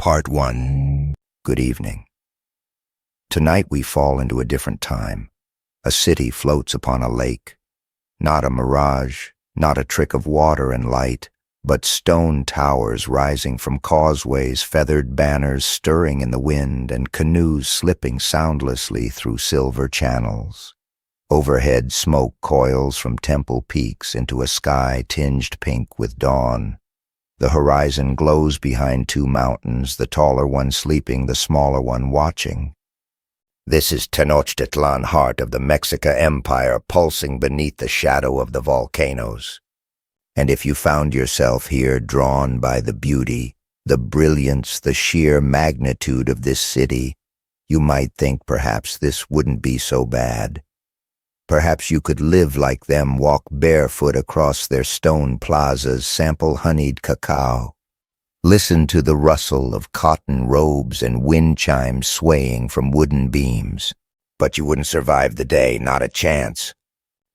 Part 1. Good evening. Tonight we fall into a different time. A city floats upon a lake. Not a mirage, not a trick of water and light, but stone towers rising from causeways, feathered banners stirring in the wind, and canoes slipping soundlessly through silver channels. Overhead smoke coils from temple peaks into a sky tinged pink with dawn. The horizon glows behind two mountains, the taller one sleeping, the smaller one watching. This is Tenochtitlán, heart of the Aztec Empire, pulsing beneath the shadow of the volcanoes. And if you found yourself here drawn by the beauty, the brilliance, the sheer magnitude of this city, you might think perhaps this wouldn't be so bad. Perhaps you could live like them, walk barefoot across their stone plazas, sample honeyed cacao. Listen to the rustle of cotton robes and wind chimes swaying from wooden beams. But you wouldn't survive the day, not a chance.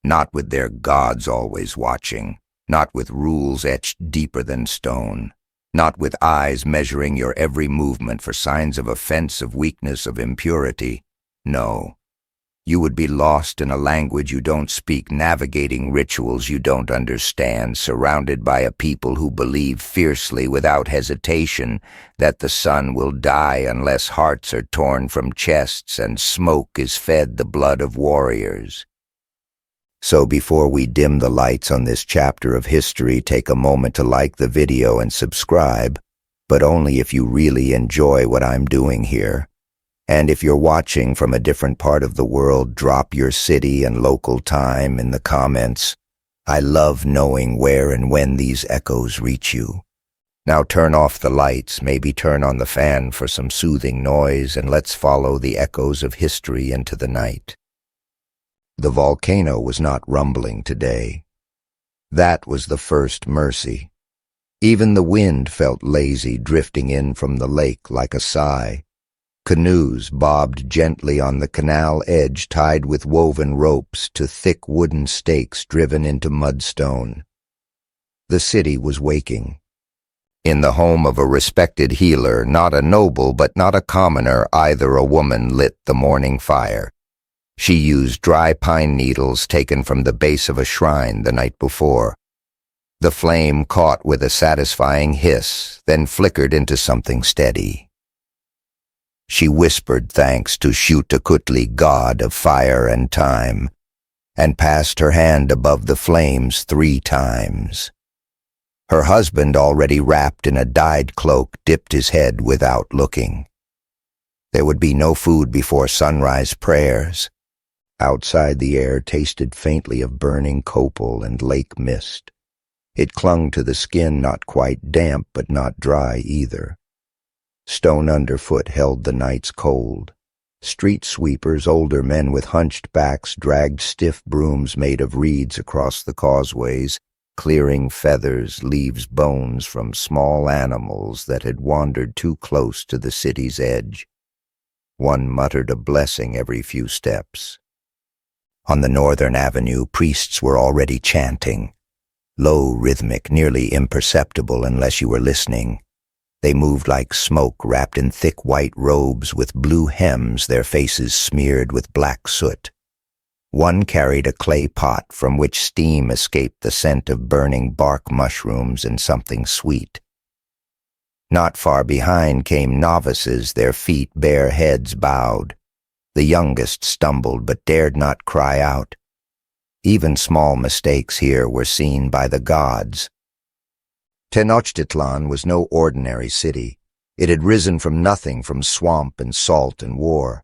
Not with their gods always watching. Not with rules etched deeper than stone. Not with eyes measuring your every movement for signs of offense, of weakness, of impurity. No. You would be lost in a language you don't speak, navigating rituals you don't understand, surrounded by a people who believe fiercely, without hesitation, that the sun will die unless hearts are torn from chests and smoke is fed the blood of warriors. So before we dim the lights on this chapter of history, take a moment to like the video and subscribe, but only if you really enjoy what I'm doing here. And if you're watching from a different part of the world, drop your city and local time in the comments. I love knowing where and when these echoes reach you. Now turn off the lights, maybe turn on the fan for some soothing noise, and let's follow the echoes of history into the night. The volcano was not rumbling today. That was the first mercy. Even the wind felt lazy, drifting in from the lake like a sigh. Canoes bobbed gently on the canal edge, tied with woven ropes to thick wooden stakes driven into mudstone. The city was waking. In the home of a respected healer, not a noble but not a commoner either, a woman lit the morning fire. She used dry pine needles taken from the base of a shrine the night before. The flame caught with a satisfying hiss, then flickered into something steady. She whispered thanks to Tenochtitlán, god of fire and time, and passed her hand above the flames 3 times. Her husband, already wrapped in a dyed cloak, dipped his head without looking. There would be no food before sunrise prayers. Outside, the air tasted faintly of burning copal and lake mist. It clung to the skin, not quite damp but not dry either. Stone underfoot held the night's cold. Street sweepers, older men with hunched backs, dragged stiff brooms made of reeds across the causeways, clearing feathers, leaves, bones from small animals that had wandered too close to the city's edge. One muttered a blessing every few steps. On the northern avenue, priests were already chanting. Low, rhythmic, nearly imperceptible unless you were listening. They moved like smoke, wrapped in thick white robes with blue hems, their faces smeared with black soot. One carried a clay pot from which steam escaped the scent of burning bark mushrooms and something sweet. Not far behind came novices, their feet, bare heads bowed. The youngest stumbled but dared not cry out. Even small mistakes here were seen by the gods. Tenochtitlán was no ordinary city. It had risen from nothing, from swamp and salt and war,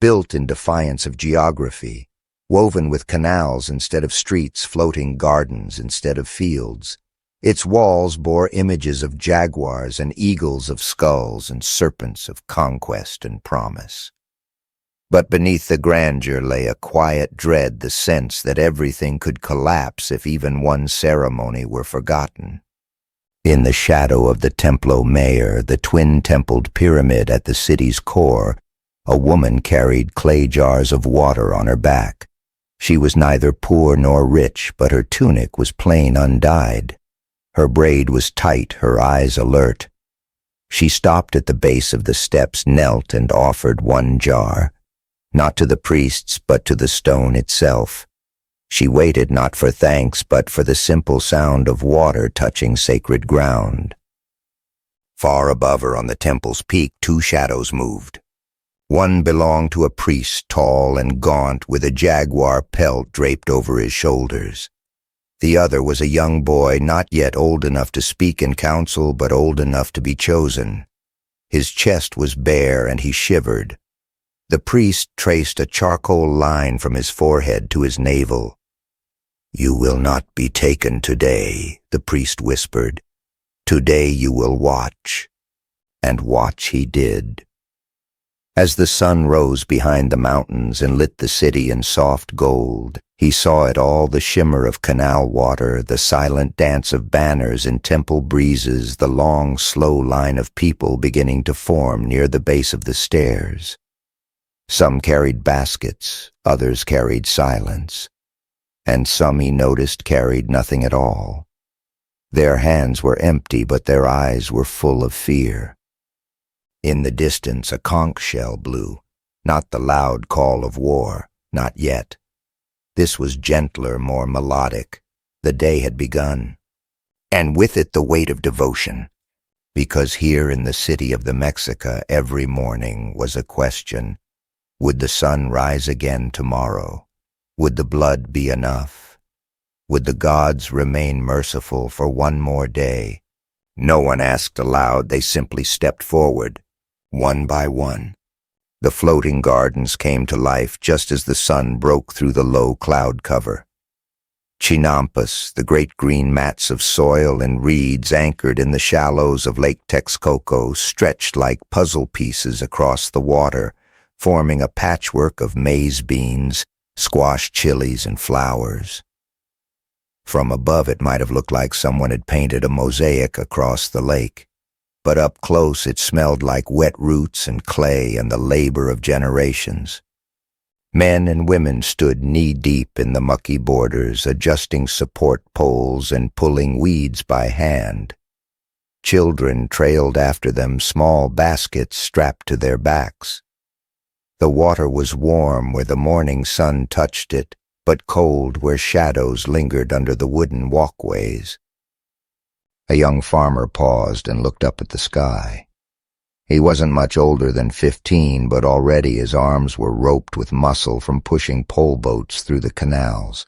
built in defiance of geography, woven with canals instead of streets, floating gardens instead of fields. Its walls bore images of jaguars and eagles of skulls and serpents of conquest and promise. But beneath the grandeur lay a quiet dread, the sense that everything could collapse if even one ceremony were forgotten. In the shadow of the Templo Mayor, the twin-templed pyramid at the city's core, a woman carried clay jars of water on her back. She was neither poor nor rich, but her tunic was plain undyed. Her braid was tight, her eyes alert. She stopped at the base of the steps, knelt, and offered one jar, not to the priests, but to the stone itself. She waited not for thanks, but for the simple sound of water touching sacred ground. Far above her on the temple's peak, two shadows moved. One belonged to a priest, tall and gaunt, with a jaguar pelt draped over his shoulders. The other was a young boy, not yet old enough to speak in council, but old enough to be chosen. His chest was bare, and he shivered. The priest traced a charcoal line from his forehead to his navel. "You will not be taken today," the priest whispered. "Today you will watch." And watch he did. As the sun rose behind the mountains and lit the city in soft gold, he saw it all, the shimmer of canal water, the silent dance of banners in temple breezes, the long, slow line of people beginning to form near the base of the stairs. Some carried baskets, others carried silence, and some, he noticed, carried nothing at all. Their hands were empty, but their eyes were full of fear. In the distance a conch shell blew, not the loud call of war, not yet. This was gentler, more melodic. The day had begun, and with it the weight of devotion, because here in the city of the Mexica every morning was a question. Would the sun rise again tomorrow? Would the blood be enough? Would the gods remain merciful for one more day? No one asked aloud, they simply stepped forward, one by one. The floating gardens came to life just as the sun broke through the low cloud cover. Chinampas, the great green mats of soil and reeds anchored in the shallows of Lake Texcoco, stretched like puzzle pieces across the water, forming a patchwork of maize beans, squash chilies, and flowers. From above it might have looked like someone had painted a mosaic across the lake, but up close it smelled like wet roots and clay and the labor of generations. Men and women stood knee-deep in the mucky borders, adjusting support poles and pulling weeds by hand. Children trailed after them, small baskets strapped to their backs. The water was warm where the morning sun touched it, but cold where shadows lingered under the wooden walkways. A young farmer paused and looked up at the sky. He wasn't much older than 15, but already his arms were roped with muscle from pushing pole boats through the canals.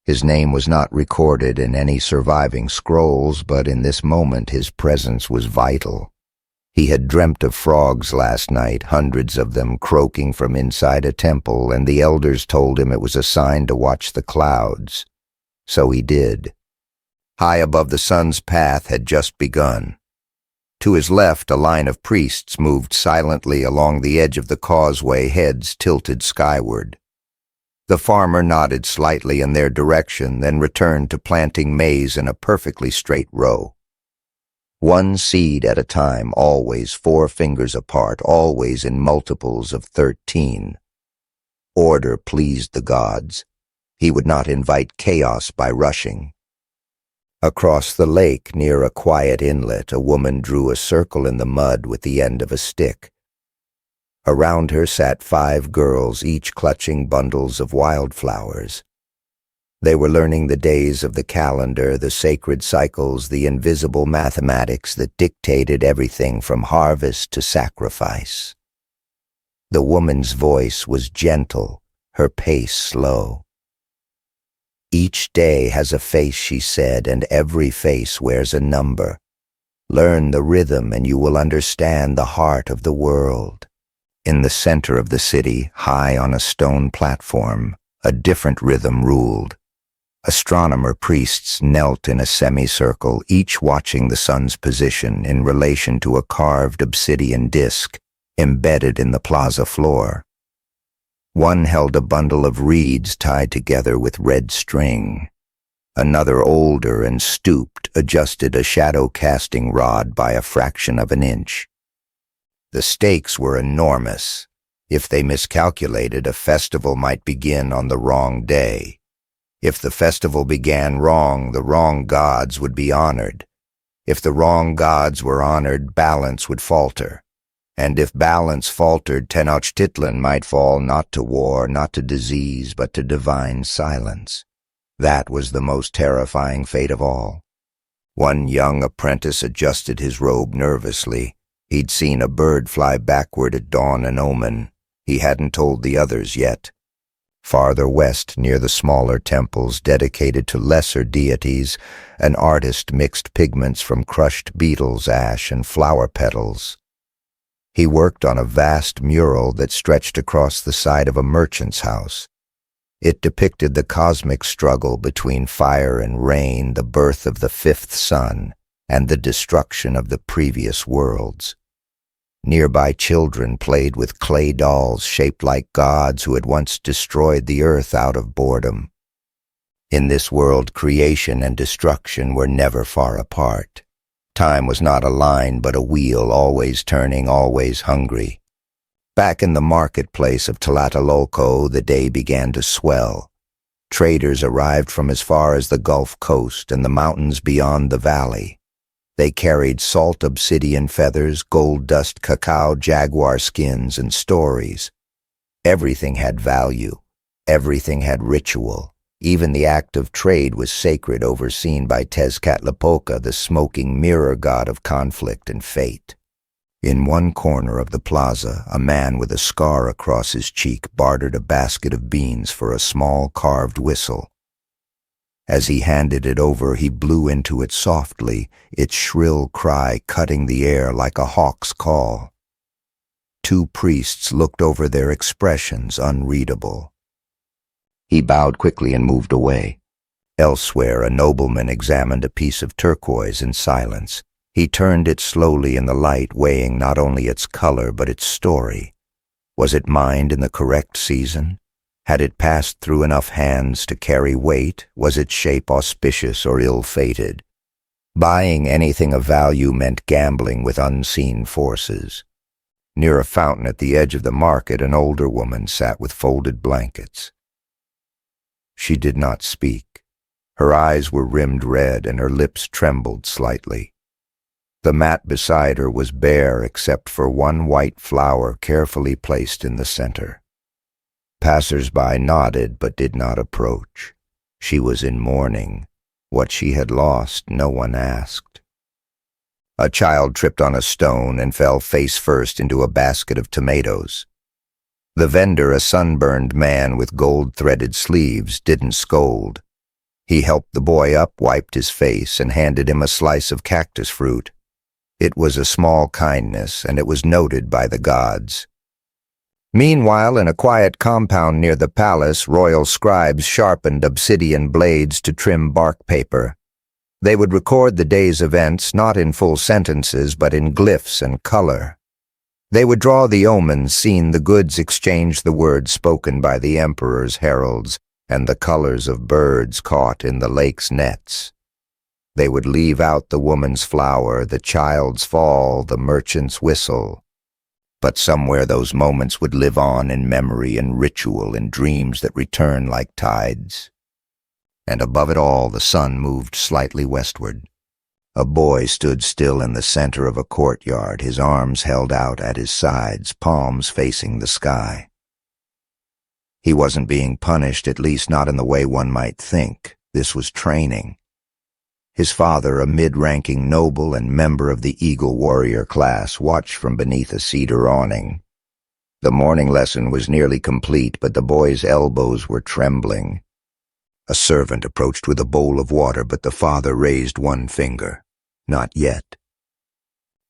His name was not recorded in any surviving scrolls, but in this moment his presence was vital. He had dreamt of frogs last night, hundreds of them croaking from inside a temple, and the elders told him it was a sign to watch the clouds. So he did. High above the sun's path had just begun. To his left, a line of priests moved silently along the edge of the causeway, heads tilted skyward. The farmer nodded slightly in their direction, then returned to planting maize in a perfectly straight row. One seed at a time, always 4 fingers apart, always in multiples of 13. Order pleased the gods. He would not invite chaos by rushing. Across the lake, near a quiet inlet, a woman drew a circle in the mud with the end of a stick. Around her sat 5 girls, each clutching bundles of wildflowers. They were learning the days of the calendar, the sacred cycles, the invisible mathematics that dictated everything from harvest to sacrifice. The woman's voice was gentle, her pace slow. Each day has a face, she said, and every face wears a number. Learn the rhythm and you will understand the heart of the world. In the center of the city, high on a stone platform, a different rhythm ruled. Astronomer priests knelt in a semicircle, each watching the sun's position in relation to a carved obsidian disk embedded in the plaza floor. One held a bundle of reeds tied together with red string. Another, older and stooped, adjusted a shadow-casting rod by a fraction of an inch. The stakes were enormous. If they miscalculated, a festival might begin on the wrong day. If the festival began wrong, the wrong gods would be honored. If the wrong gods were honored, balance would falter. And if balance faltered, Tenochtitlán might fall not to war, not to disease, but to divine silence. That was the most terrifying fate of all. One young apprentice adjusted his robe nervously. He'd seen a bird fly backward at dawn, an omen. He hadn't told the others yet. Farther west, near the smaller temples dedicated to lesser deities, an artist mixed pigments from crushed beetles' ash and flower petals. He worked on a vast mural that stretched across the side of a merchant's house. It depicted the cosmic struggle between fire and rain, the birth of the fifth sun, and the destruction of the previous worlds. Nearby children played with clay dolls shaped like gods who had once destroyed the earth out of boredom. In this world, creation and destruction were never far apart. Time was not a line but a wheel, always turning, always hungry. Back in the marketplace of Tlatelolco, the day began to swell. Traders arrived from as far as the Gulf Coast and the mountains beyond the valley. They carried salt obsidian feathers, gold dust cacao, jaguar skins, and stories. Everything had value. Everything had ritual. Even the act of trade was sacred, overseen by Tezcatlipoca, the smoking mirror god of conflict and fate. In one corner of the plaza, a man with a scar across his cheek bartered a basket of beans for a small carved whistle. As he handed it over, he blew into it softly, its shrill cry cutting the air like a hawk's call. Two priests looked over their expressions, unreadable. He bowed quickly and moved away. Elsewhere, a nobleman examined a piece of turquoise in silence. He turned it slowly in the light, weighing not only its color but its story. Was it mined in the correct season? Had it passed through enough hands to carry weight? Was its shape auspicious or ill-fated? Buying anything of value meant gambling with unseen forces. Near a fountain at the edge of the market, an older woman sat with folded blankets. She did not speak. Her eyes were rimmed red and her lips trembled slightly. The mat beside her was bare except for one white flower carefully placed in the center. Passers-by nodded but did not approach. She was in mourning. What she had lost, no one asked. A child tripped on a stone and fell face first into a basket of tomatoes. The vendor, a sunburned man with gold-threaded sleeves, didn't scold. He helped the boy up, wiped his face, and handed him a slice of cactus fruit. It was a small kindness, and it was noted by the gods. Meanwhile, in a quiet compound near the palace, royal scribes sharpened obsidian blades to trim bark paper. They would record the day's events not in full sentences, but in glyphs and color. They would draw the omens seen, the goods exchange the words spoken by the emperor's heralds, and the colors of birds caught in the lake's nets. They would leave out the woman's flower, the child's fall, the merchant's whistle. But somewhere those moments would live on in memory and ritual, in dreams that return like tides. And above it all, the sun moved slightly westward. A boy stood still in the center of a courtyard, his arms held out at his sides, palms facing the sky. He wasn't being punished, at least not in the way one might think. This was training. His father, a mid-ranking noble and member of the Eagle Warrior class, watched from beneath a cedar awning. The morning lesson was nearly complete, but the boy's elbows were trembling. A servant approached with a bowl of water, but the father raised one finger. Not yet.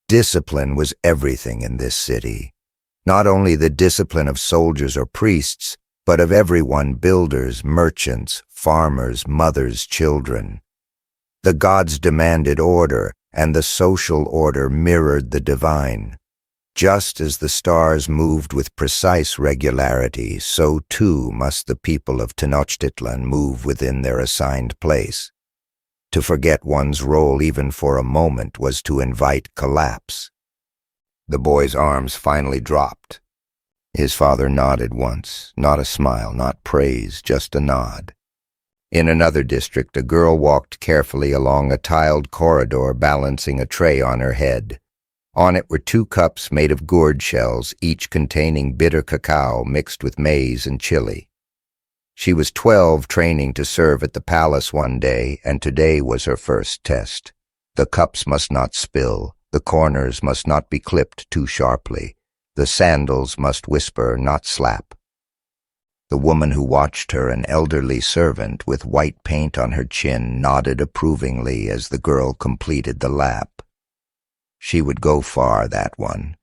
Discipline was everything in this city. Not only the discipline of soldiers or priests, but of everyone: builders, merchants, farmers, mothers, children. The gods demanded order, and the social order mirrored the divine. Just as the stars moved with precise regularity, so too must the people of Tenochtitlan move within their assigned place. To forget one's role even for a moment was to invite collapse. The boy's arms finally dropped. His father nodded once, not a smile, not praise, just a nod. In another district, a girl walked carefully along a tiled corridor, balancing a tray on her head. On it were 2 cups made of gourd shells, each containing bitter cacao mixed with maize and chili. She was 12, training to serve at the palace one day, and today was her first test. The cups must not spill, the corners must not be clipped too sharply, the sandals must whisper, not slap. The woman who watched her, an elderly servant with white paint on her chin, nodded approvingly as the girl completed the lap. She would go far, that one.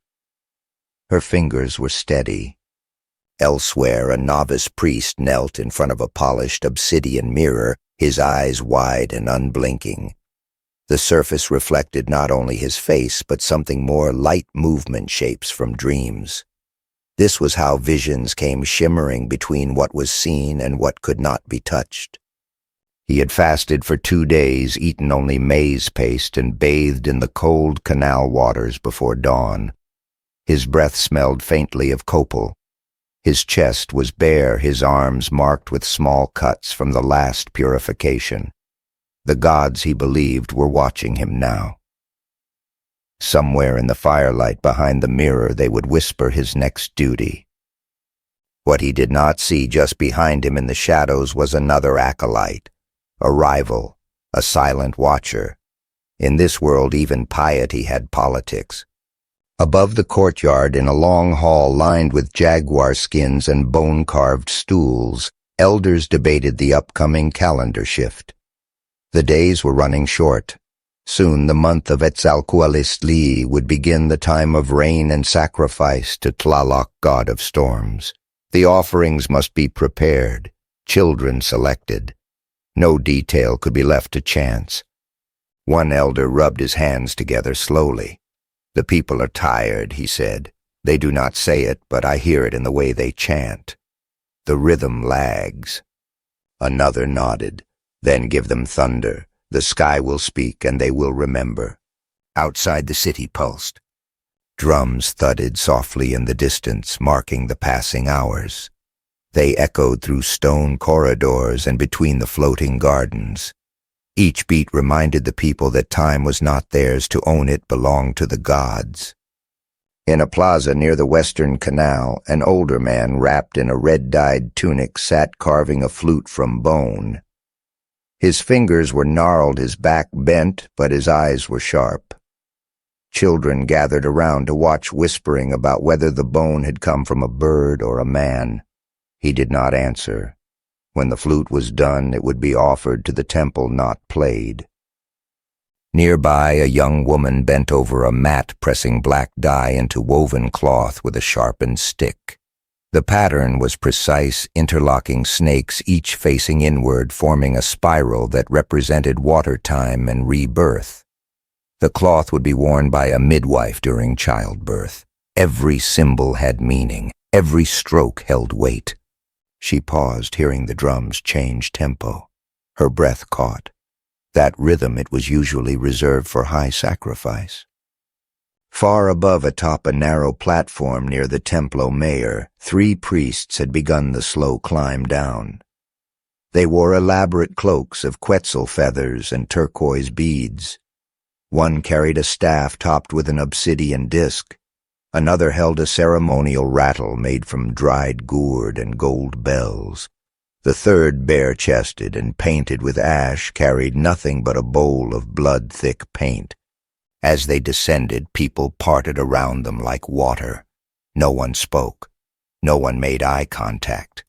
Her fingers were steady. Elsewhere, a novice priest knelt in front of a polished obsidian mirror, his eyes wide and unblinking. The surface reflected not only his face, but something more, light movement shapes from dreams. This was how visions came shimmering between what was seen and what could not be touched. He had fasted for 2 days, eaten only maize paste, and bathed in the cold canal waters before dawn. His breath smelled faintly of copal. His chest was bare, his arms marked with small cuts from the last purification. The gods, he believed, were watching him now. Somewhere in the firelight behind the mirror they would whisper his next duty. What he did not see just behind him in the shadows was another acolyte, a rival, a silent watcher. In this world even piety had politics. Above the courtyard, in a long hall lined with jaguar skins and bone-carved stools, elders debated the upcoming calendar shift. The days were running short. Soon the month of Quetzalcoatlistli would begin, the time of rain and sacrifice to Tlaloc, god of storms. The offerings must be prepared, children selected. No detail could be left to chance. One elder rubbed his hands together slowly. "The people are tired," he said. "They do not say it, but I hear it in the way they chant. The rhythm lags." Another nodded. "Then give them thunder. The sky will speak and they will remember." Outside the city pulsed. Drums thudded softly in the distance, marking the passing hours. They echoed through stone corridors and between the floating gardens. Each beat reminded the people that time was not theirs to own, it belonged to the gods. In a plaza near the western canal, an older man wrapped in a red-dyed tunic sat carving a flute from bone. His fingers were gnarled, his back bent, but his eyes were sharp. Children gathered around to watch, whispering about whether the bone had come from a bird or a man. He did not answer. When the flute was done, it would be offered to the temple, not played. Nearby, a young woman bent over a mat, pressing black dye into woven cloth with a sharpened stick. The pattern was precise, interlocking snakes, each facing inward, forming a spiral that represented water time and rebirth. The cloth would be worn by a midwife during childbirth. Every symbol had meaning. Every stroke held weight. She paused, hearing the drums change tempo. Her breath caught. That rhythm, it was usually reserved for high sacrifice. Far above, atop a narrow platform near the Templo Mayor, 3 priests had begun the slow climb down. They wore elaborate cloaks of quetzal feathers and turquoise beads. One carried a staff topped with an obsidian disc. Another held a ceremonial rattle made from dried gourd and gold bells. The third, bare-chested and painted with ash, carried nothing but a bowl of blood-thick paint. As they descended, people parted around them like water. No one spoke. No one made eye contact.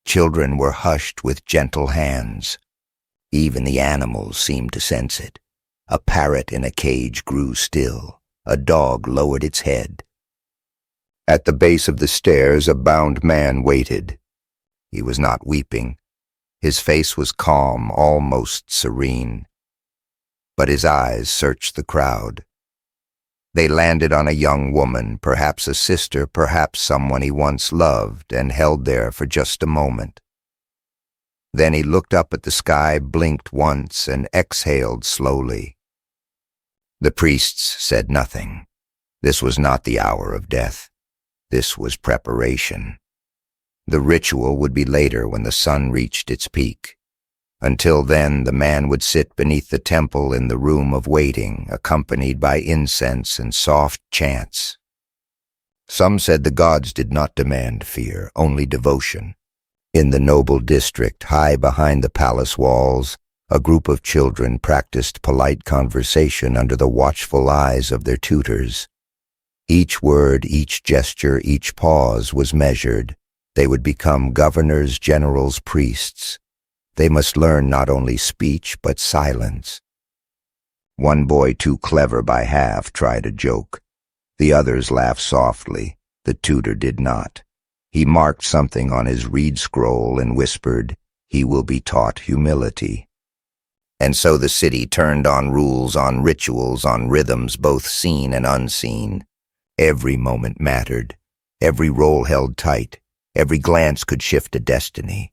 Children were hushed with gentle hands. Even the animals seemed to sense it. A parrot in a cage grew still. A dog lowered its head. At the base of the stairs, a bound man waited. He was not weeping. His face was calm, almost serene. But his eyes searched the crowd. They landed on a young woman, perhaps a sister, perhaps someone he once loved, and held there for just a moment. Then he looked up at the sky, blinked once, and exhaled slowly. The priests said nothing. This was not the hour of death. This was preparation. The ritual would be later, when the sun reached its peak. Until then, the man would sit beneath the temple in the room of waiting, accompanied by incense and soft chants. Some said the gods did not demand fear, only devotion. In the noble district, high behind the palace walls, a group of children practiced polite conversation under the watchful eyes of their tutors. Each word, each gesture, each pause was measured. They would become governors, generals, priests. They must learn not only speech, but silence. One boy, too clever by half, tried a joke. The others laughed softly. The tutor did not. He marked something on his reed scroll and whispered, "He will be taught humility." And so the city turned on rules, on rituals, on rhythms, both seen and unseen. Every moment mattered. Every role held tight. Every glance could shift a destiny.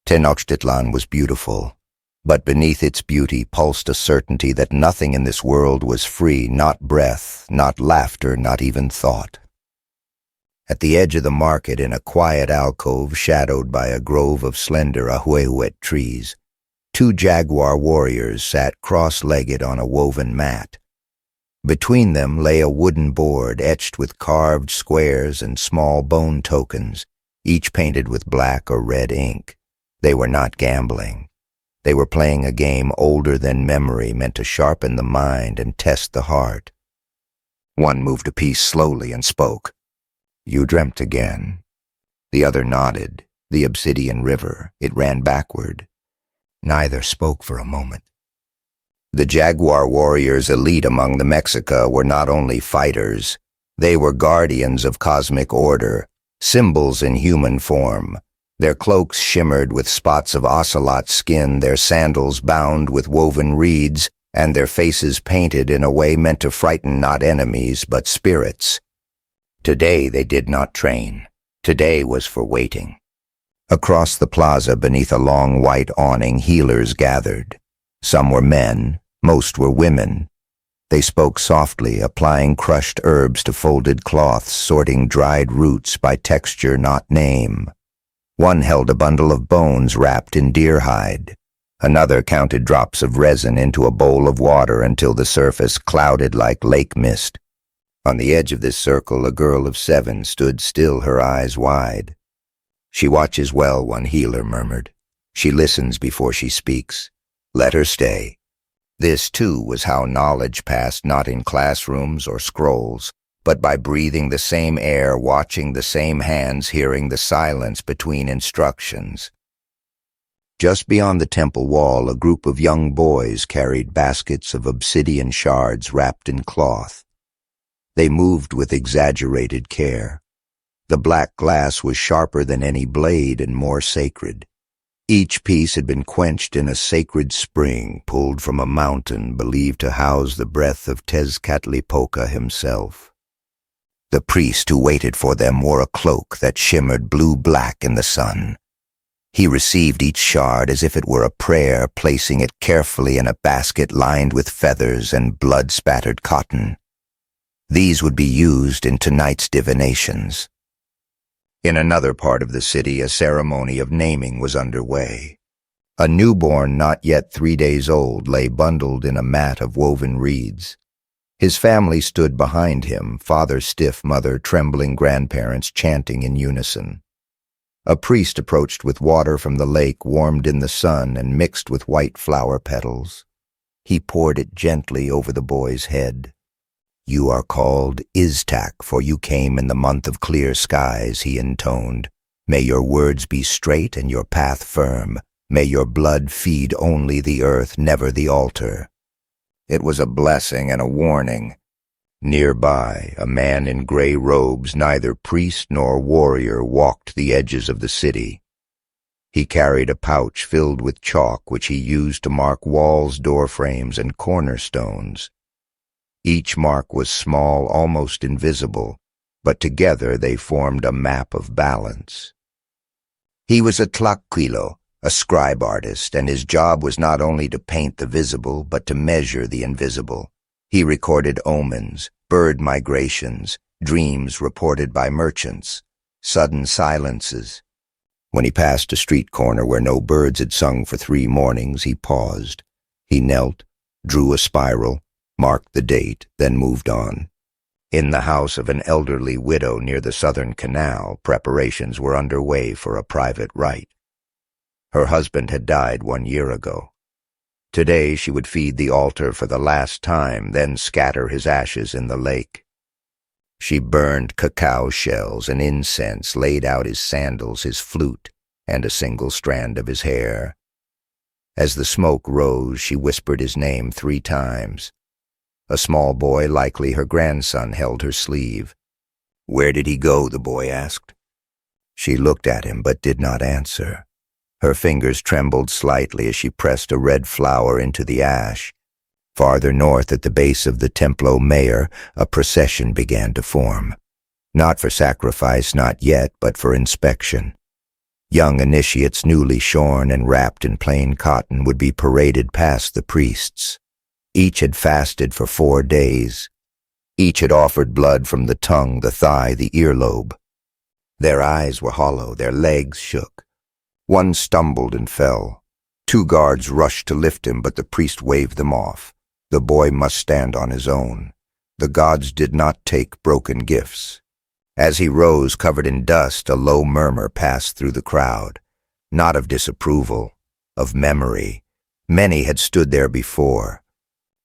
Tenochtitlán was beautiful, but beneath its beauty pulsed a certainty that nothing in this world was free, not breath, not laughter, not even thought. At the edge of the market, in a quiet alcove shadowed by a grove of slender ahuehuet trees, two jaguar warriors sat cross-legged on a woven mat. Between them lay a wooden board etched with carved squares and small bone tokens, each painted with black or red ink. They were not gambling. They were playing a game older than memory, meant to sharpen the mind and test the heart. One moved a piece slowly and spoke. "You dreamt again." The other nodded. The obsidian river, it ran backward. Neither spoke for a moment. The jaguar warriors, elite among the Mexica, were not only fighters. They were guardians of cosmic order, symbols in human form. Their cloaks shimmered with spots of ocelot skin, their sandals bound with woven reeds, and their faces painted in a way meant to frighten not enemies, but spirits. Today they did not train. Today was for waiting. Across the plaza, beneath a long white awning, healers gathered. Some were men, most were women. They spoke softly, applying crushed herbs to folded cloths, sorting dried roots by texture, not name. One held a bundle of bones wrapped in deer hide. Another counted drops of resin into a bowl of water until the surface clouded like lake mist. On the edge of this circle, a girl of 7 stood still, her eyes wide. "She watches well," one healer murmured. "She listens before she speaks. Let her stay." This, too, was how knowledge passed, not in classrooms or scrolls, but by breathing the same air, watching the same hands, hearing the silence between instructions. Just beyond the temple wall, a group of young boys carried baskets of obsidian shards wrapped in cloth. They moved with exaggerated care. The black glass was sharper than any blade and more sacred. Each piece had been quenched in a sacred spring pulled from a mountain believed to house the breath of Tezcatlipoca himself. The priest who waited for them wore a cloak that shimmered blue-black in the sun. He received each shard as if it were a prayer, placing it carefully in a basket lined with feathers and blood-spattered cotton. These would be used in tonight's divinations. In another part of the city, a ceremony of naming was underway. A newborn not yet 3 days old lay bundled in a mat of woven reeds. His family stood behind him, father stiff, mother trembling, grandparents chanting in unison. A priest approached with water from the lake, warmed in the sun and mixed with white flower petals. He poured it gently over the boy's head. "You are called Iztac, for you came in the month of clear skies," he intoned. "May your words be straight and your path firm. May your blood feed only the earth, never the altar." It was a blessing and a warning. Nearby, a man in gray robes, neither priest nor warrior, walked the edges of the city. He carried a pouch filled with chalk which he used to mark walls, doorframes, and cornerstones. Each mark was small, almost invisible, but together they formed a map of balance. He was a tlaquilo, a scribe artist, and his job was not only to paint the visible, but to measure the invisible. He recorded omens, bird migrations, dreams reported by merchants, sudden silences. When he passed a street corner where no birds had sung for 3 mornings, he paused. He knelt, drew a spiral, marked the date, then moved on. In the house of an elderly widow near the southern canal, preparations were underway for a private rite. Her husband had died 1 year ago. Today she would feed the altar for the last time, then scatter his ashes in the lake. She burned cacao shells and incense, laid out his sandals, his flute, and a single strand of his hair. As the smoke rose, she whispered his name 3 times. A small boy, likely her grandson, held her sleeve. "Where did he go?" the boy asked. She looked at him but did not answer. Her fingers trembled slightly as she pressed a red flower into the ash. Farther north, at the base of the Templo Mayor, a procession began to form. Not for sacrifice, not yet, but for inspection. Young initiates, newly shorn and wrapped in plain cotton, would be paraded past the priests. Each had fasted for 4 days. Each had offered blood from the tongue, the thigh, the earlobe. Their eyes were hollow, their legs shook. One stumbled and fell. 2 guards rushed to lift him, but the priest waved them off. The boy must stand on his own. The gods did not take broken gifts. As he rose, covered in dust, a low murmur passed through the crowd. Not of disapproval, of memory. Many had stood there before.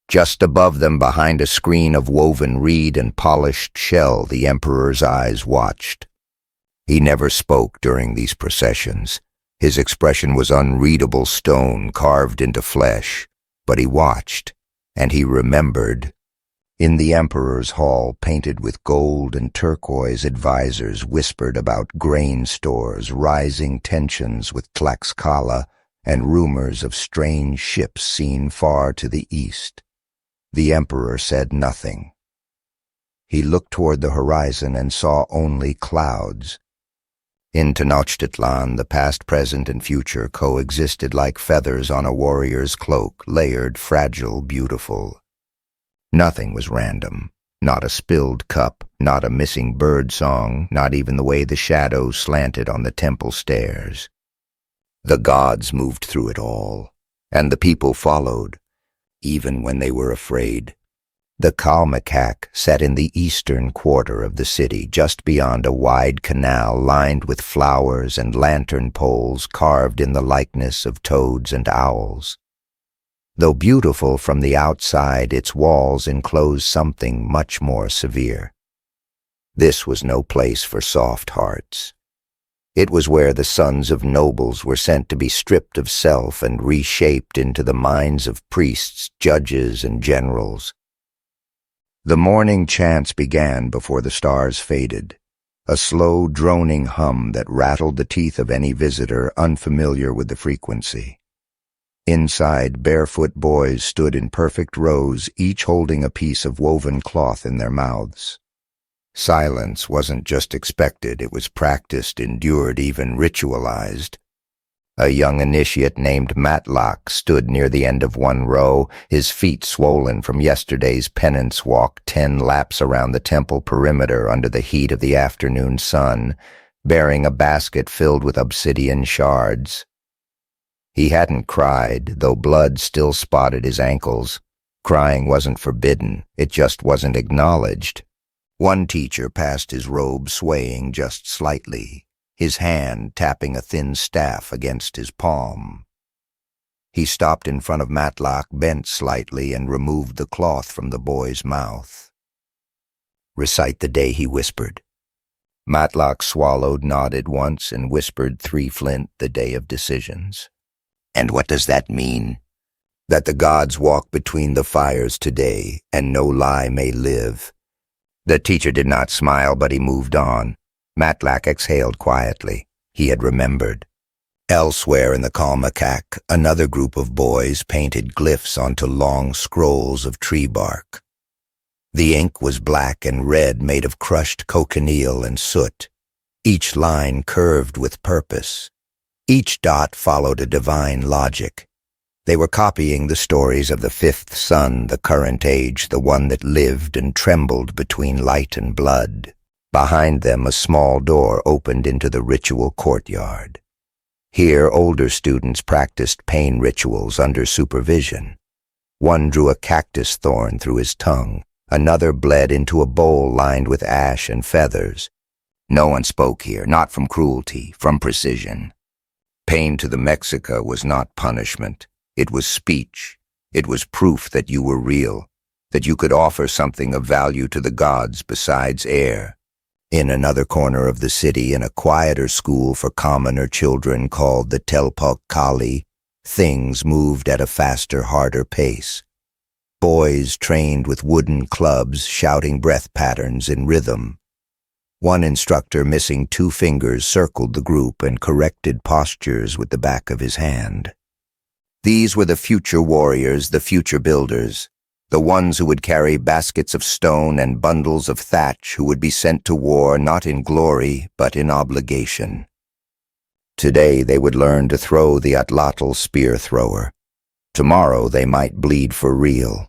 Just above them, behind a screen of woven reed and polished shell, the emperor's eyes watched. He never spoke during these processions. His expression was unreadable stone carved into flesh, but he watched, and he remembered. In the emperor's hall, painted with gold and turquoise, advisors whispered about grain stores, rising tensions with Tlaxcala, and rumors of strange ships seen far to the east. The emperor said nothing. He looked toward the horizon and saw only clouds. In Tenochtitlán, the past, present, and future coexisted like feathers on a warrior's cloak, layered, fragile, beautiful. Nothing was random. Not a spilled cup, not a missing bird song, not even the way the shadows slanted on the temple stairs. The gods moved through it all, and the people followed, even when they were afraid. The calmecac sat in the eastern quarter of the city, just beyond a wide canal lined with flowers and lantern poles carved in the likeness of toads and owls. Though beautiful from the outside, its walls enclosed something much more severe. This was no place for soft hearts. It was where the sons of nobles were sent to be stripped of self and reshaped into the minds of priests, judges, and generals. The morning chants began before the stars faded, a slow, droning hum that rattled the teeth of any visitor unfamiliar with the frequency. Inside, barefoot boys stood in perfect rows, each holding a piece of woven cloth in their mouths. Silence wasn't just expected, it was practiced, endured, even ritualized. A young initiate named Matlock stood near the end of one row, his feet swollen from yesterday's penance walk 10 laps around the temple perimeter under the heat of the afternoon sun, bearing a basket filled with obsidian shards. He hadn't cried, though blood still spotted his ankles. Crying wasn't forbidden, it just wasn't acknowledged. One teacher passed his robe swaying just slightly, his hand tapping a thin staff against his palm. He stopped in front of Matlock, bent slightly, and removed the cloth from the boy's mouth. "Recite the day," he whispered. Matlock swallowed, nodded once, and whispered 3 Flint, the day of decisions. "And what does that mean?" "That the gods walk between the fires today, and no lie may live." The teacher did not smile, but he moved on. Matlock exhaled quietly. He had remembered. Elsewhere in the calmecac, another group of boys painted glyphs onto long scrolls of tree bark. The ink was black and red, made of crushed cochineal and soot. Each line curved with purpose. Each dot followed a divine logic. They were copying the stories of the 5th son, the current age, the one that lived and trembled between light and blood. Behind them, a small door opened into the ritual courtyard. Here, older students practiced pain rituals under supervision. One drew a cactus thorn through his tongue. Another bled into a bowl lined with ash and feathers. No one spoke here, not from cruelty, from precision. Pain to the Mexica was not punishment. It was speech. It was proof that you were real, that you could offer something of value to the gods besides air. In another corner of the city, in a quieter school for commoner children called the telpochcalli, things moved at a faster, harder pace. Boys trained with wooden clubs, shouting breath patterns in rhythm. One instructor, missing 2 fingers, circled the group and corrected postures with the back of his hand. These were the future warriors, the future builders, the ones who would carry baskets of stone and bundles of thatch, who would be sent to war not in glory, but in obligation. Today they would learn to throw the atlatl spear thrower. Tomorrow they might bleed for real.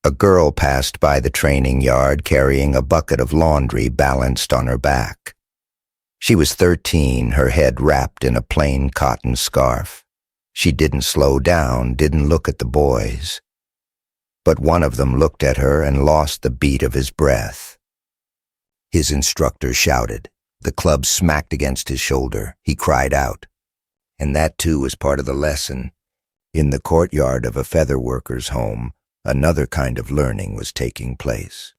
A girl passed by the training yard carrying a bucket of laundry balanced on her back. She was 13, her head wrapped in a plain cotton scarf. She didn't slow down, didn't look at the boys. But one of them looked at her and lost the beat of his breath. His instructor shouted. The club smacked against his shoulder. He cried out. And that too was part of the lesson. In the courtyard of a feather worker's home, another kind of learning was taking place.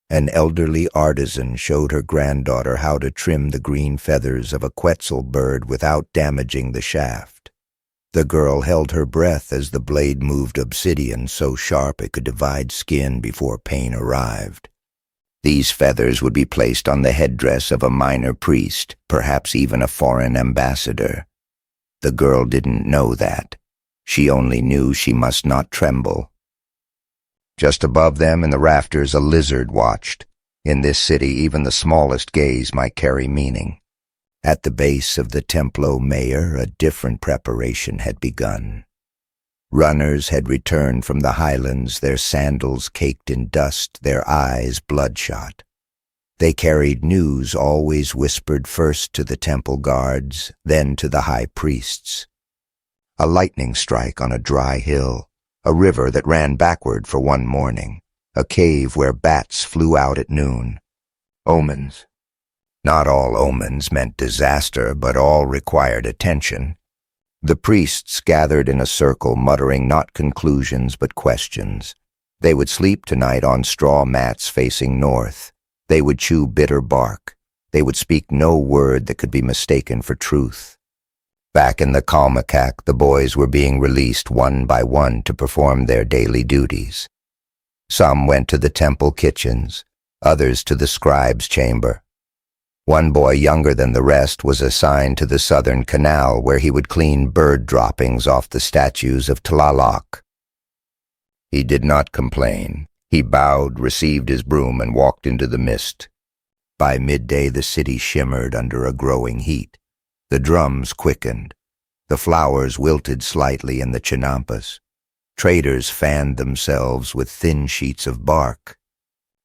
An elderly artisan showed her granddaughter how to trim the green feathers of a quetzal bird without damaging the shaft. The girl held her breath as the blade moved obsidian so sharp it could divide skin before pain arrived. These feathers would be placed on the headdress of a minor priest, perhaps even a foreign ambassador. The girl didn't know that. She only knew she must not tremble. Just above them in the rafters a lizard watched. In this city even the smallest gaze might carry meaning. At the base of the Templo Mayor a different preparation had begun. Runners had returned from the highlands, their sandals caked in dust, their eyes bloodshot. They carried news always whispered first to the temple guards, then to the high priests. A lightning strike on a dry hill, a river that ran backward for one morning, a cave where bats flew out at noon. Omens. Not all omens meant disaster, but all required attention. The priests gathered in a circle, muttering not conclusions but questions. They would sleep tonight on straw mats facing north. They would chew bitter bark. They would speak no word that could be mistaken for truth. Back in the calmecac, the boys were being released one by one to perform their daily duties. Some went to the temple kitchens, others to the scribe's chamber. One boy younger than the rest was assigned to the southern canal where he would clean bird droppings off the statues of Tlaloc. He did not complain. He bowed, received his broom, and walked into the mist. By midday the city shimmered under a growing heat. The drums quickened. The flowers wilted slightly in the chinampas. Traders fanned themselves with thin sheets of bark.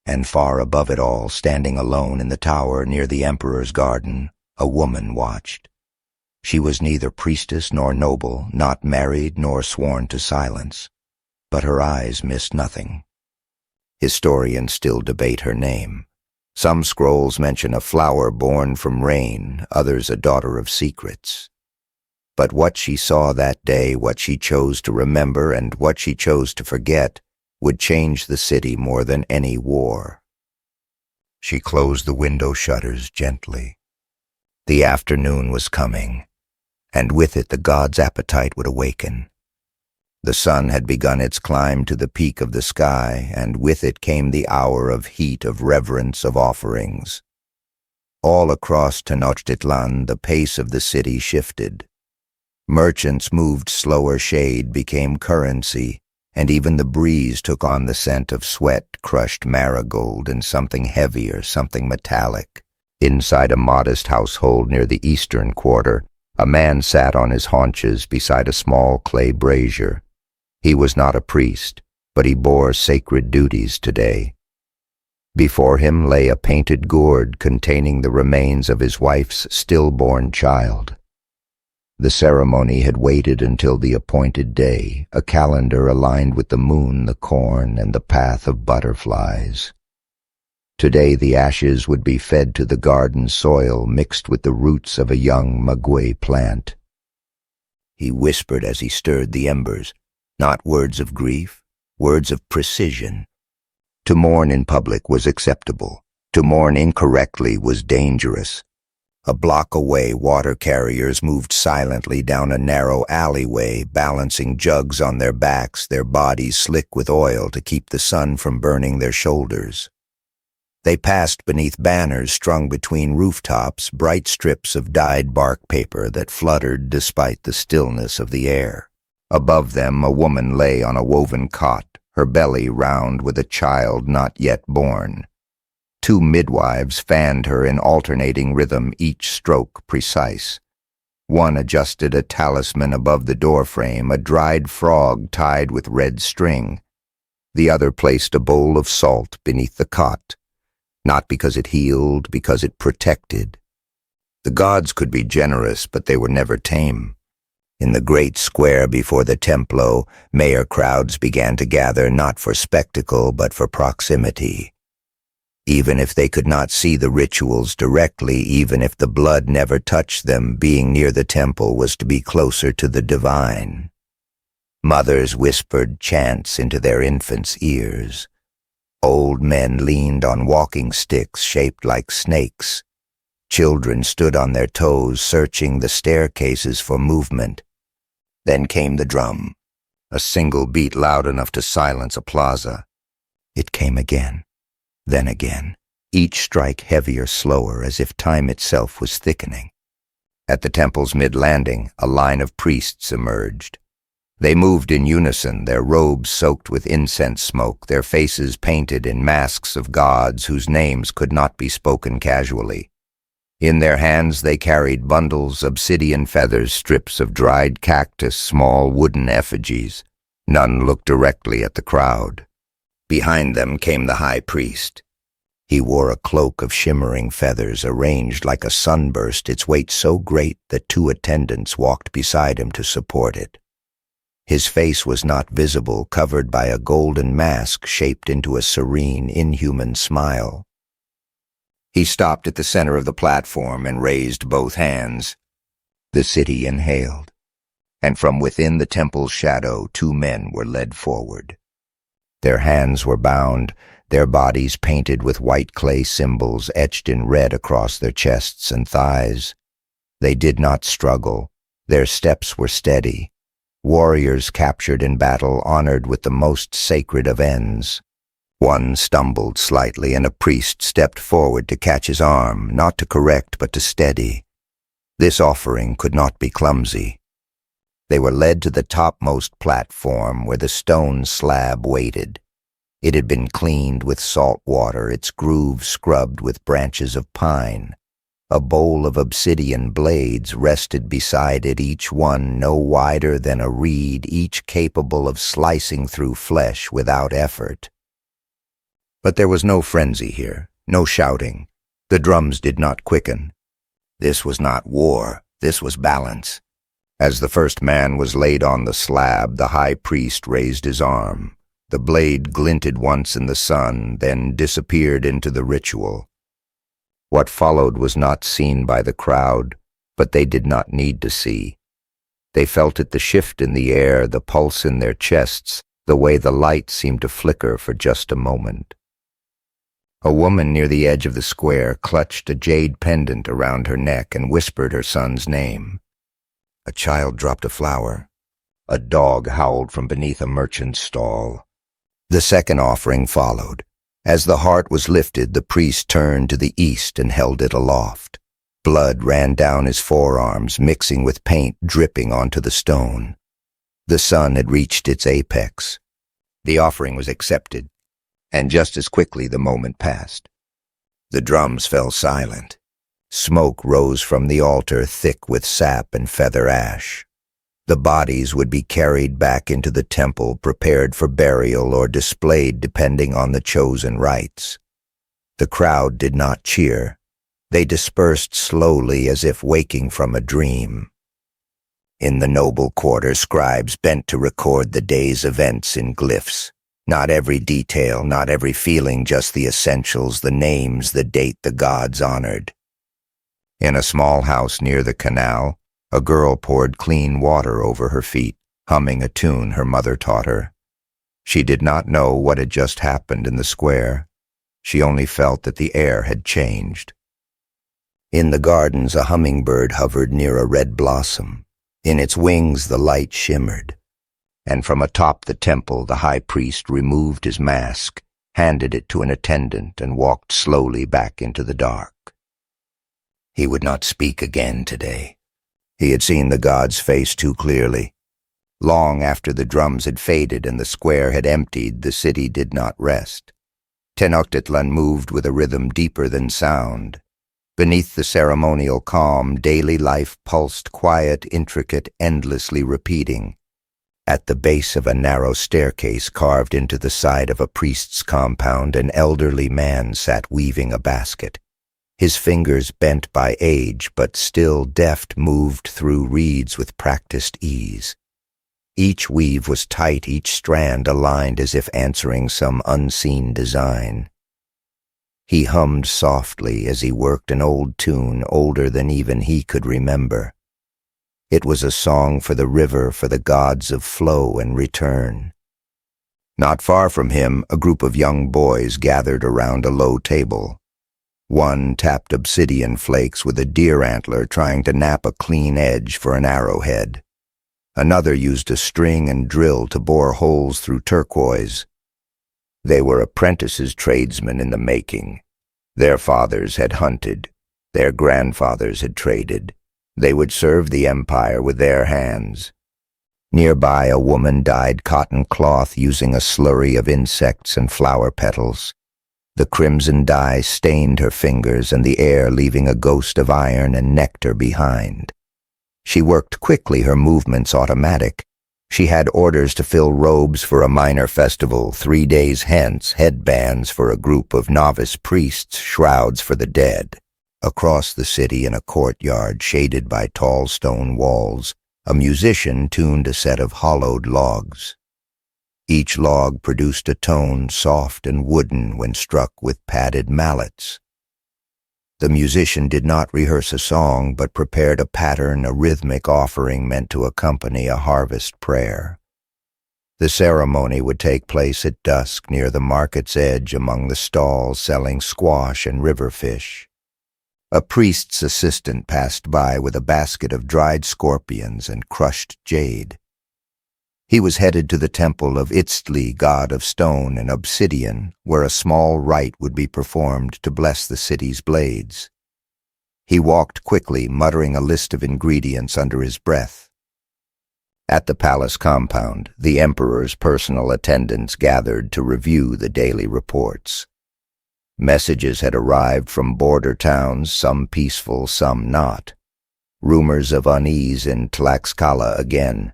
And far above it all, standing alone in the tower near the emperor's garden, a woman watched. She was neither priestess nor noble, not married nor sworn to silence. But her eyes missed nothing. Historians still debate her name. Some scrolls mention a flower born from rain, others a daughter of secrets. But what she saw that day, what she chose to remember, and what she chose to forget, would change the city more than any war. She closed the window shutters gently. The afternoon was coming, and with it the gods' appetite would awaken. The sun had begun its climb to the peak of the sky, and with it came the hour of heat, of reverence, of offerings. All across Tenochtitlán the pace of the city shifted. Merchants moved slower, shade became currency, and even the breeze took on the scent of sweat, crushed marigold, and something heavier, something metallic. Inside a modest household near the eastern quarter, a man sat on his haunches beside a small clay brazier. He was not a priest, but he bore sacred duties today. Before him lay a painted gourd containing the remains of his wife's stillborn child. The ceremony had waited until the appointed day, a calendar aligned with the moon, the corn, and the path of butterflies. Today the ashes would be fed to the garden soil mixed with the roots of a young maguey plant. He whispered as he stirred the embers, not words of grief, words of precision. To mourn in public was acceptable. To mourn incorrectly was dangerous. A block away, water carriers moved silently down a narrow alleyway, balancing jugs on their backs, their bodies slick with oil to keep the sun from burning their shoulders. They passed beneath banners strung between rooftops, bright strips of dyed bark paper that fluttered despite the stillness of the air. Above them, a woman lay on a woven cot, her belly round with a child not yet born. Two midwives fanned her in alternating rhythm, each stroke precise. One adjusted a talisman above the doorframe, a dried frog tied with red string. The other placed a bowl of salt beneath the cot, not because it healed, because it protected. The gods could be generous, but they were never tame. In the great square before the Templo, mayor crowds began to gather not for spectacle, but for proximity. Even if they could not see the rituals directly, even if the blood never touched them, being near the temple was to be closer to the divine. Mothers whispered chants into their infants' ears. Old men leaned on walking sticks shaped like snakes. Children stood on their toes, searching the staircases for movement. Then came the drum, a single beat loud enough to silence a plaza. It came again. Then again, each strike heavier, slower, as if time itself was thickening. At the temple's mid-landing, a line of priests emerged. They moved in unison, their robes soaked with incense smoke, their faces painted in masks of gods whose names could not be spoken casually. In their hands they carried bundles, obsidian feathers, strips of dried cactus, small wooden effigies. None looked directly at the crowd. Behind them came the high priest. He wore a cloak of shimmering feathers arranged like a sunburst, its weight so great that two attendants walked beside him to support it. His face was not visible, covered by a golden mask shaped into a serene, inhuman smile. He stopped at the center of the platform and raised both hands. The city inhaled, and from within the temple's shadow, two men were led forward. Their hands were bound, their bodies painted with white clay symbols etched in red across their chests and thighs. They did not struggle. Their steps were steady. Warriors captured in battle, honored with the most sacred of ends. One stumbled slightly, and a priest stepped forward to catch his arm, not to correct but to steady. This offering could not be clumsy. They were led to the topmost platform where the stone slab waited. It had been cleaned with salt water, its grooves scrubbed with branches of pine. A bowl of obsidian blades rested beside it, each one no wider than a reed, each capable of slicing through flesh without effort. But there was no frenzy here, no shouting. The drums did not quicken. This was not war, this was balance. As the first man was laid on the slab, the high priest raised his arm. The blade glinted once in the sun, then disappeared into the ritual. What followed was not seen by the crowd, but they did not need to see. They felt it, the shift in the air, the pulse in their chests, the way the light seemed to flicker for just a moment. A woman near the edge of the square clutched a jade pendant around her neck and whispered her son's name. A child dropped a flower. A dog howled from beneath a merchant's stall. The second offering followed. As the heart was lifted, the priest turned to the east and held it aloft. Blood ran down his forearms, mixing with paint dripping onto the stone. The sun had reached its apex. The offering was accepted, and just as quickly the moment passed. The drums fell silent. Smoke rose from the altar, thick with sap and feather ash. The bodies would be carried back into the temple, prepared for burial or displayed depending on the chosen rites. The crowd did not cheer. They dispersed slowly as if waking from a dream. In the noble quarter, scribes bent to record the day's events in glyphs. Not every detail, not every feeling, just the essentials, the names, the date the gods honored. In a small house near the canal, a girl poured clean water over her feet, humming a tune her mother taught her. She did not know what had just happened in the square. She only felt that the air had changed. In the gardens, a hummingbird hovered near a red blossom. In its wings the light shimmered. And from atop the temple the high priest removed his mask, handed it to an attendant, and walked slowly back into the dark. He would not speak again today. He had seen the god's face too clearly. Long after the drums had faded and the square had emptied, the city did not rest. Tenochtitlán moved with a rhythm deeper than sound. Beneath the ceremonial calm, daily life pulsed, quiet, intricate, endlessly repeating. At the base of a narrow staircase carved into the side of a priest's compound, an elderly man sat weaving a basket. His fingers, bent by age but still deft, moved through reeds with practiced ease. Each weave was tight, each strand aligned as if answering some unseen design. He hummed softly as he worked an old tune older than even he could remember. It was a song for the river, for the gods of flow and return. Not far from him, a group of young boys gathered around a low table. One tapped obsidian flakes with a deer antler, trying to nap a clean edge for an arrowhead. Another used a string and drill to bore holes through turquoise. They were apprentices, tradesmen in the making. Their fathers had hunted. Their grandfathers had traded. They would serve the empire with their hands. Nearby, a woman dyed cotton cloth using a slurry of insects and flower petals. The crimson dye stained her fingers and the air, leaving a ghost of iron and nectar behind. She worked quickly, her movements automatic. She had orders to fill robes for a minor festival 3 days hence, headbands for a group of novice priests, shrouds for the dead. Across the city, in a courtyard shaded by tall stone walls, a musician tuned a set of hollowed logs. Each log produced a tone, soft and wooden when struck with padded mallets. The musician did not rehearse a song, but prepared a pattern, a rhythmic offering meant to accompany a harvest prayer. The ceremony would take place at dusk near the market's edge among the stalls selling squash and river fish. A priest's assistant passed by with a basket of dried scorpions and crushed jade. He was headed to the temple of Itztli, god of stone and obsidian, where a small rite would be performed to bless the city's blades. He walked quickly, muttering a list of ingredients under his breath. At the palace compound, the emperor's personal attendants gathered to review the daily reports. Messages had arrived from border towns, some peaceful, some not. Rumors of unease in Tlaxcala again.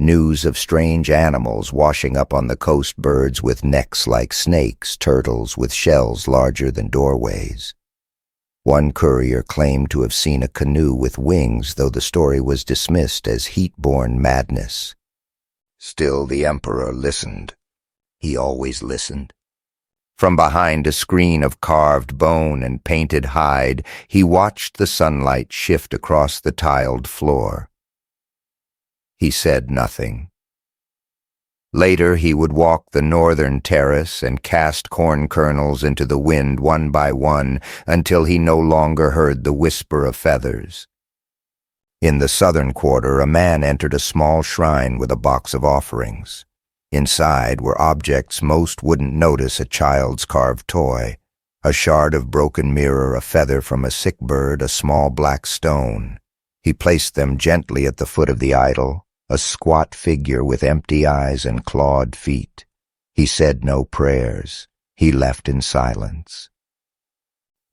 News of strange animals washing up on the coast, birds with necks like snakes, turtles with shells larger than doorways. One courier claimed to have seen a canoe with wings, though the story was dismissed as heat-borne madness. Still the emperor listened. He always listened. From behind a screen of carved bone and painted hide, he watched the sunlight shift across the tiled floor. He said nothing. Later he would walk the northern terrace and cast corn kernels into the wind one by one until he no longer heard the whisper of feathers. In the southern quarter, a man entered a small shrine with a box of offerings. Inside were objects most wouldn't notice: a child's carved toy, a shard of broken mirror, a feather from a sick bird, a small black stone. He placed them gently at the foot of the idol, a squat figure with empty eyes and clawed feet. He said no prayers. He left in silence.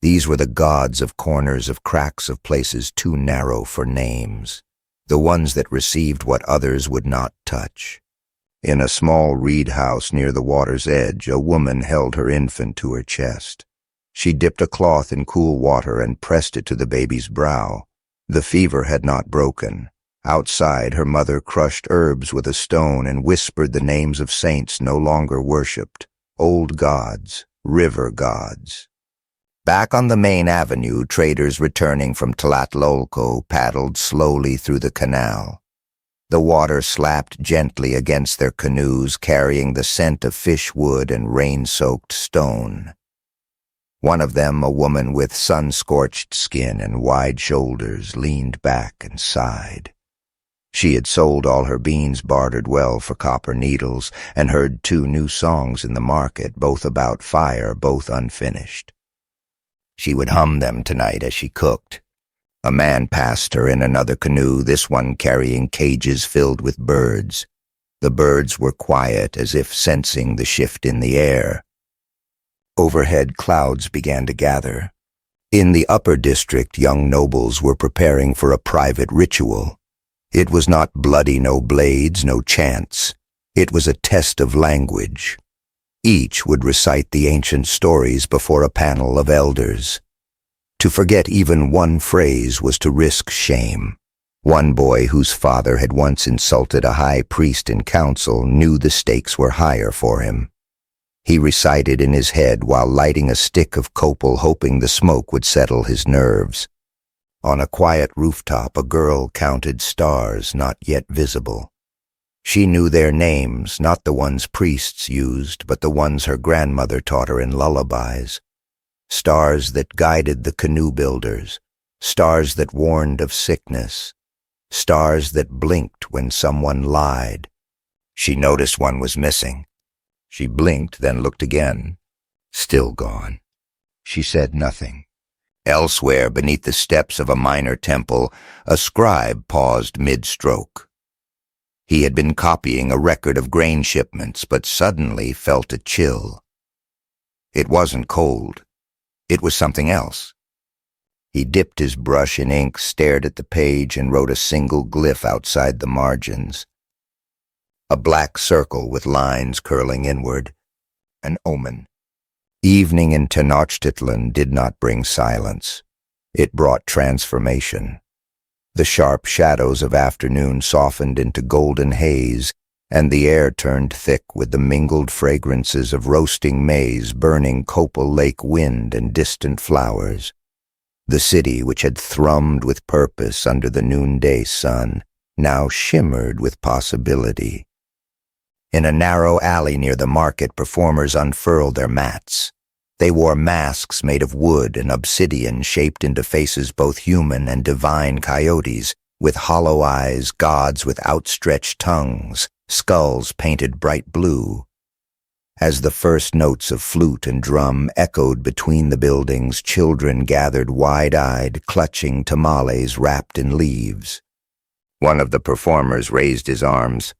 These were the gods of corners, of cracks, of places too narrow for names, the ones that received what others would not touch. In a small reed house near the water's edge, a woman held her infant to her chest. She dipped a cloth in cool water and pressed it to the baby's brow. The fever had not broken. Outside, her mother crushed herbs with a stone and whispered the names of saints no longer worshipped, old gods, river gods. Back on the main avenue, traders returning from Tlatelolco paddled slowly through the canal. The water slapped gently against their canoes, carrying the scent of fish wood and rain-soaked stone. One of them, a woman with sun-scorched skin and wide shoulders, leaned back and sighed. She had sold all her beans bartered well for copper needles and heard 2 new songs in the market, both about fire, both unfinished. She would hum them tonight as she cooked. A man passed her in another canoe, this one carrying cages filled with birds. The birds were quiet, as if sensing the shift in the air. Overhead, clouds began to gather. In the upper district, young nobles were preparing for a private ritual. It was not bloody, no blades, no chants. It was a test of language. Each would recite the ancient stories before a panel of elders. To forget even one phrase was to risk shame. One boy whose father had once insulted a high priest in council knew the stakes were higher for him. He recited in his head while lighting a stick of copal, hoping the smoke would settle his nerves. On a quiet rooftop, a girl counted stars not yet visible. She knew their names, not the ones priests used, but the ones her grandmother taught her in lullabies. Stars that guided the canoe builders, stars that warned of sickness, stars that blinked when someone lied. She noticed one was missing. She blinked, then looked again. Still gone. She said nothing. Elsewhere, beneath the steps of a minor temple, a scribe paused mid-stroke. He had been copying a record of grain shipments, but suddenly felt a chill. It wasn't cold. It was something else. He dipped his brush in ink, stared at the page, and wrote a single glyph outside the margins. A black circle with lines curling inward. An omen. Evening in Tenochtitlán did not bring silence. It brought transformation. The sharp shadows of afternoon softened into golden haze, and the air turned thick with the mingled fragrances of roasting maize, burning Copal Lake wind, and distant flowers. The city, which had thrummed with purpose under the noonday sun, now shimmered with possibility. In a narrow alley near the market, performers unfurled their mats. They wore masks made of wood and obsidian, shaped into faces both human and divine coyotes, with hollow eyes, gods with outstretched tongues, skulls painted bright blue. As the first notes of flute and drum echoed between the buildings, children gathered wide-eyed, clutching tamales wrapped in leaves. One of the performers raised his arms.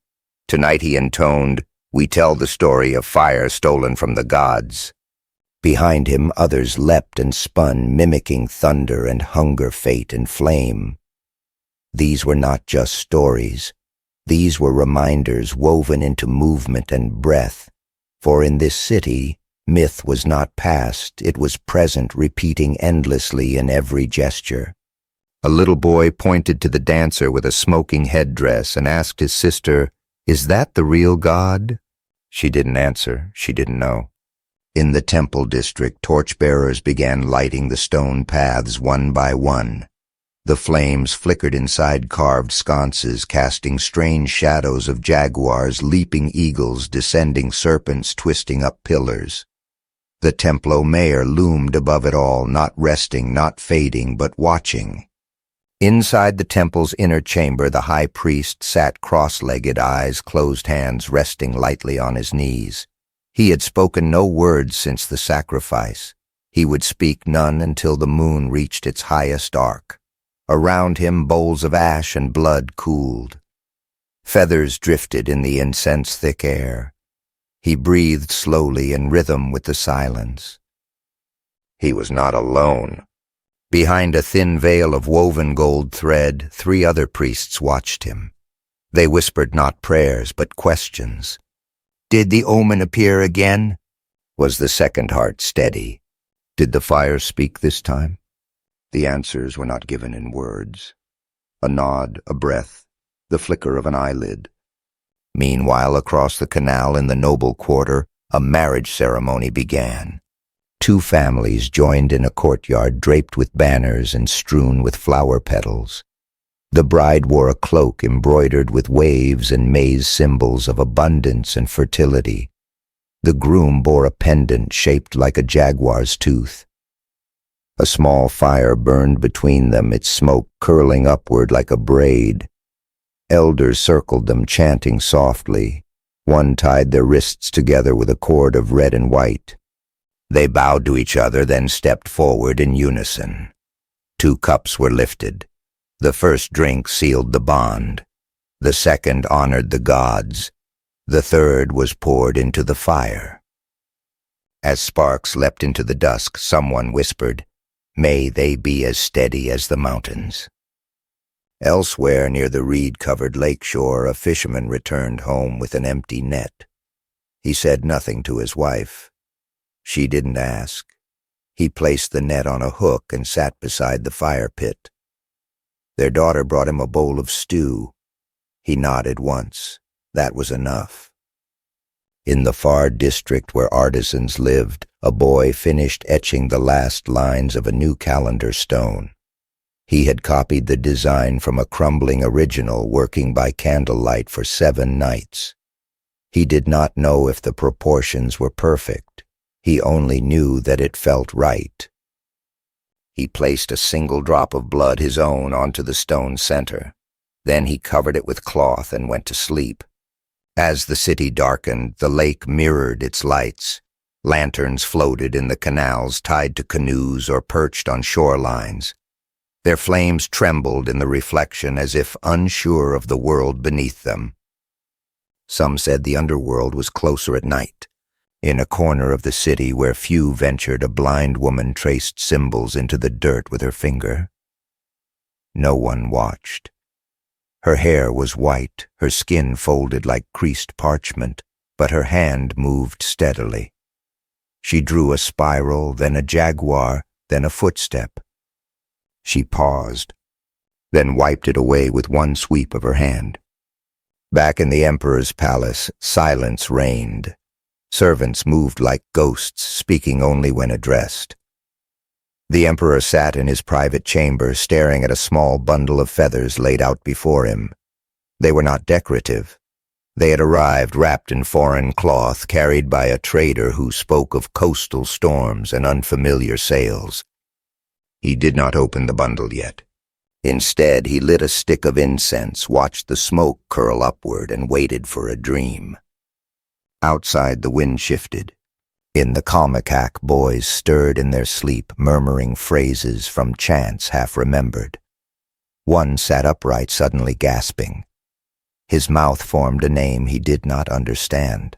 Tonight, he intoned, "We tell the story of fire stolen from the gods." Behind him, others leapt and spun, mimicking thunder and hunger, fate and flame. These were not just stories. These were reminders woven into movement and breath. For in this city, myth was not past, it was present, repeating endlessly in every gesture. A little boy pointed to the dancer with a smoking headdress and asked his sister, "Is that the real God?" She didn't answer. She didn't know. In the temple district, torchbearers began lighting the stone paths one by one. The flames flickered inside carved sconces, casting strange shadows of jaguars, leaping eagles, descending serpents, twisting up pillars. The Templo Mayor loomed above it all, not resting, not fading, but watching. Inside the temple's inner chamber, the high priest sat cross-legged, eyes closed, hands resting lightly on his knees. He had spoken no words since the sacrifice. He would speak none until the moon reached its highest arc. Around him, bowls of ash and blood cooled. Feathers drifted in the incense-thick air. He breathed slowly in rhythm with the silence. He was not alone. Behind a thin veil of woven gold thread, 3 other priests watched him. They whispered not prayers, but questions. Did the omen appear again? Was the second heart steady? Did the fire speak this time? The answers were not given in words. A nod, a breath, the flicker of an eyelid. Meanwhile, across the canal in the noble quarter, a marriage ceremony began. Two families joined in a courtyard draped with banners and strewn with flower petals. The bride wore a cloak embroidered with waves and maize symbols of abundance and fertility. The groom bore a pendant shaped like a jaguar's tooth. A small fire burned between them, its smoke curling upward like a braid. Elders circled them, chanting softly. One tied their wrists together with a cord of red and white. They bowed to each other, then stepped forward in unison. 2 cups were lifted. The first drink sealed the bond. The second honored the gods. The third was poured into the fire. As sparks leapt into the dusk, someone whispered, "May they be as steady as the mountains." Elsewhere, near the reed-covered lakeshore, a fisherman returned home with an empty net. He said nothing to his wife. She didn't ask. He placed the net on a hook and sat beside the fire pit. Their daughter brought him a bowl of stew. He nodded once. That was enough. In the far district where artisans lived, a boy finished etching the last lines of a new calendar stone. He had copied the design from a crumbling original, working by candlelight for 7 nights. He did not know if the proportions were perfect. He only knew that it felt right. He placed a single drop of blood, his own, onto the stone center. Then he covered it with cloth and went to sleep. As the city darkened, the lake mirrored its lights. Lanterns floated in the canals, tied to canoes or perched on shorelines. Their flames trembled in the reflection as if unsure of the world beneath them. Some said the underworld was closer at night. In a corner of the city where few ventured, a blind woman traced symbols into the dirt with her finger. No one watched. Her hair was white, her skin folded like creased parchment, but her hand moved steadily. She drew a spiral, then a jaguar, then a footstep. She paused, then wiped it away with one sweep of her hand. Back in the emperor's palace, silence reigned. Servants moved like ghosts, speaking only when addressed. The emperor sat in his private chamber, staring at a small bundle of feathers laid out before him. They were not decorative. They had arrived wrapped in foreign cloth, carried by a trader who spoke of coastal storms and unfamiliar sails. He did not open the bundle yet. Instead, he lit a stick of incense, watched the smoke curl upward, and waited for a dream. Outside, the wind shifted. In the calmecac, boys stirred in their sleep, murmuring phrases from chants half-remembered. One sat upright, suddenly gasping. His mouth formed a name he did not understand.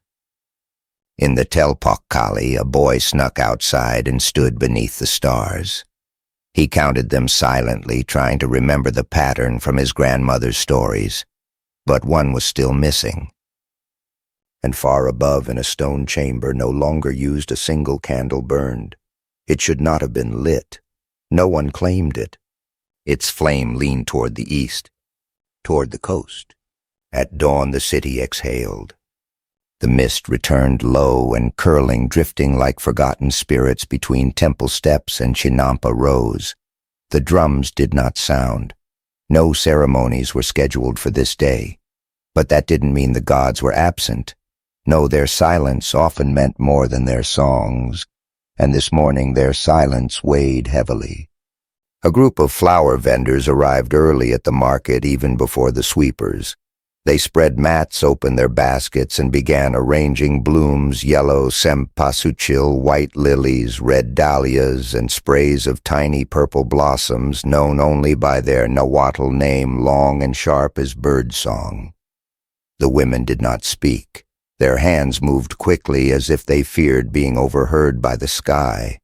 In the telpochcalli, a boy snuck outside and stood beneath the stars. He counted them silently, trying to remember the pattern from his grandmother's stories. But one was still missing. And far above, in a stone chamber no longer used, a single candle burned. It should not have been lit. No one claimed it. Its flame leaned toward the east, toward the coast. At dawn the city exhaled. The mist returned low and curling, drifting like forgotten spirits between temple steps and chinampa rows. The drums did not sound. No ceremonies were scheduled for this day. But that didn't mean the gods were absent. No, their silence often meant more than their songs, and this morning their silence weighed heavily. A group of flower vendors arrived early at the market, even before the sweepers. They spread mats, opened their baskets, and began arranging blooms: yellow cempasúchil, white lilies, red dahlias, and sprays of tiny purple blossoms known only by their Nahuatl name, long and sharp as birdsong. The women did not speak. Their hands moved quickly, as if they feared being overheard by the sky.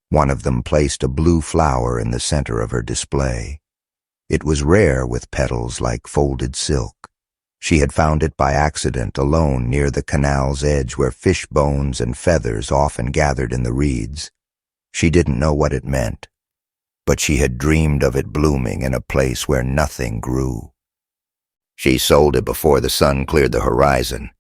One of them placed a blue flower in the center of her display. It was rare, with petals like folded silk. She had found it by accident, alone near the canal's edge, where fish bones and feathers often gathered in the reeds. She didn't know what it meant, but she had dreamed of it blooming in a place where nothing grew. She sold it before the sun cleared the horizon.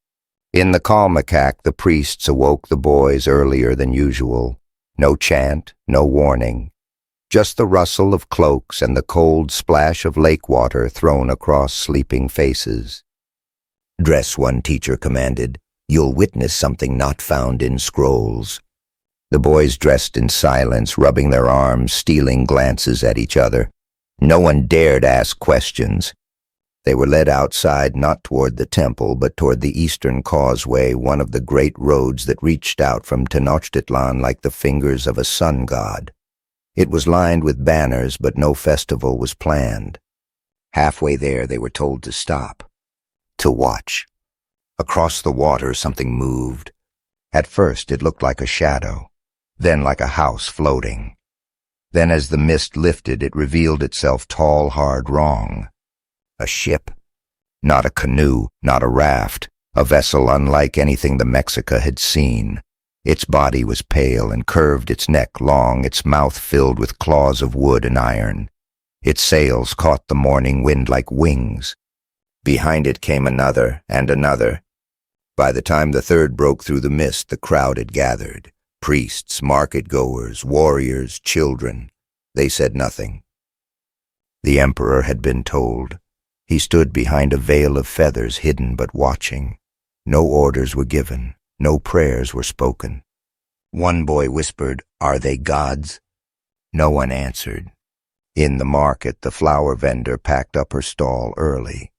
In the calmecac, the priests awoke the boys earlier than usual. No chant, no warning. Just the rustle of cloaks and the cold splash of lake water thrown across sleeping faces. "Dress," one teacher commanded. "You'll witness something not found in scrolls." The boys dressed in silence, rubbing their arms, stealing glances at each other. No one dared ask questions. They were led outside, not toward the temple, but toward the eastern causeway, one of the great roads that reached out from Tenochtitlán like the fingers of a sun god. It was lined with banners, but no festival was planned. Halfway there, they were told to stop, to watch. Across the water, something moved. At first, it looked like a shadow, then like a house floating. Then as the mist lifted, it revealed itself tall, hard, wrong. A ship. Not a canoe, not a raft, a vessel unlike anything the Mexica had seen. Its body was pale and curved, its neck long, its mouth filled with claws of wood and iron. Its sails caught the morning wind like wings. Behind it came another and another. By the time the third broke through the mist, the crowd had gathered. Priests, market-goers, warriors, children. They said nothing. The emperor had been told. He stood behind a veil of feathers, hidden but watching. No orders were given. No prayers were spoken. One boy whispered, "Are they gods?" No one answered. In the market, the flower vendor packed up her stall early.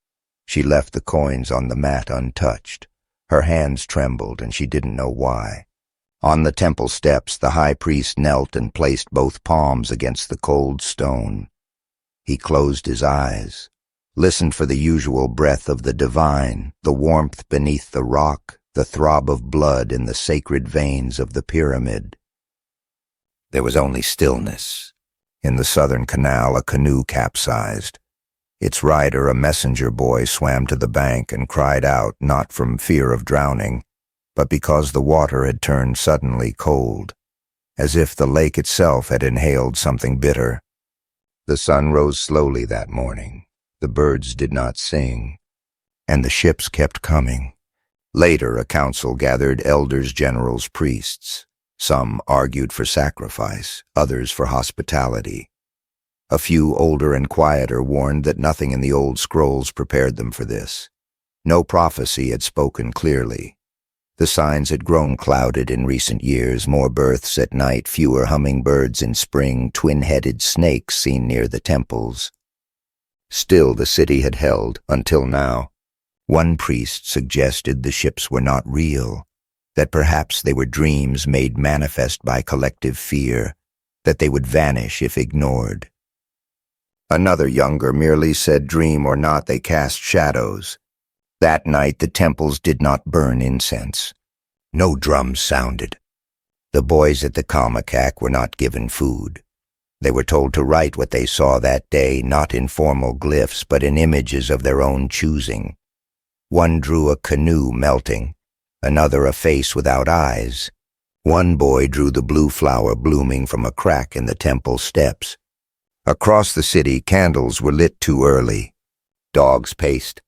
She left the coins on the mat untouched. Her hands trembled, and she didn't know why. On the temple steps, the high priest knelt and placed both palms against the cold stone. He closed his eyes, listened for the usual breath of the divine, the warmth beneath the rock, the throb of blood in the sacred veins of the pyramid. There was only stillness. In the southern canal, a canoe capsized. Its rider, a messenger boy, swam to the bank and cried out, not from fear of drowning, but because the water had turned suddenly cold, as if the lake itself had inhaled something bitter. The sun rose slowly that morning. The birds did not sing, and the ships kept coming. Later, a council gathered elders, generals, priests. Some argued for sacrifice, others for hospitality. A few older and quieter warned that nothing in the old scrolls prepared them for this. No prophecy had spoken clearly. The signs had grown clouded in recent years, more births at night, fewer hummingbirds in spring, twin-headed snakes seen near the temples. Still the city had held, until now. One priest suggested the ships were not real, that perhaps they were dreams made manifest by collective fear, that they would vanish if ignored. Another younger merely said dream or not, they cast shadows. That night the temples did not burn incense. No drums sounded. The boys at the calmecac were not given food. They were told to write what they saw that day, not in formal glyphs, but in images of their own choosing. One drew a canoe melting, another a face without eyes. One boy drew the blue flower blooming from a crack in the temple steps. Across the city, candles were lit too early. Dogs paced.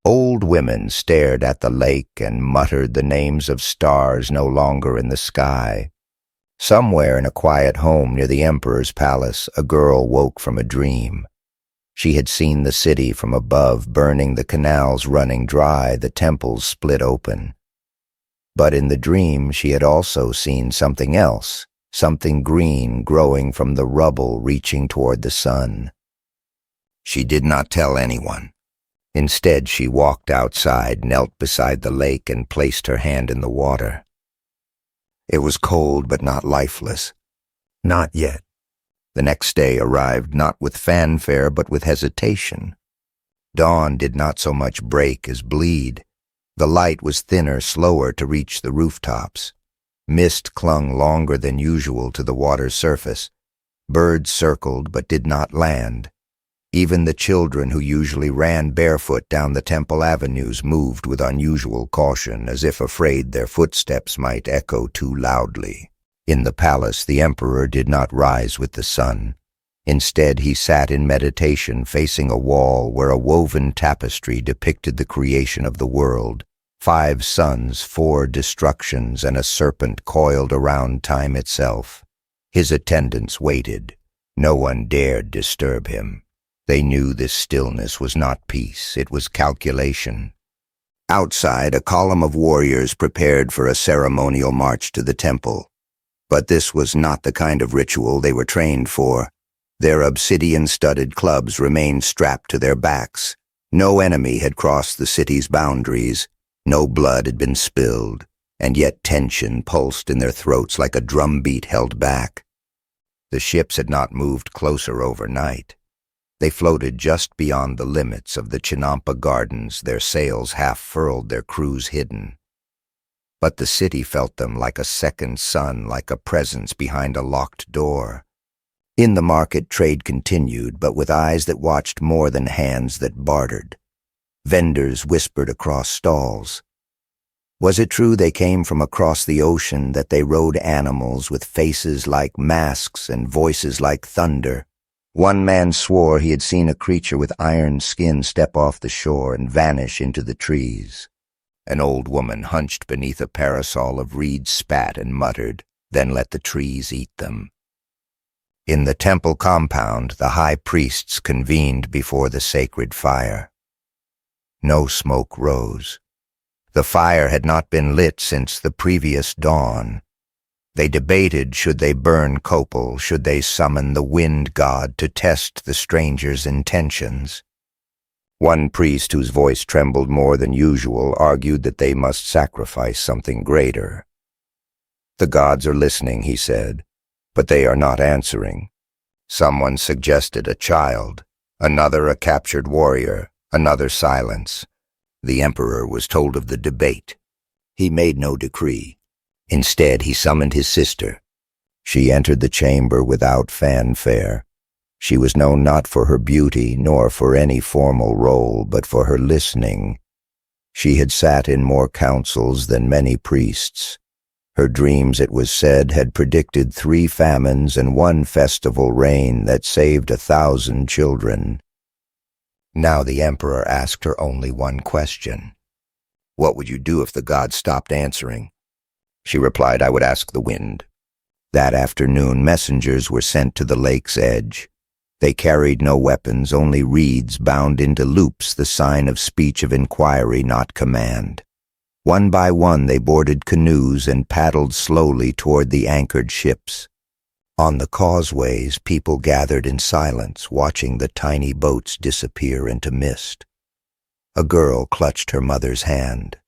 Old women stared at the lake and muttered the names of stars no longer in the sky. Somewhere in a quiet home near the emperor's palace, a girl woke from a dream. She had seen the city from above, burning, the canals running dry, the temples split open. But in the dream she had also seen something else, something green growing from the rubble reaching toward the sun. She did not tell anyone. Instead, she walked outside, knelt beside the lake, and placed her hand in the water. It was cold but not lifeless. Not yet. The next day arrived not with fanfare but with hesitation. Dawn did not so much break as bleed. The light was thinner, slower to reach the rooftops. Mist clung longer than usual to the water's surface. Birds circled but did not land. Even the children who usually ran barefoot down the temple avenues moved with unusual caution, as if afraid their footsteps might echo too loudly. In the palace, the emperor did not rise with the sun. Instead, he sat in meditation facing a wall where a woven tapestry depicted the creation of the world. 5 suns, 4 destructions, and a serpent coiled around time itself. His attendants waited. No one dared disturb him. They knew this stillness was not peace, it was calculation. Outside, a column of warriors prepared for a ceremonial march to the temple. But this was not the kind of ritual they were trained for. Their obsidian-studded clubs remained strapped to their backs. No enemy had crossed the city's boundaries. No blood had been spilled, and yet tension pulsed in their throats like a drumbeat held back. The ships had not moved closer overnight. They floated just beyond the limits of the Chinampa Gardens, their sails half furled, their crews hidden. But the city felt them like a second sun, like a presence behind a locked door. In the market, trade continued, but with eyes that watched more than hands that bartered. Vendors whispered across stalls. Was it true they came from across the ocean, that they rode animals with faces like masks and voices like thunder? One man swore he had seen a creature with iron skin step off the shore and vanish into the trees. An old woman hunched beneath a parasol of reeds spat and muttered, then let the trees eat them. In the temple compound, the high priests convened before the sacred fire. No smoke rose. The fire had not been lit since the previous dawn. They debated, should they burn Copal, should they summon the wind god to test the stranger's intentions. One priest, whose voice trembled more than usual, argued that they must sacrifice something greater. The gods are listening, he said, but they are not answering. Someone suggested a child, another a captured warrior, another silence. The emperor was told of the debate. He made no decree. Instead, he summoned his sister. She entered the chamber without fanfare. She was known not for her beauty, nor for any formal role, but for her listening. She had sat in more councils than many priests. Her dreams, it was said, had predicted 3 famines and 1 festival rain that saved 1,000 children. Now the emperor asked her only one question. What would you do if the gods stopped answering? She replied, I would ask the wind. That afternoon, messengers were sent to the lake's edge. They carried no weapons, only reeds bound into loops, the sign of speech of inquiry, not command. One by one they boarded canoes and paddled slowly toward the anchored ships. On the causeways, people gathered in silence, watching the tiny boats disappear into mist. A girl clutched her mother's hand.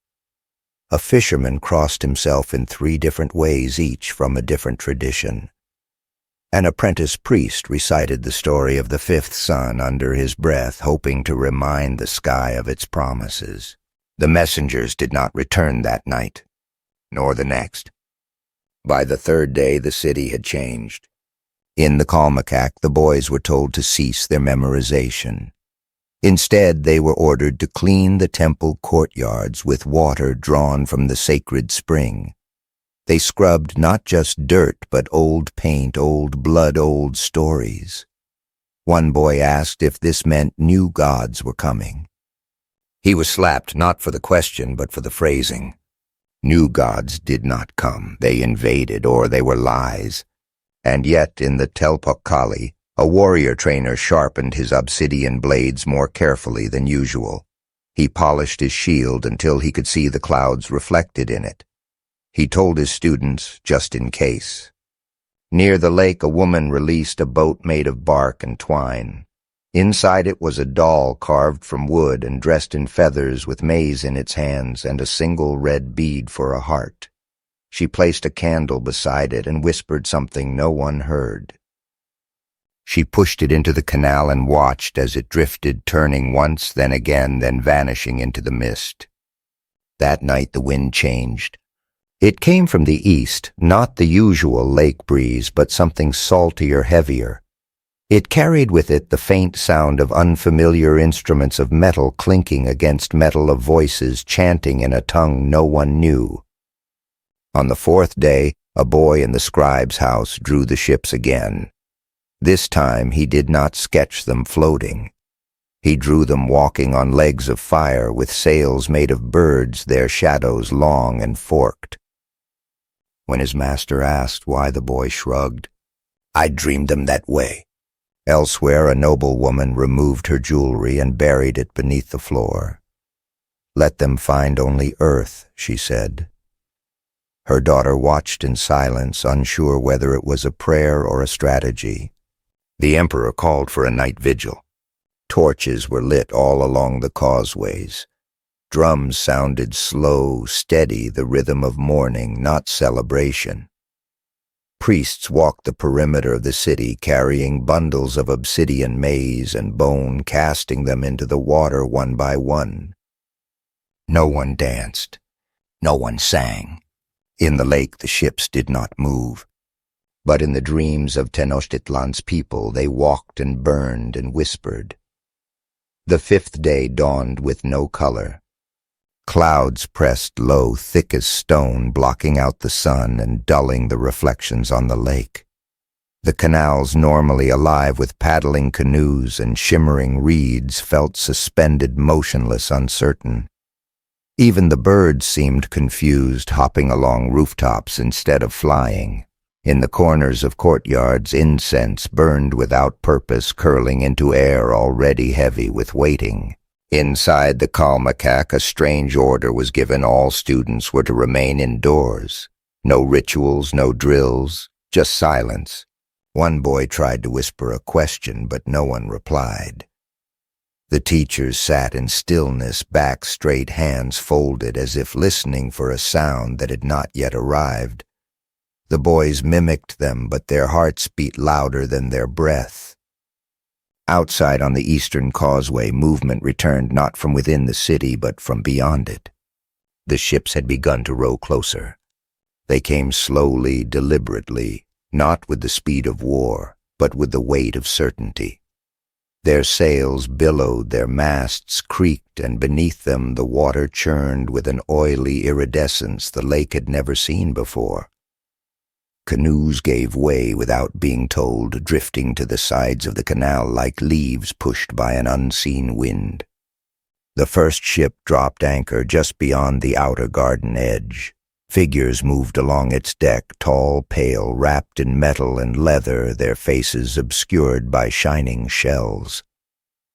A fisherman crossed himself in 3 different ways, each from a different tradition. An apprentice priest recited the story of the 5th sun under his breath, hoping to remind the sky of its promises. The messengers did not return that night, nor the next. By the 3rd day, the city had changed. In the calmecac, the boys were told to cease their memorization. Instead, they were ordered to clean the temple courtyards with water drawn from the sacred spring. They scrubbed not just dirt, but old paint, old blood, old stories. One boy asked if this meant new gods were coming. He was slapped not for the question, but for the phrasing. New gods did not come. They invaded, or they were lies. And yet, in the telpochcalli, a warrior trainer sharpened his obsidian blades more carefully than usual. He polished his shield until he could see the clouds reflected in it. He told his students, just in case. Near the lake, a woman released a boat made of bark and twine. Inside it was a doll carved from wood and dressed in feathers with maize in its hands and a single red bead for a heart. She placed a candle beside it and whispered something no one heard. She pushed it into the canal and watched as it drifted, turning once, then again, then vanishing into the mist. That night the wind changed. It came from the east, not the usual lake breeze, but something saltier, heavier. It carried with it the faint sound of unfamiliar instruments of metal clinking against metal, of voices chanting in a tongue no one knew. On the 4th day, a boy in the scribe's house drew the ships again. This time he did not sketch them floating. He drew them walking on legs of fire with sails made of birds, their shadows long and forked. When his master asked why, the boy shrugged. "I dreamed them that way." Elsewhere, a noble woman removed her jewelry and buried it beneath the floor. "Let them find only earth," she said. Her daughter watched in silence, unsure whether it was a prayer or a strategy. The emperor called for a night vigil. Torches were lit all along the causeways. Drums sounded slow, steady, the rhythm of mourning, not celebration. Priests walked the perimeter of the city, carrying bundles of obsidian maize and bone, casting them into the water one by one. No one danced. No one sang. In the lake the ships did not move. But in the dreams of Tenochtitlan's people they walked and burned and whispered. The fifth day dawned with no color. Clouds pressed low, thick as stone, blocking out the sun and dulling the reflections on the lake. The canals, normally alive with paddling canoes and shimmering reeds, felt suspended, motionless, uncertain. Even the birds seemed confused, hopping along rooftops instead of flying. In the corners of courtyards, incense burned without purpose, curling into air already heavy with waiting. Inside the calmecac, a strange order was given. All students were to remain indoors. No rituals, no drills, just silence. One boy tried to whisper a question, but no one replied. The teachers sat in stillness, back straight, hands folded, as if listening for a sound that had not yet arrived. The boys mimicked them, but their hearts beat louder than their breath. Outside on the eastern causeway, movement returned not from within the city, but from beyond it. The ships had begun to row closer. They came slowly, deliberately, not with the speed of war, but with the weight of certainty. Their sails billowed, their masts creaked, and beneath them the water churned with an oily iridescence the lake had never seen before. Canoes gave way without being told, drifting to the sides of the canal like leaves pushed by an unseen wind. The first ship dropped anchor just beyond the outer garden edge. Figures moved along its deck, tall, pale, wrapped in metal and leather, their faces obscured by shining shells.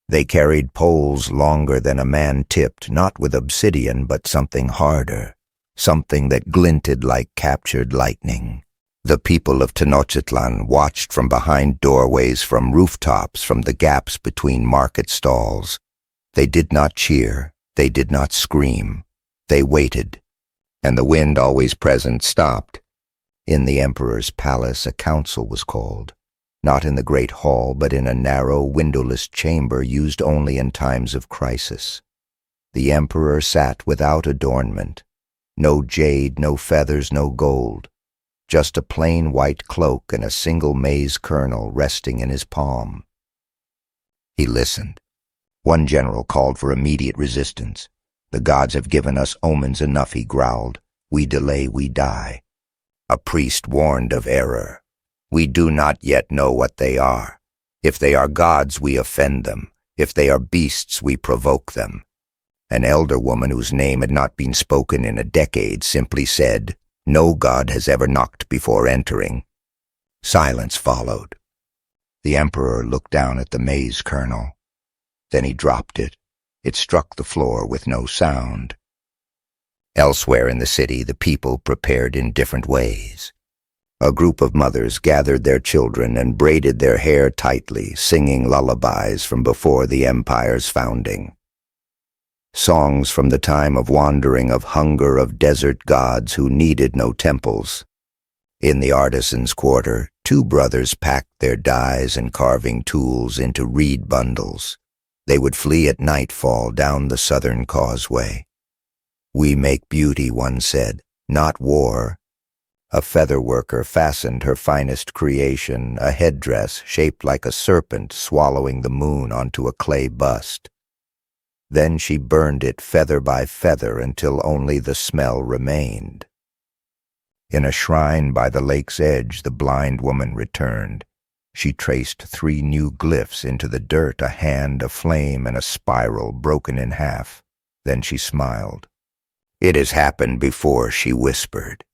They carried poles longer than a man, tipped not with obsidian but something harder, something that glinted like captured lightning. The people of Tenochtitlan watched from behind doorways, from rooftops, from the gaps between market stalls. They did not cheer, they did not scream. They waited, and the wind, always present, stopped. In the emperor's palace a council was called, not in the great hall, but in a narrow, windowless chamber used only in times of crisis. The emperor sat without adornment, no jade, no feathers, no gold. Just a plain white cloak and a single maize kernel resting in his palm. He listened. One general called for immediate resistance. "The gods have given us omens enough," he growled. "We delay, we die." A priest warned of error. "We do not yet know what they are. If they are gods, we offend them. If they are beasts, we provoke them." An elder woman whose name had not been spoken in a decade simply said, "No god has ever knocked before entering." Silence followed. The emperor looked down at the maize kernel. Then he dropped it. It struck the floor with no sound. Elsewhere in the city, the people prepared in different ways. A group of mothers gathered their children and braided their hair tightly, singing lullabies from before the empire's founding. Songs from the time of wandering, of hunger, of desert gods who needed no temples. In the artisans' quarter, two brothers packed their dyes and carving tools into reed bundles. They would flee at nightfall down the southern causeway. "We make beauty," one said, "not war." A feather worker fastened her finest creation, a headdress shaped like a serpent swallowing the moon, onto a clay bust. Then she burned it feather by feather until only the smell remained. In a shrine by the lake's edge, the blind woman returned. She traced 3 new glyphs into the dirt, a hand, a flame, and a spiral broken in half. Then she smiled. "It has happened before," she whispered,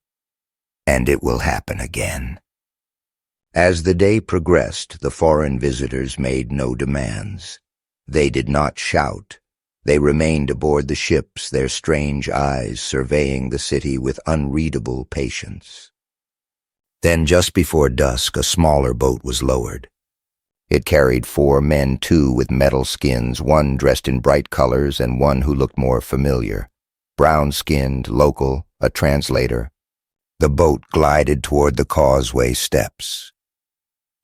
"and it will happen again." As the day progressed, the foreign visitors made no demands. They did not shout. They remained aboard the ships, their strange eyes surveying the city with unreadable patience. Then, just before dusk, a smaller boat was lowered. It carried 4 men, 2 with metal skins, one dressed in bright colors and one who looked more familiar. Brown-skinned, local, a translator. The boat glided toward the causeway steps.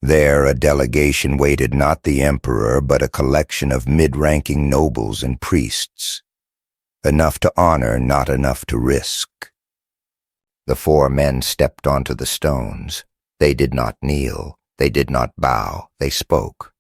There, a delegation waited, not the emperor, but a collection of mid-ranking nobles and priests. Enough to honor, not enough to risk. The 4 men stepped onto the stones. They did not kneel. They did not bow. They spoke.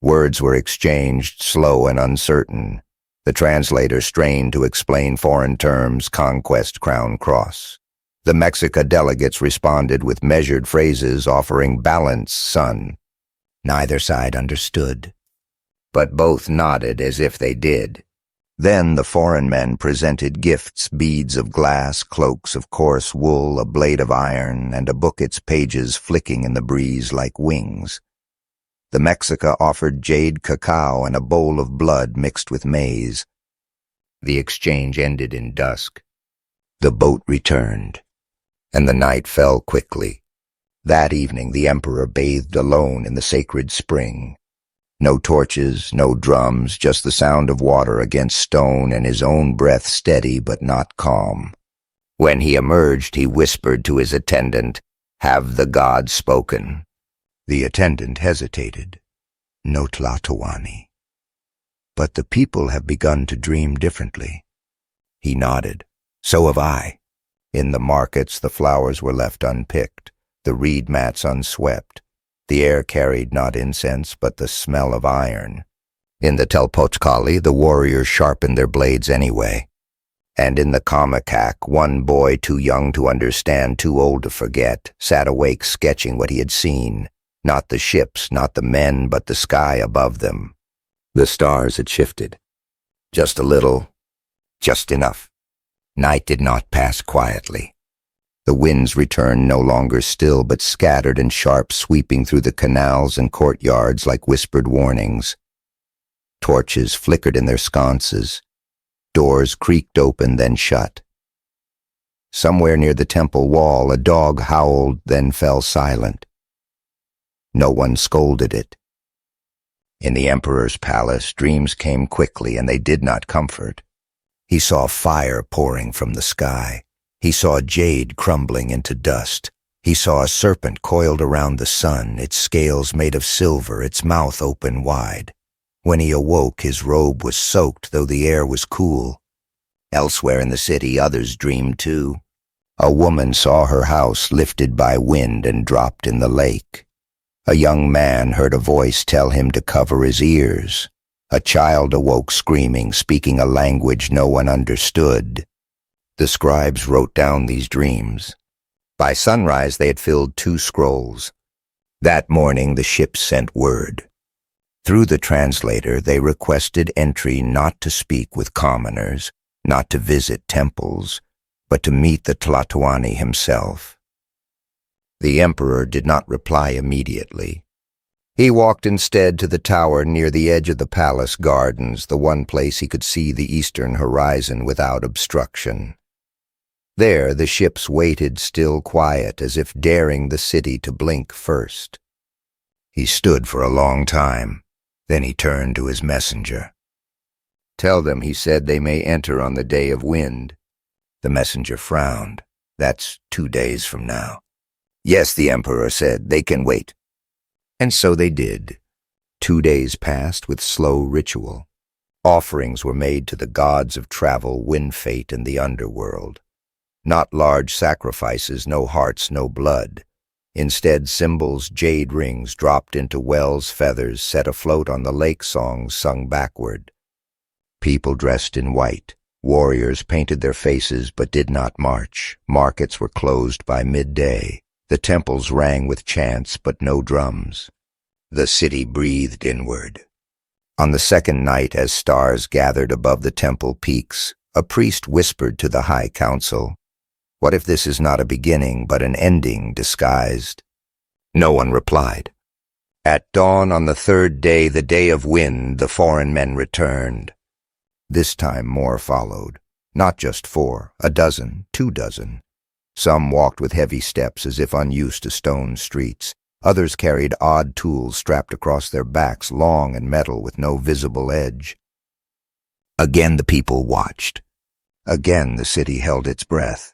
Words were exchanged, slow and uncertain. The translator strained to explain foreign terms: conquest, crown, cross. The Mexica delegates responded with measured phrases offering balance, son. Neither side understood, but both nodded as if they did. Then the foreign men presented gifts: beads of glass, cloaks of coarse wool, a blade of iron, and a book, its pages flicking in the breeze like wings. The Mexica offered jade cacao and a bowl of blood mixed with maize. The exchange ended in dusk. The boat returned, and the night fell quickly. That evening the emperor bathed alone in the sacred spring. No torches, no drums, just the sound of water against stone and his own breath steady but not calm. When he emerged, he whispered to his attendant, "Have the gods spoken?" The attendant hesitated. "No, Tlatoani. But the people have begun to dream differently." He nodded. "So have I." In the markets, the flowers were left unpicked, the reed mats unswept. The air carried not incense, but the smell of iron. In the telpochcalli, the warriors sharpened their blades anyway. And in the calmecac, one boy, too young to understand, too old to forget, sat awake sketching what he had seen. Not the ships, not the men, but the sky above them. The stars had shifted. Just a little, just enough. Night did not pass quietly. The winds returned, no longer still, but scattered and sharp, sweeping through the canals and courtyards like whispered warnings. Torches flickered in their sconces. Doors creaked open, then shut. Somewhere near the temple wall, a dog howled, then fell silent. No one scolded it. In the emperor's palace, dreams came quickly, and they did not comfort. He saw fire pouring from the sky. He saw jade crumbling into dust. He saw a serpent coiled around the sun, its scales made of silver, its mouth open wide. When he awoke, his robe was soaked, though the air was cool. Elsewhere in the city, others dreamed too. A woman saw her house lifted by wind and dropped in the lake. A young man heard a voice tell him to cover his ears. A child awoke screaming, speaking a language no one understood. The scribes wrote down these dreams. By sunrise they had filled 2 scrolls. That morning the ship sent word. Through the translator they requested entry not to speak with commoners, not to visit temples, but to meet the Tlatoani himself. The emperor did not reply immediately. He walked instead to the tower near the edge of the palace gardens, the one place he could see the eastern horizon without obstruction. There the ships waited, still quiet, as if daring the city to blink first. He stood for a long time. Then he turned to his messenger. "Tell them," he said, "they may enter on the day of wind." The messenger frowned. "That's 2 days from now." "Yes," the emperor said, "they can wait." And so they did. 2 days passed with slow ritual. Offerings were made to the gods of travel, wind fate, and the underworld. Not large sacrifices, no hearts, no blood. Instead, symbols, jade rings dropped into wells, feathers set afloat on the lake, songs sung backward. People dressed in white. Warriors painted their faces but did not march. Markets were closed by midday. The temples rang with chants, but no drums. The city breathed inward. On the second night, as stars gathered above the temple peaks, a priest whispered to the high council, "What if this is not a beginning, but an ending disguised?" No one replied. At dawn on the third day, the day of wind, the foreign men returned. This time more followed. Not just 4, a dozen, 2 dozen. Some walked with heavy steps as if unused to stone streets. Others carried odd tools strapped across their backs, long and metal with no visible edge. Again the people watched. Again the city held its breath.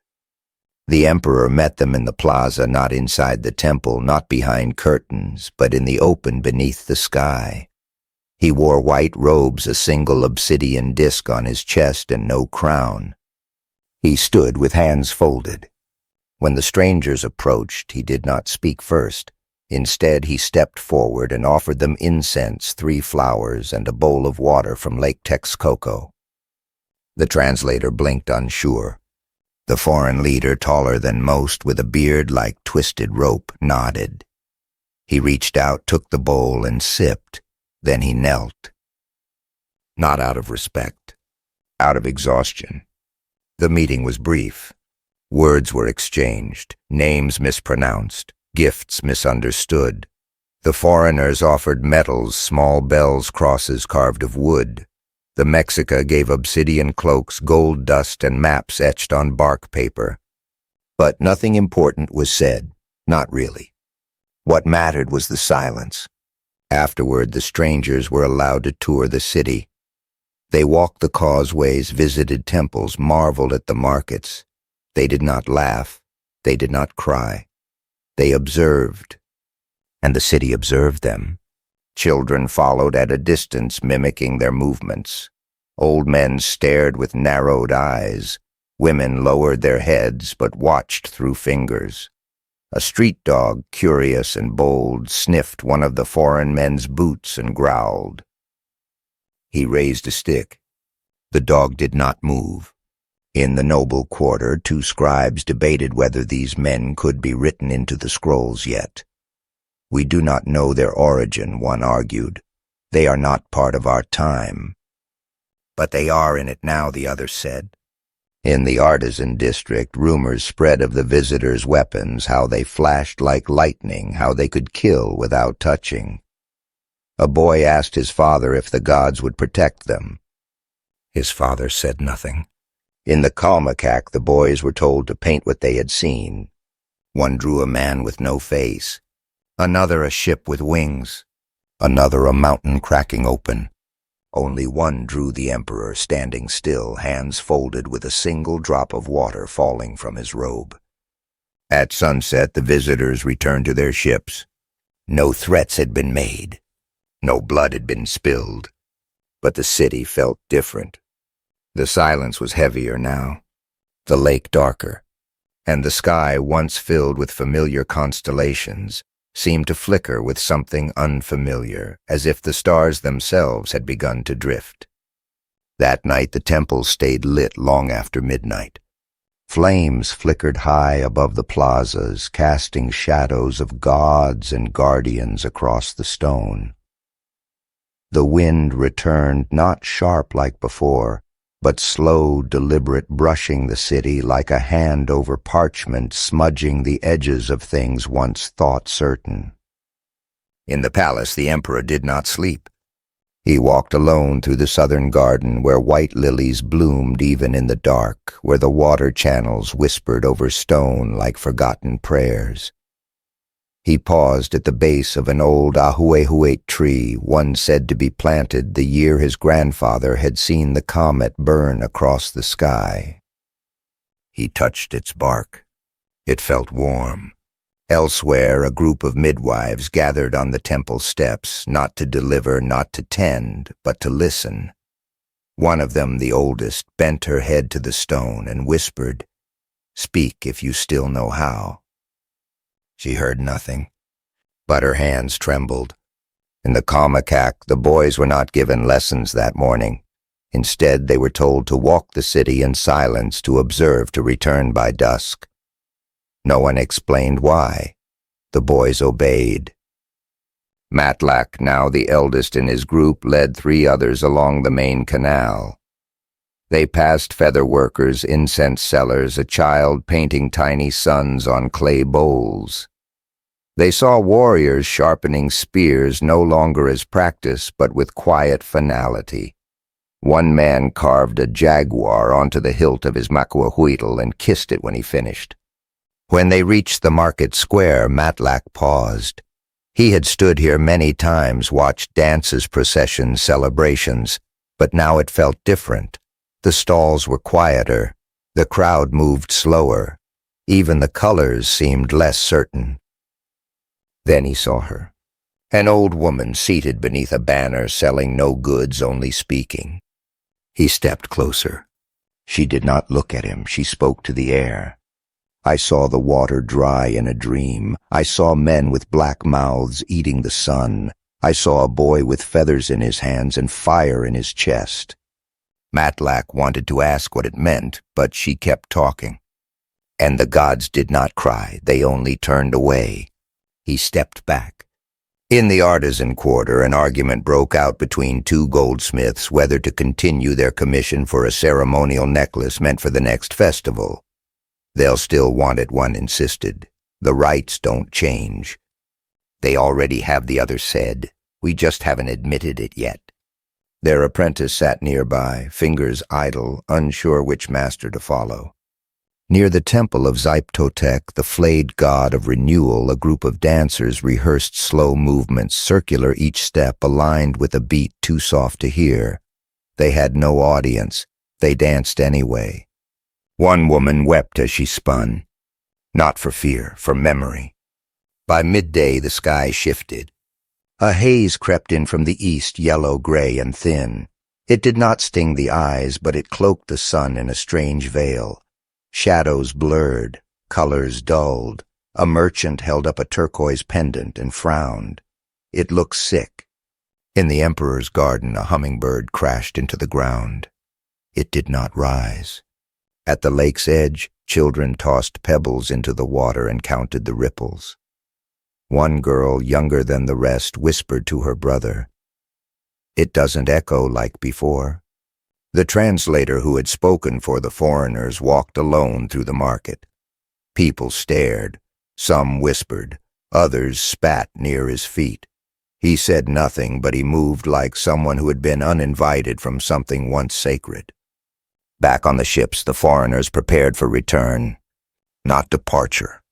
The emperor met them in the plaza, not inside the temple, not behind curtains, but in the open beneath the sky. He wore white robes, a single obsidian disk on his chest, and no crown. He stood with hands folded. When the strangers approached, he did not speak first. Instead, he stepped forward and offered them incense, 3 flowers, and a bowl of water from Lake Texcoco. The translator blinked unsure. The foreign leader, taller than most, with a beard like twisted rope, nodded. He reached out, took the bowl, and sipped. Then he knelt. Not out of respect, out of exhaustion. The meeting was brief. Words were exchanged, names mispronounced, gifts misunderstood. The foreigners offered medals, small bells, crosses carved of wood. The Mexica gave obsidian cloaks, gold dust, and maps etched on bark paper. But nothing important was said, not really. What mattered was the silence. Afterward, the strangers were allowed to tour the city. They walked the causeways, visited temples, marveled at the markets. They did not laugh. They did not cry. They observed, and the city observed them. Children followed at a distance, mimicking their movements. Old men stared with narrowed eyes. Women lowered their heads, but watched through fingers. A street dog, curious and bold, sniffed one of the foreign men's boots and growled. He raised a stick. The dog did not move. In the noble quarter, 2 scribes debated whether these men could be written into the scrolls yet. "We do not know their origin," one argued. "They are not part of our time." "But they are in it now," the other said. In the artisan district, rumors spread of the visitors' weapons, how they flashed like lightning, how they could kill without touching. A boy asked his father if the gods would protect them. His father said nothing. In the calmecac, the boys were told to paint what they had seen. One drew a man with no face, another a ship with wings, another a mountain cracking open. Only one drew the emperor standing still, hands folded with a single drop of water falling from his robe. At sunset, the visitors returned to their ships. No threats had been made. No blood had been spilled. But the city felt different. The silence was heavier now, the lake darker, and the sky, once filled with familiar constellations, seemed to flicker with something unfamiliar, as if the stars themselves had begun to drift. That night the temple stayed lit long after midnight. Flames flickered high above the plazas, casting shadows of gods and guardians across the stone. The wind returned, not sharp like before, but slow, deliberate, brushing the city like a hand over parchment, smudging the edges of things once thought certain. In the palace, the emperor did not sleep. He walked alone through the southern garden, where white lilies bloomed even in the dark, where the water channels whispered over stone like forgotten prayers. He paused at the base of an old ahuehuete tree, one said to be planted the year his grandfather had seen the comet burn across the sky. He touched its bark. It felt warm. Elsewhere, a group of midwives gathered on the temple steps, not to deliver, not to tend, but to listen. One of them, the oldest, bent her head to the stone and whispered, "Speak if you still know how." She heard nothing, but her hands trembled. In the calmecac, the boys were not given lessons that morning. Instead, they were told to walk the city in silence, to observe, to return by dusk. No one explained why. The boys obeyed. Matlack, now the eldest in his group, led 3 others along the main canal. They passed feather workers, incense sellers, a child painting tiny suns on clay bowls. They saw warriors sharpening spears, no longer as practice, but with quiet finality. One man carved a jaguar onto the hilt of his macuahuitl and kissed it when he finished. When they reached the market square, Matlack paused. He had stood here many times, watched dances, processions, celebrations, but now it felt different. The stalls were quieter. The crowd moved slower. Even the colors seemed less certain. Then he saw her. An old woman seated beneath a banner selling no goods, only speaking. He stepped closer. She did not look at him. She spoke to the air. I saw the water dry in a dream. I saw men with black mouths eating the sun. I saw a boy with feathers in his hands and fire in his chest. Matlack wanted to ask what it meant, but she kept talking. And the gods did not cry. They only turned away. He stepped back. In the artisan quarter, an argument broke out between 2 goldsmiths whether to continue their commission for a ceremonial necklace meant for the next festival. They'll still want it, one insisted. The rites don't change. They already have, the other said. We just haven't admitted it yet. Their apprentice sat nearby, fingers idle, unsure which master to follow. Near the temple of Zyptotec, the flayed god of renewal, a group of dancers rehearsed slow movements, circular each step, aligned with a beat too soft to hear. They had no audience. They danced anyway. One woman wept as she spun. Not for fear, for memory. By midday, the sky shifted. A haze crept in from the east, yellow, gray, and thin. It did not sting the eyes, but it cloaked the sun in a strange veil. Shadows blurred, colors dulled. A merchant held up a turquoise pendant and frowned. It looked sick. In the emperor's garden, a hummingbird crashed into the ground. It did not rise. At the lake's edge, children tossed pebbles into the water and counted the ripples. One girl, younger than the rest, whispered to her brother, "It doesn't echo like before." The translator who had spoken for the foreigners walked alone through the market. People stared. Some whispered. Others spat near his feet. He said nothing, but he moved like someone who had been uninvited from something once sacred. Back on the ships, the foreigners prepared for return. Not departure.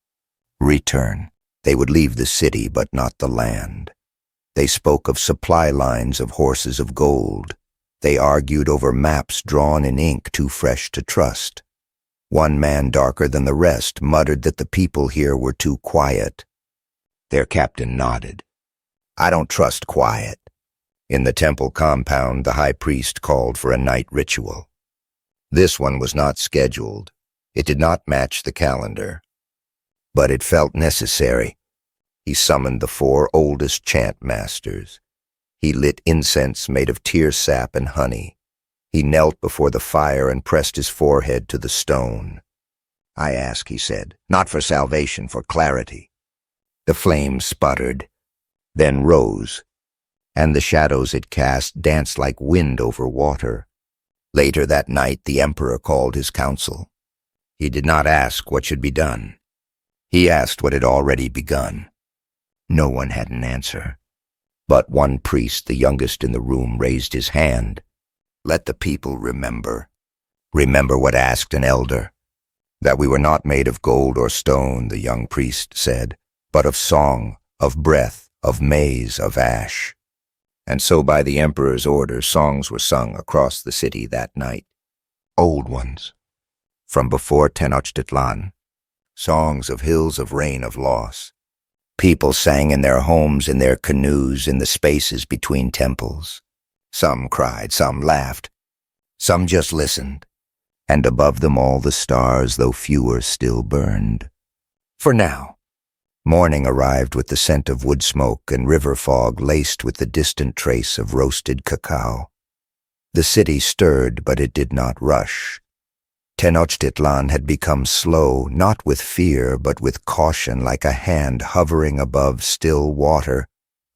Return. They would leave the city, but not the land. They spoke of supply lines of horses of gold. They argued over maps drawn in ink too fresh to trust. One man, darker than the rest, muttered that the people here were too quiet. Their captain nodded. "I don't trust quiet." In the temple compound, the high priest called for a night ritual. This one was not scheduled. It did not match the calendar. But it felt necessary. He summoned the 4 oldest chant masters. He lit incense made of tear sap and honey. He knelt before the fire and pressed his forehead to the stone. "I ask," he said, "not for salvation, for clarity." The flame sputtered, then rose, and the shadows it cast danced like wind over water. Later that night, the emperor called his council. He did not ask what should be done. He asked what had already begun. No one had an answer. But one priest, the youngest in the room, raised his hand. "Let the people remember. Remember what asked an elder. That we were not made of gold or stone," the young priest said, "but of song, of breath, of maize, of ash." And so by the emperor's order, songs were sung across the city that night. Old ones, from before Tenochtitlán. Songs of hills of rain of loss. People sang in their homes, in their canoes, in the spaces between temples. Some cried, some laughed, some just listened. And above them all the stars, though fewer, still burned. For now, morning arrived with the scent of wood smoke and river fog laced with the distant trace of roasted cacao. The city stirred, but it did not rush. Tenochtitlan had become slow, not with fear, but with caution, like a hand hovering above still water,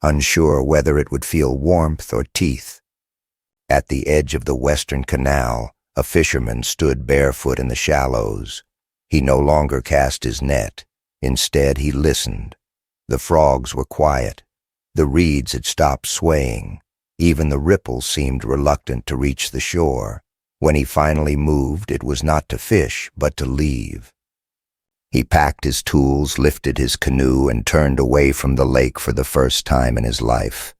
unsure whether it would feel warmth or teeth. At the edge of the western canal, a fisherman stood barefoot in the shallows. He no longer cast his net. Instead, he listened. The frogs were quiet. The reeds had stopped swaying. Even the ripples seemed reluctant to reach the shore. When he finally moved, it was not to fish, but to leave. He packed his tools, lifted his canoe, and turned away from the lake for the first time in his life.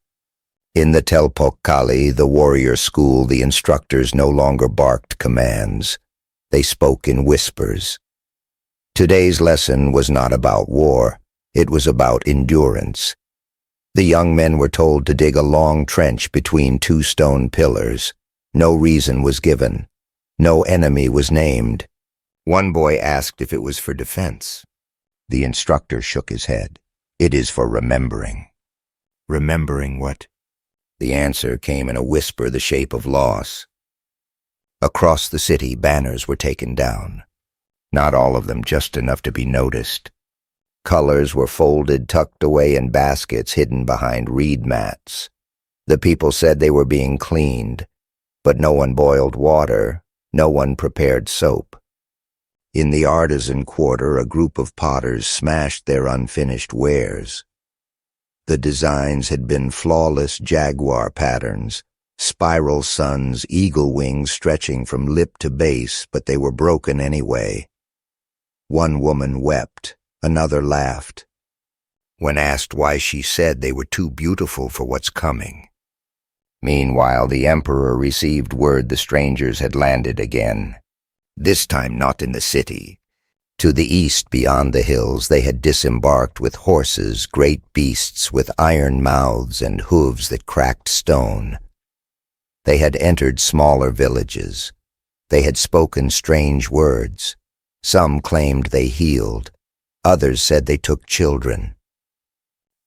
In the telpochcalli, the warrior school, the instructors no longer barked commands. They spoke in whispers. Today's lesson was not about war. It was about endurance. The young men were told to dig a long trench between two stone pillars. No reason was given. No enemy was named. One boy asked if it was for defense. The instructor shook his head. It is for remembering. Remembering what? The answer came in a whisper the shape of loss. Across the city, banners were taken down. Not all of them, just enough to be noticed. Colors were folded, tucked away in baskets hidden behind reed mats. The people said they were being cleaned, but no one boiled water, no one prepared soap. In the artisan quarter, a group of potters smashed their unfinished wares. The designs had been flawless jaguar patterns, spiral suns, eagle wings stretching from lip to base, but they were broken anyway. One woman wept, another laughed. When asked why, she said they were too beautiful for what's coming. Meanwhile, the emperor received word the strangers had landed again. This time not in the city. To the east, beyond the hills, they had disembarked with horses, great beasts with iron mouths and hooves that cracked stone. They had entered smaller villages. They had spoken strange words. Some claimed they healed. Others said they took children.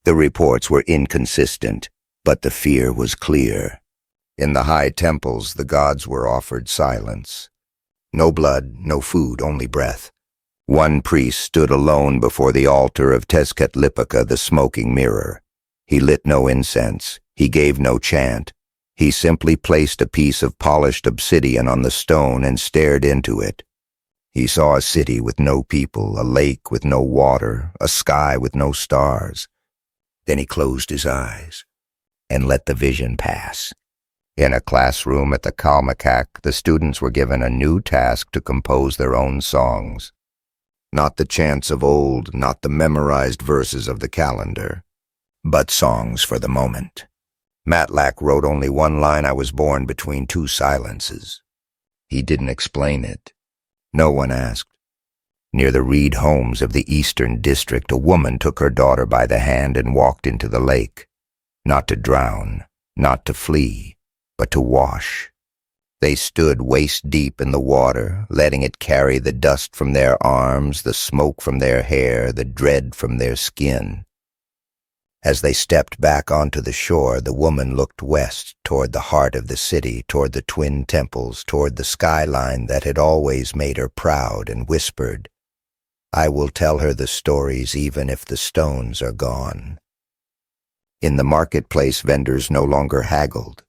The reports were inconsistent, but the fear was clear. In the high temples, the gods were offered silence. No blood, no food, only breath. One priest stood alone before the altar of Tezcatlipoca, the smoking mirror. He lit no incense. He gave no chant. He simply placed a piece of polished obsidian on the stone and stared into it. He saw a city with no people, a lake with no water, a sky with no stars. Then he closed his eyes and let the vision pass. In a classroom at the calmecac, the students were given a new task to compose their own songs. Not the chants of old, not the memorized verses of the calendar, but songs for the moment. Matlack wrote only one line: "I was born between two silences." He didn't explain it. No one asked. Near the reed homes of the eastern district, a woman took her daughter by the hand and walked into the lake. Not to drown, not to flee, but to wash. They stood waist-deep in the water, letting it carry the dust from their arms, the smoke from their hair, the dread from their skin. As they stepped back onto the shore, the woman looked west, toward the heart of the city, toward the twin temples, toward the skyline that had always made her proud, and whispered, "I will tell her the stories even if the stones are gone." In the marketplace, vendors no longer haggled.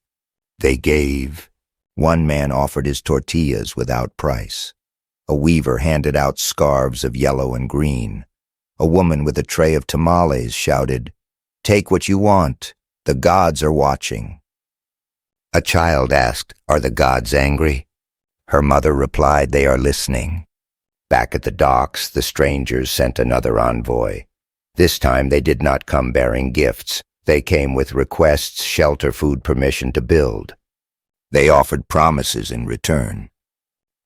They gave. One man offered his tortillas without price. A weaver handed out scarves of yellow and green. A woman with a tray of tamales shouted, "Take what you want. The gods are watching." A child asked, "Are the gods angry?" Her mother replied, "They are listening." Back at the docks, the strangers sent another envoy. This time they did not come bearing gifts. They came with requests, shelter, food, permission to build. They offered promises in return.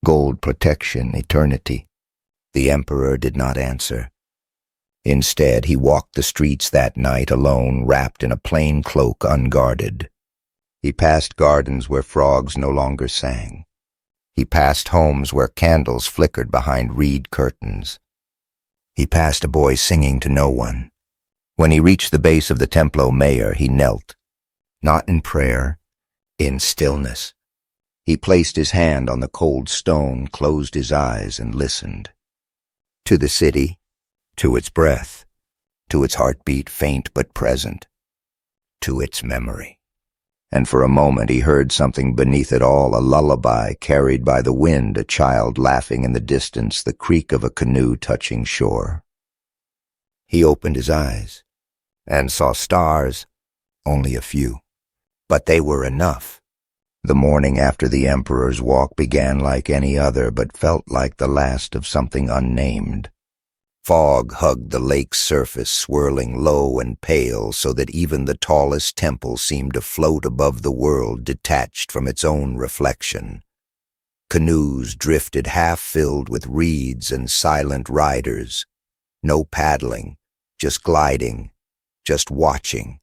Gold, protection, eternity. The emperor did not answer. Instead, he walked the streets that night alone, wrapped in a plain cloak, unguarded. He passed gardens where frogs no longer sang. He passed homes where candles flickered behind reed curtains. He passed a boy singing to no one. When he reached the base of the Templo Mayor, he knelt, not in prayer, in stillness. He placed his hand on the cold stone, closed his eyes, and listened. To the city, to its breath, to its heartbeat faint but present, to its memory. And for a moment he heard something beneath it all, a lullaby carried by the wind, a child laughing in the distance, the creak of a canoe touching shore. He opened his eyes and saw stars, only a few, but they were enough. The morning after the Emperor's walk began like any other, but felt like the last of something unnamed. Fog hugged the lake's surface, swirling low and pale, so that even the tallest temple seemed to float above the world, detached from its own reflection. Canoes drifted half-filled with reeds and silent riders. No paddling, just gliding, just watching.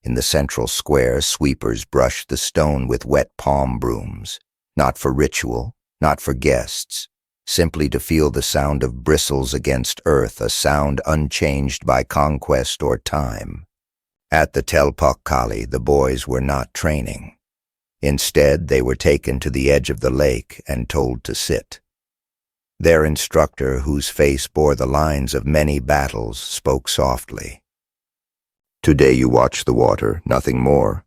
In the central square, sweepers brushed the stone with wet palm brooms, not for ritual, not for guests, simply to feel the sound of bristles against earth, a sound unchanged by conquest or time. At the telpochcalli, the boys were not training. Instead, they were taken to the edge of the lake and told to sit. Their instructor, whose face bore the lines of many battles, spoke softly. "Today you watch the water, nothing more."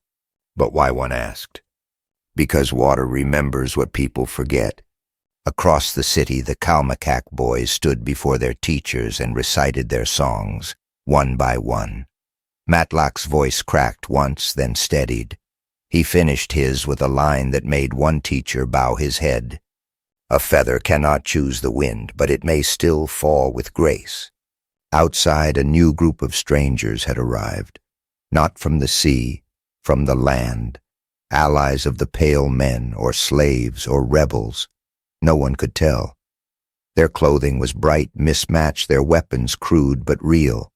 But why, one asked. Because water remembers what people forget. Across the city, the calmecac boys stood before their teachers and recited their songs, one by one. Matlak's voice cracked once, then steadied. He finished his with a line that made one teacher bow his head. "A feather cannot choose the wind, but it may still fall with grace." Outside, a new group of strangers had arrived, not from the sea, from the land, allies of the pale men, or slaves, or rebels. No one could tell. Their clothing was bright, mismatched, their weapons crude but real.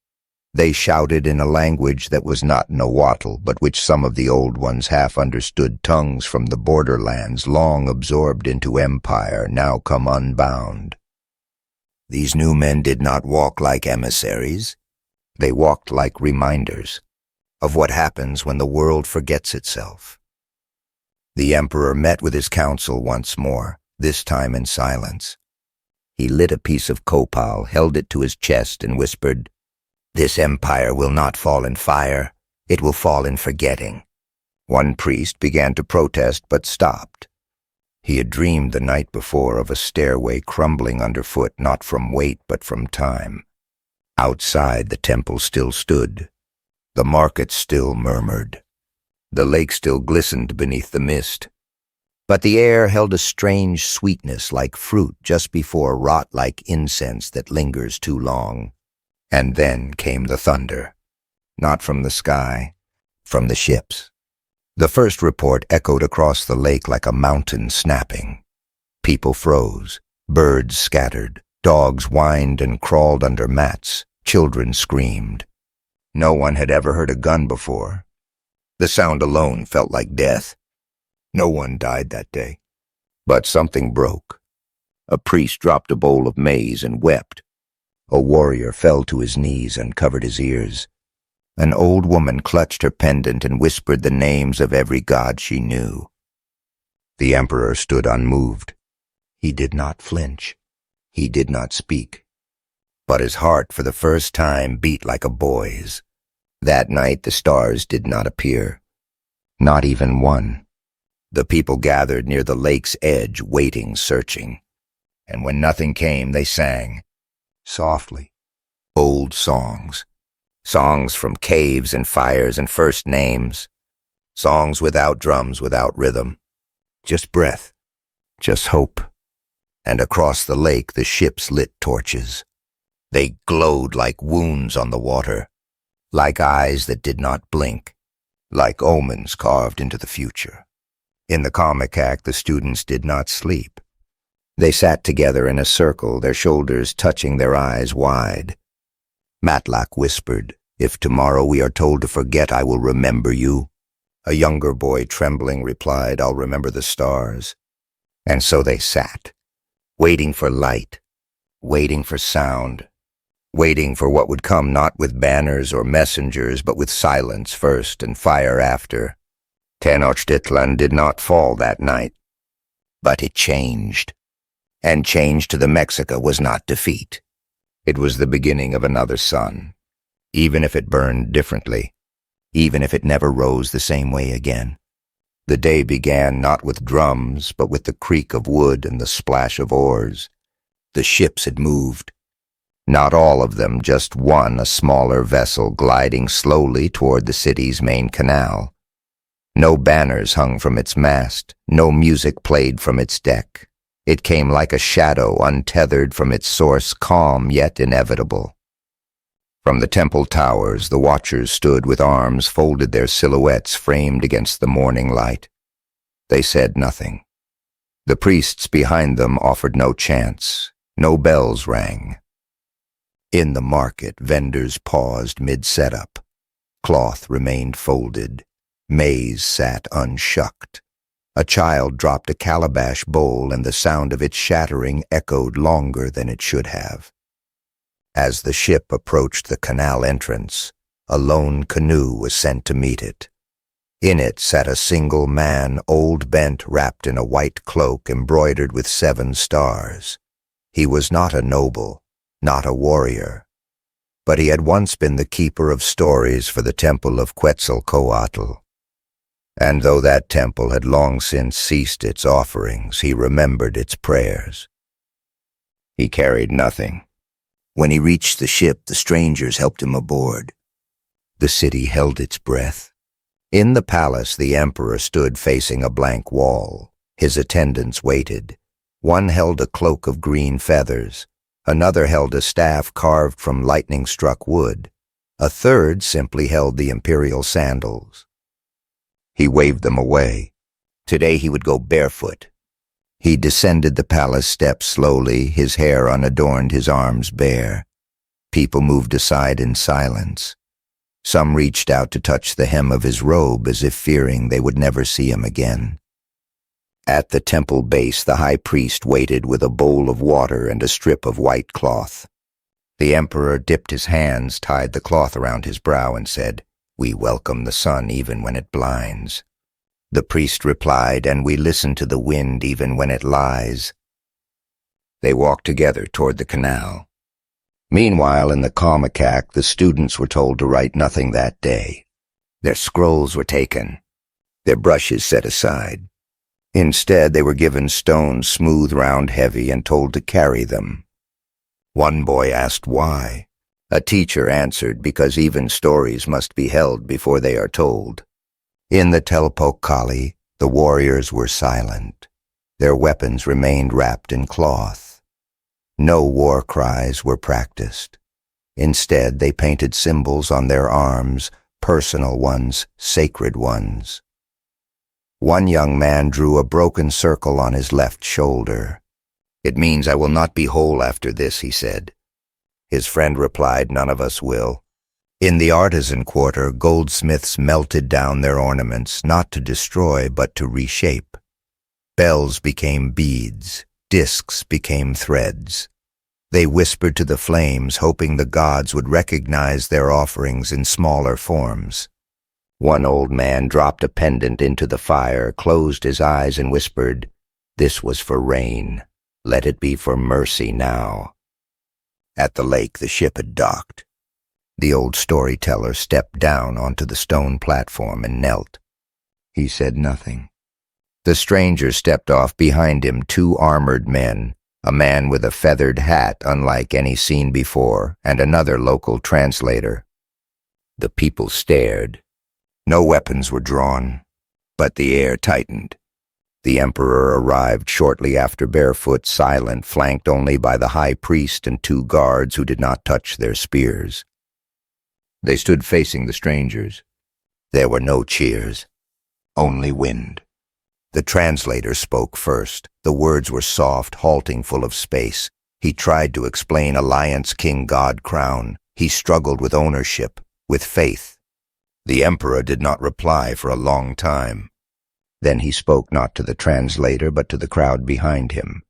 They shouted in a language that was not Nahuatl, but which some of the old ones half understood, tongues from the borderlands, long absorbed into empire, now come unbound. These new men did not walk like emissaries. They walked like reminders of what happens when the world forgets itself. The Emperor met with his council once more, this time in silence. He lit a piece of copal, held it to his chest, and whispered, "This empire will not fall in fire, it will fall in forgetting." One priest began to protest, but stopped. He had dreamed the night before of a stairway crumbling underfoot, not from weight but from time. Outside, the temple still stood. The market still murmured. The lake still glistened beneath the mist. But the air held a strange sweetness like fruit just before rot, like incense that lingers too long. And then came the thunder. Not from the sky, from the ships. The first report echoed across the lake like a mountain snapping. People froze, birds scattered, dogs whined and crawled under mats, children screamed. No one had ever heard a gun before. The sound alone felt like death. No one died that day. But something broke. A priest dropped a bowl of maize and wept. A warrior fell to his knees and covered his ears. An old woman clutched her pendant and whispered the names of every god she knew. The Emperor stood unmoved. He did not flinch. He did not speak. But his heart, for the first time, beat like a boy's. That night the stars did not appear. Not even one. The people gathered near the lake's edge, waiting, searching. And when nothing came, they sang, softly, old songs. Songs from caves and fires and first names. Songs without drums, without rhythm. Just breath. Just hope. And across the lake the ships lit torches. They glowed like wounds on the water, like eyes that did not blink, like omens carved into the future. In the calmecac the students did not sleep. They sat together in a circle, their shoulders touching, their eyes wide. Matlak whispered, "If tomorrow we are told to forget, I will remember you." A younger boy, trembling, replied, "I'll remember the stars." And so they sat, waiting for light, waiting for sound, waiting for what would come, not with banners or messengers, but with silence first and fire after. Tenochtitlán did not fall that night, but it changed. And change to the Mexica was not defeat. It was the beginning of another sun, even if it burned differently, even if it never rose the same way again. The day began not with drums, but with the creak of wood and the splash of oars. The ships had moved. Not all of them, just one, a smaller vessel gliding slowly toward the city's main canal. No banners hung from its mast, no music played from its deck. It came like a shadow untethered from its source, calm yet inevitable. From the temple towers, the watchers stood with arms folded, their silhouettes framed against the morning light. They said nothing. The priests behind them offered no chants. No bells rang. In the market, vendors paused mid-setup. Cloth remained folded. Maize sat unshucked. A child dropped a calabash bowl, and the sound of its shattering echoed longer than it should have. As the ship approached the canal entrance, a lone canoe was sent to meet it. In it sat a single man, old bent, wrapped in a white cloak embroidered with 7 stars. He was not a noble, not a warrior, but he had once been the keeper of stories for the temple of Quetzalcoatl. And though that temple had long since ceased its offerings, he remembered its prayers. He carried nothing. When he reached the ship, the strangers helped him aboard. The city held its breath. In the palace, the emperor stood facing a blank wall. His attendants waited. One held a cloak of green feathers. Another held a staff carved from lightning-struck wood. A third simply held the imperial sandals. He waved them away. Today he would go barefoot. He descended the palace steps slowly, his hair unadorned, his arms bare. People moved aside in silence. Some reached out to touch the hem of his robe as if fearing they would never see him again. At the temple base, the high priest waited with a bowl of water and a strip of white cloth. The emperor dipped his hands, tied the cloth around his brow, and said, "We welcome the sun even when it blinds." The priest replied, "And we listen to the wind even when it lies." They walked together toward the canal. Meanwhile, in the calmecac, the students were told to write nothing that day. Their scrolls were taken, their brushes set aside. Instead, they were given stones, smooth, round, heavy, and told to carry them. One boy asked why. A teacher answered, because even stories must be held before they are told. In the telpochcalli, the warriors were silent. Their weapons remained wrapped in cloth. No war cries were practiced. Instead, they painted symbols on their arms, personal ones, sacred ones. One young man drew a broken circle on his left shoulder. "It means I will not be whole after this," he said. His friend replied, "None of us will." In the artisan quarter, goldsmiths melted down their ornaments, not to destroy, but to reshape. Bells became beads, discs became threads. They whispered to the flames, hoping the gods would recognize their offerings in smaller forms. One old man dropped a pendant into the fire, closed his eyes, and whispered, "This was for rain. Let it be for mercy now." At the lake, the ship had docked. The old storyteller stepped down onto the stone platform and knelt. He said nothing. The stranger stepped off behind him, 2 armored men, a man with a feathered hat unlike any seen before, and another local translator. The people stared. No weapons were drawn, but the air tightened. The emperor arrived shortly after, barefoot, silent, flanked only by the high priest and 2 guards who did not touch their spears. They stood facing the strangers. There were no cheers, only wind. The translator spoke first. The words were soft, halting, full of space. He tried to explain alliance, king, god, crown. He struggled with ownership, with faith. The emperor did not reply for a long time. Then he spoke not to the translator, but to the crowd behind him.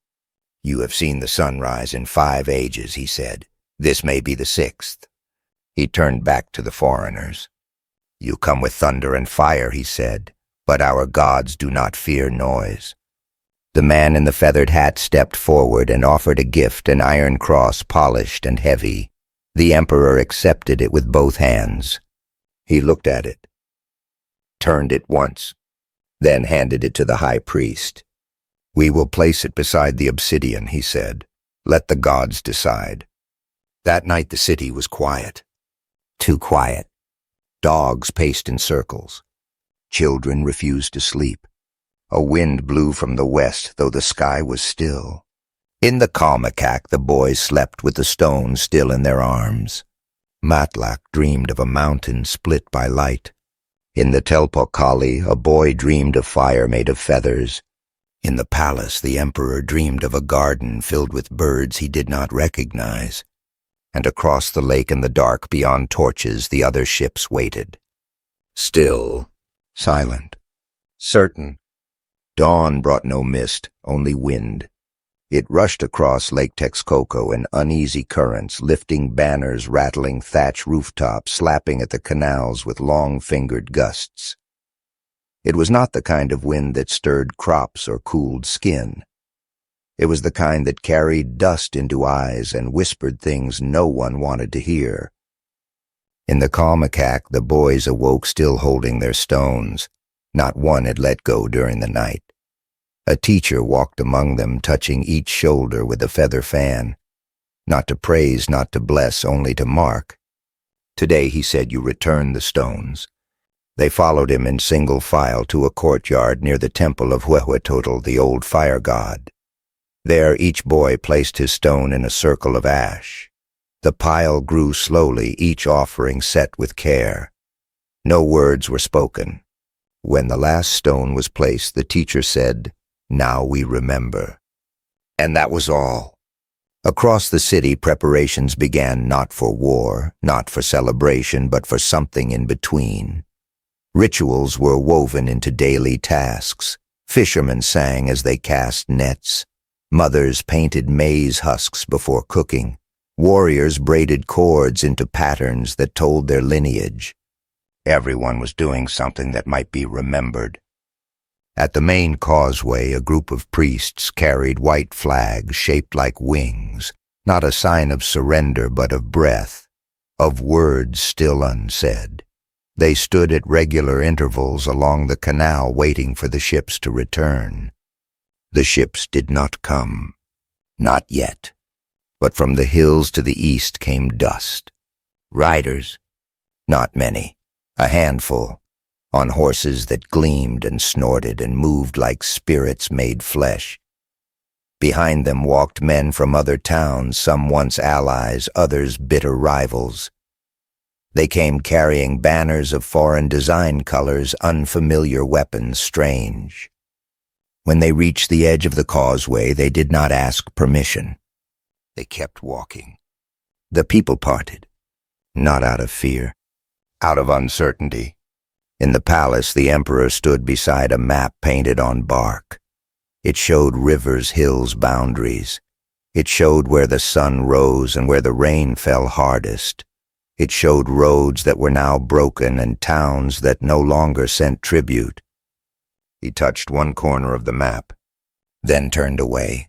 "You have seen the sun rise in 5 ages," he said. "This may be the 6th. He turned back to the foreigners. "You come with thunder and fire," he said. but our gods do not fear noise. The man in the feathered hat stepped forward and offered a gift, an iron cross, polished and heavy. The emperor accepted it with both hands. He looked at it, turned it once, then handed it to the high priest. "We will place it beside the obsidian," he said. "Let the gods decide." That night the city was quiet. Too quiet. Dogs paced in circles. Children refused to sleep. A wind blew from the west, though the sky was still. In the calmecac, the boys slept with the stone still in their arms. Matlack dreamed of a mountain split by light. In the telpochcalli, a boy dreamed of fire made of feathers. In the palace, the emperor dreamed of a garden filled with birds he did not recognize. And across the lake in the dark beyond torches, the other ships waited. Still, silent, certain. Dawn brought no mist, only wind. It rushed across Lake Texcoco in uneasy currents, lifting banners, rattling thatch rooftops, slapping at the canals with long-fingered gusts. It was not the kind of wind that stirred crops or cooled skin. It was the kind that carried dust into eyes and whispered things no one wanted to hear. In the calmecac, the boys awoke still holding their stones. Not one had let go during the night. A teacher walked among them, touching each shoulder with a feather fan. Not to praise, not to bless, only to mark. Today, he said, you return the stones. They followed him in single file to a courtyard near the temple of Huehuetotl, the old fire god. There each boy placed his stone in a circle of ash. The pile grew slowly, each offering set with care. No words were spoken. When the last stone was placed, the teacher said, "Now we remember." And that was all. Across the city, preparations began, not for war, not for celebration, but for something in between. Rituals were woven into daily tasks. Fishermen sang as they cast nets. Mothers painted maize husks before cooking. Warriors braided cords into patterns that told their lineage. Everyone was doing something that might be remembered. At the main causeway, a group of priests carried white flags shaped like wings, not a sign of surrender but of breath, of words still unsaid. They stood at regular intervals along the canal waiting for the ships to return. The ships did not come. Not yet. But from the hills to the east came dust. Riders? Not many. A handful. On horses that gleamed and snorted and moved like spirits made flesh. Behind them walked men from other towns, some once allies, others bitter rivals. They came carrying banners of foreign design colors, unfamiliar weapons, strange. When they reached the edge of the causeway, they did not ask permission. They kept walking. The people parted, not out of fear, out of uncertainty. In the palace, the emperor stood beside a map painted on bark. It showed rivers, hills, boundaries. It showed where the sun rose and where the rain fell hardest. It showed roads that were now broken and towns that no longer sent tribute. He touched one corner of the map, then turned away.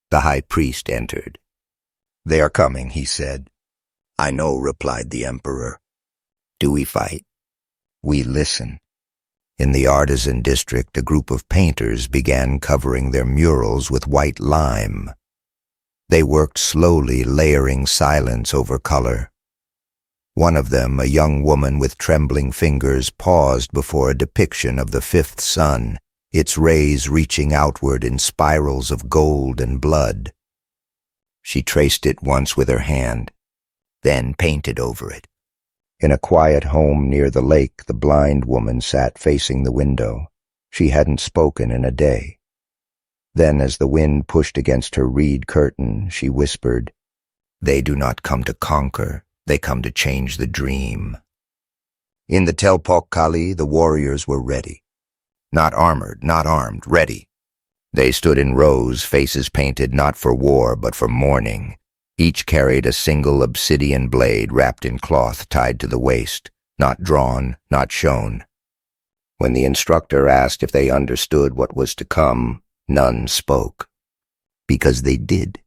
The high priest entered. "They are coming," he said. "I know," replied the emperor. "Do we fight?" "We listen." In the artisan district, a group of painters began covering their murals with white lime. They worked slowly, layering silence over color. One of them, a young woman with trembling fingers, paused before a depiction of the fifth sun, its rays reaching outward in spirals of gold and blood. She traced it once with her hand, then painted over it. In a quiet home near the lake, the blind woman sat facing the window. She hadn't spoken in a day. Then, as the wind pushed against her reed curtain, she whispered, "They do not come to conquer, they come to change the dream." In the telpochcalli, the warriors were ready. Not armored, not armed, ready. They stood in rows, faces painted not for war but for mourning. Each carried a single obsidian blade wrapped in cloth tied to the waist, not drawn, not shown. When the instructor asked if they understood what was to come, none spoke. Because they did.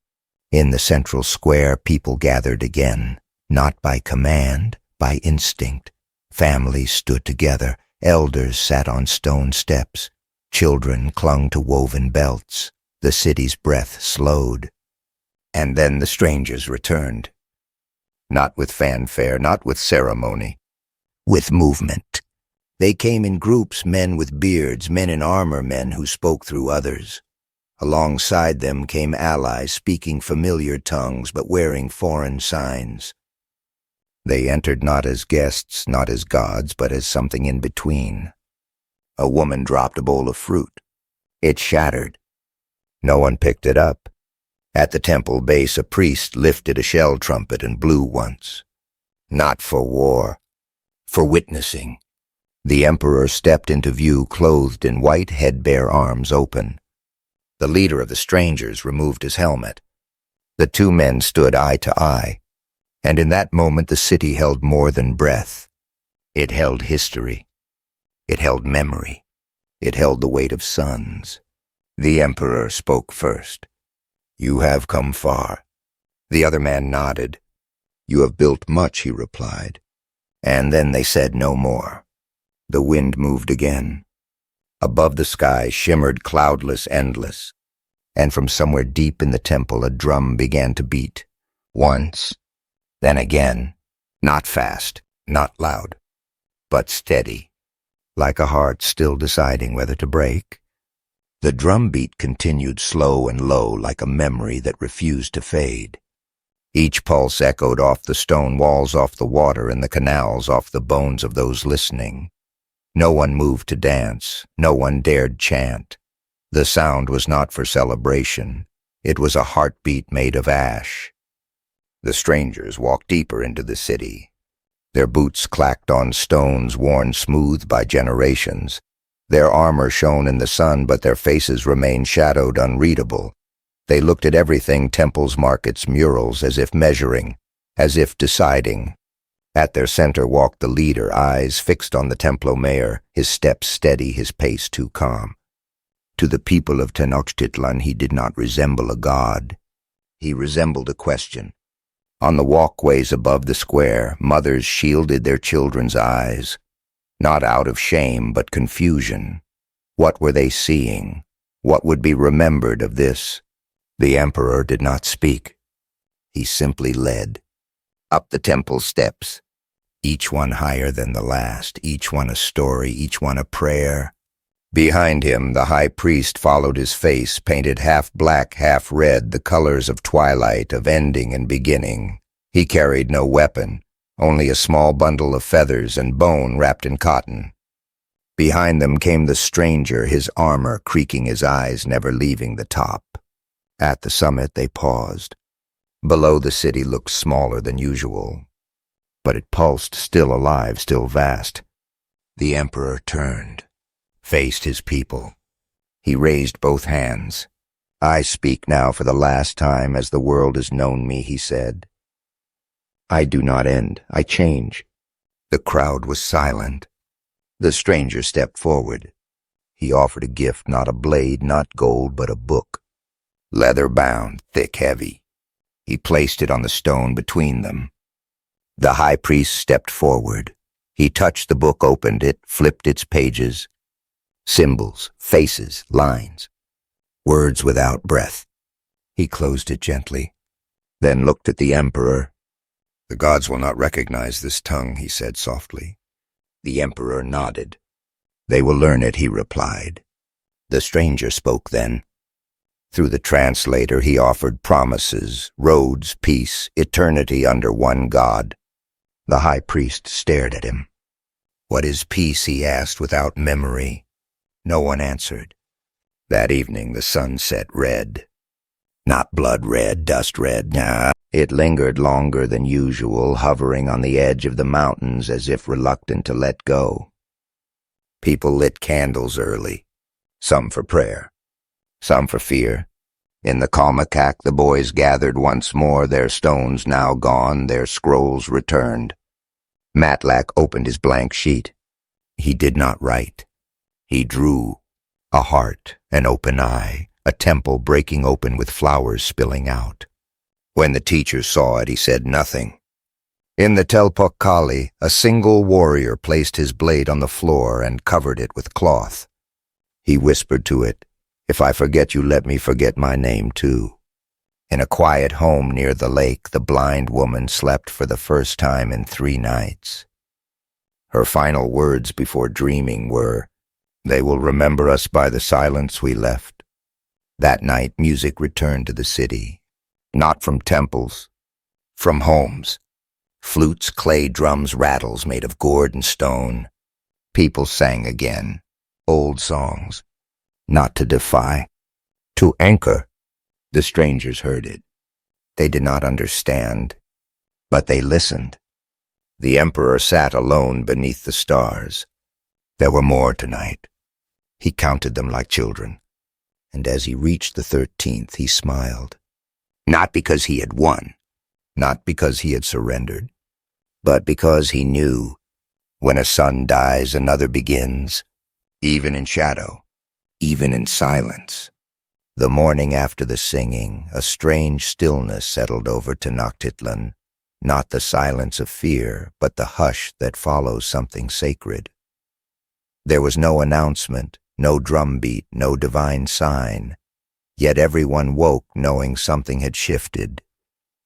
In the central square, people gathered again, not by command, by instinct. Families stood together, elders sat on stone steps, children clung to woven belts, the city's breath slowed. And then the strangers returned. Not with fanfare, not with ceremony, with movement. They came in groups, men with beards, men in armor, men who spoke through others. Alongside them came allies speaking familiar tongues but wearing foreign signs. They entered not as guests, not as gods, but as something in between. A woman dropped a bowl of fruit. It shattered. No one picked it up. At the temple base, a priest lifted a shell trumpet and blew once. Not for war, for witnessing. The emperor stepped into view, clothed in white, head bare, arms open. The leader of the strangers removed his helmet. The two men stood eye to eye, and in that moment the city held more than breath. It held history. It held memory. It held the weight of suns. The emperor spoke first. "You have come far." The other man nodded. "You have built much," he replied. And then they said no more. The wind moved again. Above the sky shimmered cloudless, endless, and from somewhere deep in the temple a drum began to beat. Once, then again, not fast, not loud, but steady, like a heart still deciding whether to break. The drum beat continued slow and low, like a memory that refused to fade. Each pulse echoed off the stone walls, off the water in the canals, off the bones of those listening. No one moved to dance. No one dared chant. The sound was not for celebration. It was a heartbeat made of ash. The strangers walked deeper into the city. Their boots clacked on stones worn smooth by generations. Their armor shone in the sun, but their faces remained shadowed, unreadable. They looked at everything, temples, markets, murals, as if measuring, as if deciding. At their center walked the leader, eyes fixed on the Templo Mayor, his steps steady, his pace too calm. To the people of Tenochtitlan he did not resemble a god. He resembled a question. On the walkways above the square, mothers shielded their children's eyes, not out of shame but confusion. What were they seeing? What would be remembered of this? The emperor did not speak. He simply led. Up the temple steps, each one higher than the last, each one a story, each one a prayer. Behind him, the high priest followed, his face painted half black, half red, the colors of twilight, of ending and beginning. He carried no weapon, only a small bundle of feathers and bone wrapped in cotton. Behind them came the stranger, his armor creaking, his eyes never leaving the top. At the summit they paused. Below, the city looked smaller than usual, but it pulsed, still alive, still vast. The emperor turned, faced his people. He raised both hands. "I speak now for the last time as the world has known me," he said. "I do not end, I change." The crowd was silent. The stranger stepped forward. He offered a gift, not a blade, not gold, but a book. Leather-bound, thick, heavy. He placed it on the stone between them. The high priest stepped forward. He touched the book, opened it, flipped its pages. Symbols, faces, lines. Words without breath. He closed it gently, then looked at the emperor. "The gods will not recognize this tongue," he said softly. The emperor nodded. "They will learn it," he replied. The stranger spoke then. Through the translator he offered promises, roads, peace, eternity under one God. The high priest stared at him. "What is peace?" he asked without memory. No one answered. That evening the sun set red. Not blood red, dust red, nah. It lingered longer than usual, hovering on the edge of the mountains as if reluctant to let go. People lit candles early, some for prayer, some for fear. In the calmecac the boys gathered once more, their stones now gone, their scrolls returned. Matlack opened his blank sheet. He did not write. He drew a heart, an open eye, a temple breaking open with flowers spilling out. When the teacher saw it, he said nothing. In the telpochcalli, a single warrior placed his blade on the floor and covered it with cloth. He whispered to it, "If I forget you, let me forget my name too." In a quiet home near the lake, the blind woman slept for the first time in 3 nights. Her final words before dreaming were, "They will remember us by the silence we left." That night, music returned to the city, not from temples, from homes. Flutes, clay drums, rattles made of gourd and stone. People sang again, old songs, not to defy, to anchor. The strangers heard it. They did not understand, but they listened. The emperor sat alone beneath the stars. There were more tonight. He counted them like children, and as he reached the 13th, he smiled. Not because he had won, not because he had surrendered, but because he knew when a sun dies, another begins, even in shadow, even in silence. The morning after the singing, a strange stillness settled over Tenochtitlán, not the silence of fear, but the hush that follows something sacred. There was no announcement, no drumbeat, no divine sign, yet everyone woke knowing something had shifted.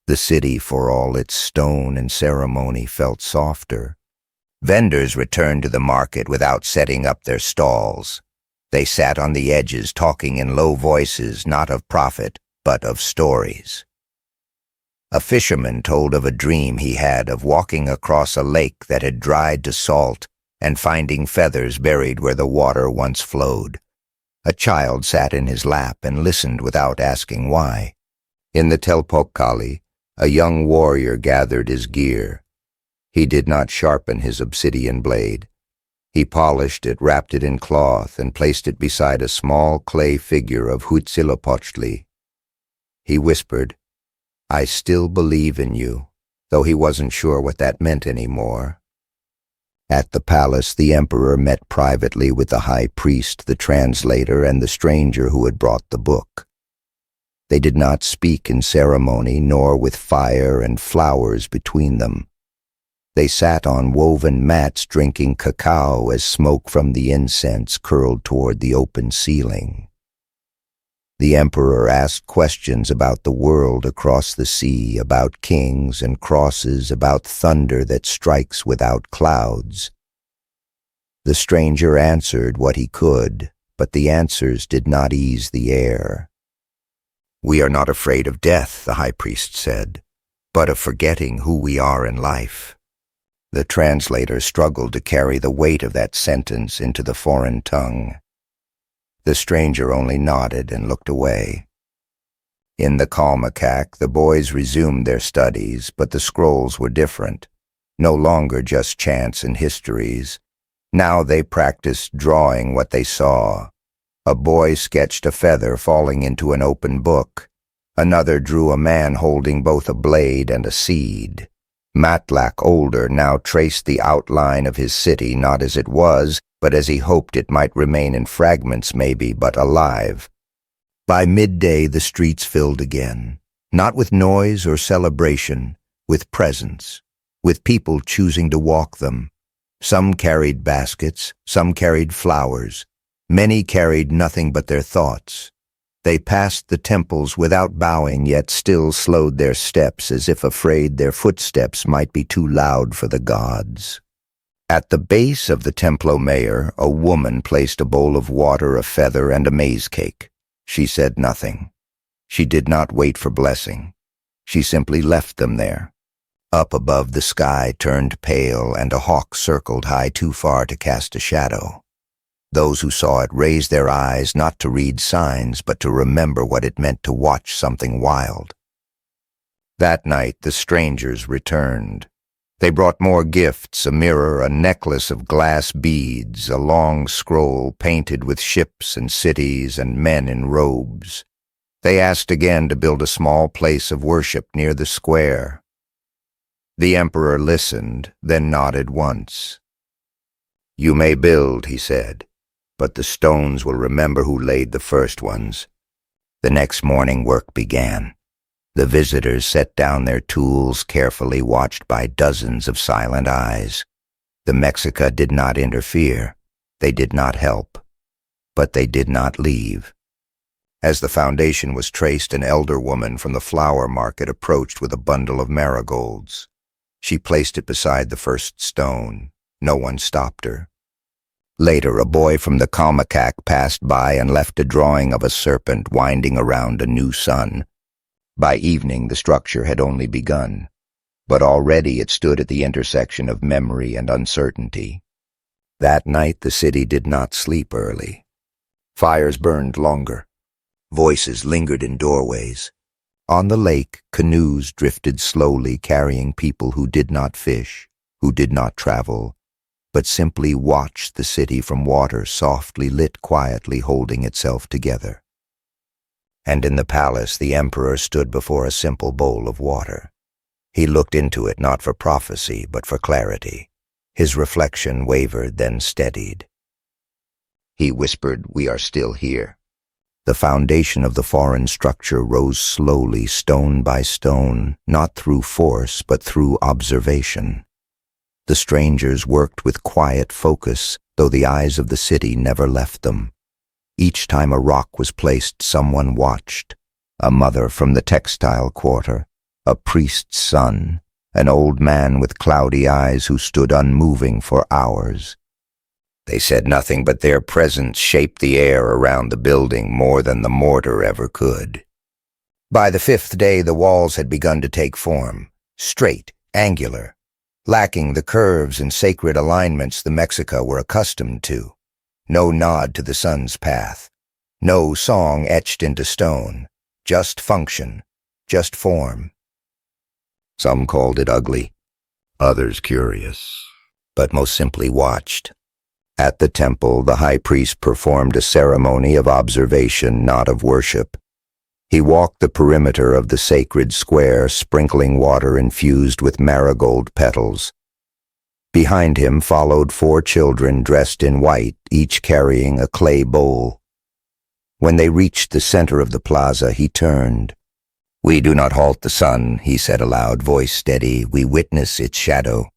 The city, for all its stone and ceremony, felt softer. Vendors returned to the market without setting up their stalls. They sat on the edges, talking in low voices, not of profit, but of stories. A fisherman told of a dream he had of walking across a lake that had dried to salt and finding feathers buried where the water once flowed. A child sat in his lap and listened without asking why. In the telpochcalli, a young warrior gathered his gear. He did not sharpen his obsidian blade. He polished it, wrapped it in cloth, and placed it beside a small clay figure of Huitzilopochtli. He whispered, "I still believe in you," though he wasn't sure what that meant anymore. At the palace, the emperor met privately with the high priest, the translator, and the stranger who had brought the book. They did not speak in ceremony, nor with fire and flowers between them. They sat on woven mats drinking cacao as smoke from the incense curled toward the open ceiling. The emperor asked questions about the world across the sea, about kings and crosses, about thunder that strikes without clouds. The stranger answered what he could, but the answers did not ease the air. "We are not afraid of death," the high priest said, "but of forgetting who we are in life." The translator struggled to carry the weight of that sentence into the foreign tongue. The stranger only nodded and looked away. In the calmecac, the boys resumed their studies, but the scrolls were different. No longer just chants and histories. Now they practiced drawing what they saw. A boy sketched a feather falling into an open book. Another drew a man holding both a blade and a seed. Matlack, older, now traced the outline of his city, not as it was, but as he hoped it might remain in fragments maybe, but alive. By midday the streets filled again, not with noise or celebration, with presence, with people choosing to walk them. Some carried baskets, some carried flowers, many carried nothing but their thoughts. They passed the temples without bowing, yet still slowed their steps as if afraid their footsteps might be too loud for the gods. At the base of the Templo Mayor, a woman placed a bowl of water, a feather, and a maize cake. She said nothing. She did not wait for blessing. She simply left them there. Up above, the sky turned pale, and a hawk circled high too far to cast a shadow. Those who saw it raised their eyes not to read signs, but to remember what it meant to watch something wild. That night the strangers returned. They brought more gifts, a mirror, a necklace of glass beads, a long scroll painted with ships and cities and men in robes. They asked again to build a small place of worship near the square. The emperor listened, then nodded once. "You may build," he said. but the stones will remember who laid the first ones. The next morning work began. The visitors set down their tools, carefully watched by dozens of silent eyes. The Mexica did not interfere. They did not help. But they did not leave. As the foundation was traced, an elder woman from the flower market approached with a bundle of marigolds. She placed it beside the first stone. No one stopped her. Later, a boy from the calmecac passed by and left a drawing of a serpent winding around a new sun. By evening, the structure had only begun, but already it stood at the intersection of memory and uncertainty. That night, the city did not sleep early. Fires burned longer. Voices lingered in doorways. On the lake, canoes drifted slowly, carrying people who did not fish, who did not travel, but simply watched the city from water softly lit, quietly holding itself together. And in the palace, the emperor stood before a simple bowl of water. He looked into it not for prophecy, but for clarity. His reflection wavered, then steadied. He whispered, "We are still here." The foundation of the foreign structure rose slowly, stone by stone, not through force, but through observation. The strangers worked with quiet focus, though the eyes of the city never left them. Each time a rock was placed, someone watched. A mother from the textile quarter, a priest's son, an old man with cloudy eyes who stood unmoving for hours. They said nothing, but their presence shaped the air around the building more than the mortar ever could. By the fifth day, the walls had begun to take form, straight, angular, lacking the curves and sacred alignments the Mexica were accustomed to. No nod to the sun's path, no song etched into stone, just function, just form. Some called it ugly, others curious, but most simply watched. At the temple, the high priest performed a ceremony of observation, not of worship. He walked the perimeter of the sacred square, sprinkling water infused with marigold petals. Behind him followed 4 children dressed in white, each carrying a clay bowl. When they reached the center of the plaza, he turned. "We do not halt the sun," he said aloud, voice steady. "We witness its shadow."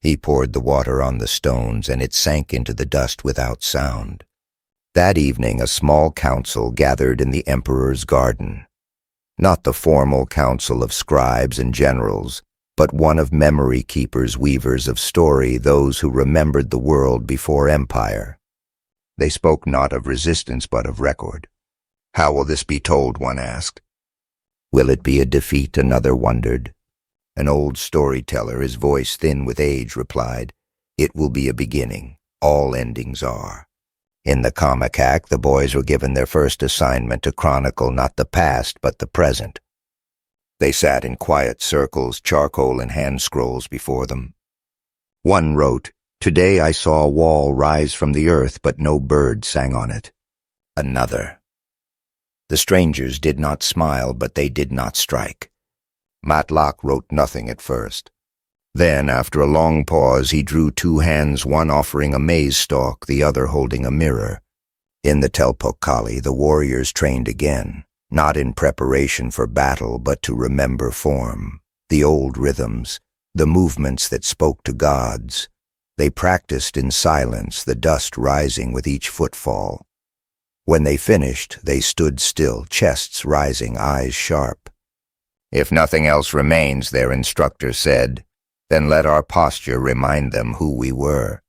He poured the water on the stones, and it sank into the dust without sound. That evening, a small council gathered in the emperor's garden. Not the formal council of scribes and generals, but one of memory keepers, weavers of story, those who remembered the world before empire. They spoke not of resistance, but of record. "How will this be told?" one asked. "Will it be a defeat?" another wondered. An old storyteller, his voice thin with age, replied, "It will be a beginning. All endings are." In the calmecac, the boys were given their first assignment to chronicle not the past, but the present. They sat in quiet circles, charcoal and hand scrolls before them. One wrote, "Today I saw a wall rise from the earth, but no bird sang on it." Another. The strangers did not smile, but they did not strike. Matlock wrote nothing at first. Then, after a long pause, he drew 2 hands, one offering a maize stalk, the other holding a mirror. In the telpochcalli, the warriors trained again, not in preparation for battle, but to remember form, the old rhythms, the movements that spoke to gods. They practiced in silence, the dust rising with each footfall. When they finished, they stood still, chests rising, eyes sharp. "If nothing else remains," their instructor said, "then let our posture remind them who we were."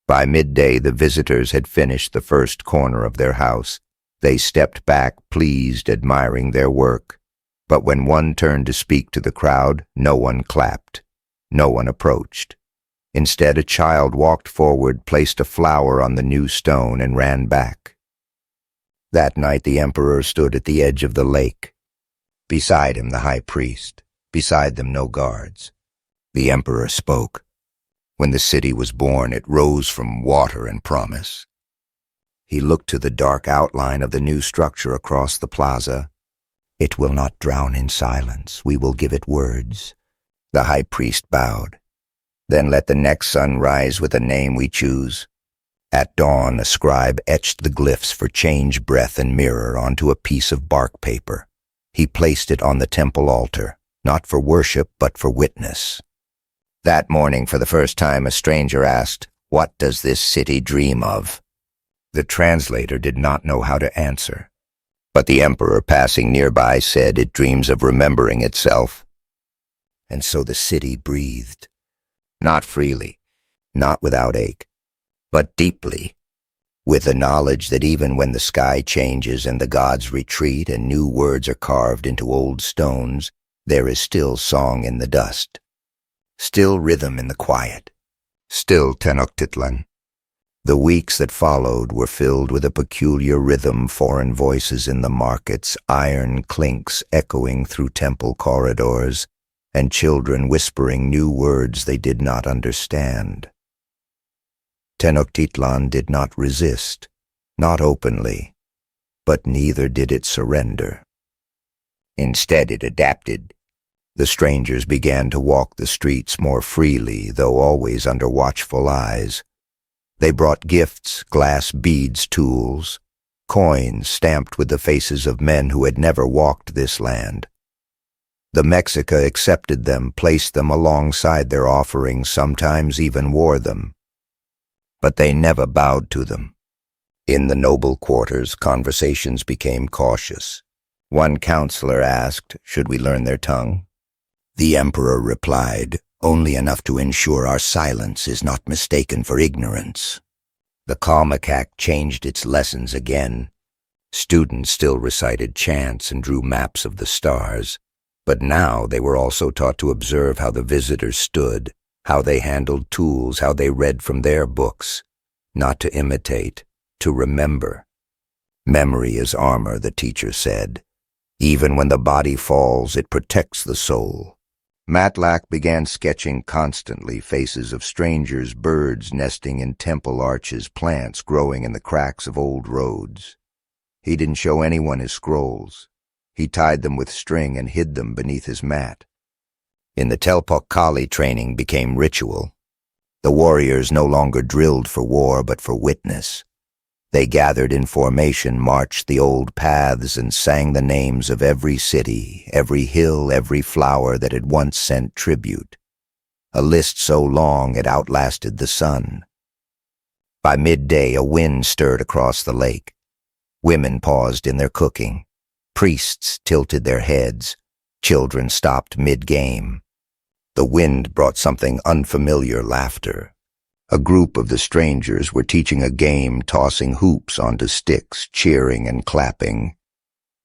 By midday, the visitors had finished the first corner of their house. They stepped back, pleased, admiring their work. But when one turned to speak to the crowd, no one clapped. No one approached. Instead, a child walked forward, placed a flower on the new stone, and ran back. That night, the emperor stood at the edge of the lake. Beside him, the high priest. Beside them, no guards. The emperor spoke. When the city was born, it rose from water and promise. He looked to the dark outline of the new structure across the plaza. "It will not drown in silence. We will give it words." The high priest bowed. "Then let the next sun rise with a name we choose." At dawn, a scribe etched the glyphs for change, breath, and mirror onto a piece of bark paper. He placed it on the temple altar, not for worship, but for witness. That morning, for the first time, a stranger asked, "What does this city dream of?" The translator did not know how to answer, but the emperor passing nearby said it dreams of remembering itself. And so the city breathed, not freely, not without ache, but deeply, with the knowledge that even when the sky changes and the gods retreat and new words are carved into old stones, there is still song in the dust, still rhythm in the quiet, still Tenochtitlán. The weeks that followed were filled with a peculiar rhythm, foreign voices in the markets, iron clinks echoing through temple corridors, and children whispering new words they did not understand. Tenochtitlán did not resist, not openly, but neither did it surrender. Instead, it adapted. The strangers began to walk the streets more freely, though always under watchful eyes. They brought gifts, glass beads, tools, coins stamped with the faces of men who had never walked this land. The Mexica accepted them, placed them alongside their offerings, sometimes even wore them. But they never bowed to them. In the noble quarters, conversations became cautious. One counselor asked, "Should we learn their tongue?" The emperor replied, "Only enough to ensure our silence is not mistaken for ignorance." The calmecac changed its lessons again. Students still recited chants and drew maps of the stars, but now they were also taught to observe how the visitors stood, how they handled tools, how they read from their books, not to imitate, to remember. Memory is armor, the teacher said. Even when the body falls, it protects the soul. Matlack began sketching constantly faces of strangers, birds nesting in temple arches, plants growing in the cracks of old roads. He didn't show anyone his scrolls. He tied them with string and hid them beneath his mat. In the telpochcalli, training became ritual. The warriors no longer drilled for war but for witness. They gathered in formation, marched the old paths, and sang the names of every city, every hill, every flower that had once sent tribute. A list so long it outlasted the sun. By midday, a wind stirred across the lake. Women paused in their cooking. Priests tilted their heads. Children stopped mid-game. The wind brought something unfamiliar, laughter. A group of the strangers were teaching a game, tossing hoops onto sticks, cheering and clapping.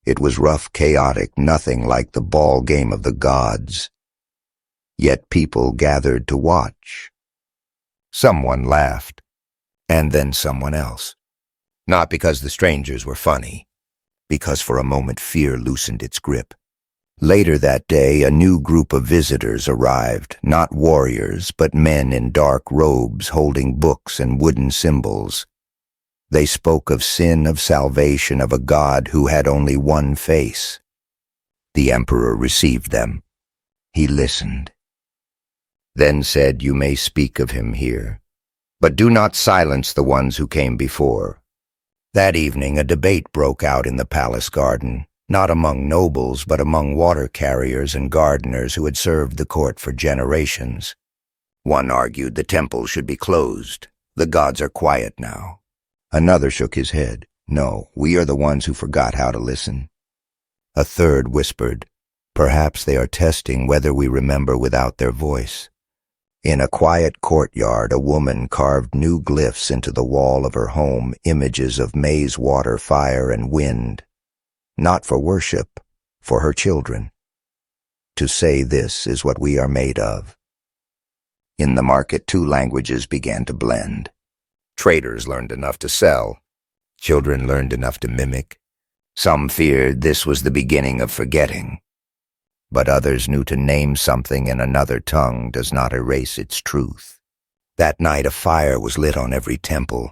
It was rough, chaotic, nothing like the ball game of the gods. Yet people gathered to watch. Someone laughed, and then someone else. Not because the strangers were funny, because for a moment fear loosened its grip. Later that day, a new group of visitors arrived, not warriors, but men in dark robes holding books and wooden symbols. They spoke of sin, of salvation, of a God who had only one face. The emperor received them. He listened. Then said, "You may speak of him here, but do not silence the ones who came before." That evening, a debate broke out in the palace garden. Not among nobles, but among water carriers and gardeners who had served the court for generations. One argued the temple should be closed. The gods are quiet now. Another shook his head. No, we are the ones who forgot how to listen. A third whispered, perhaps they are testing whether we remember without their voice. In a quiet courtyard, a woman carved new glyphs into the wall of her home, images of maize, water, fire, and wind. Not for worship, for her children. To say this is what we are made of. In the market, two languages began to blend. Traders learned enough to sell. Children learned enough to mimic. Some feared this was the beginning of forgetting. But others knew to name something in another tongue does not erase its truth. That night a fire was lit on every temple.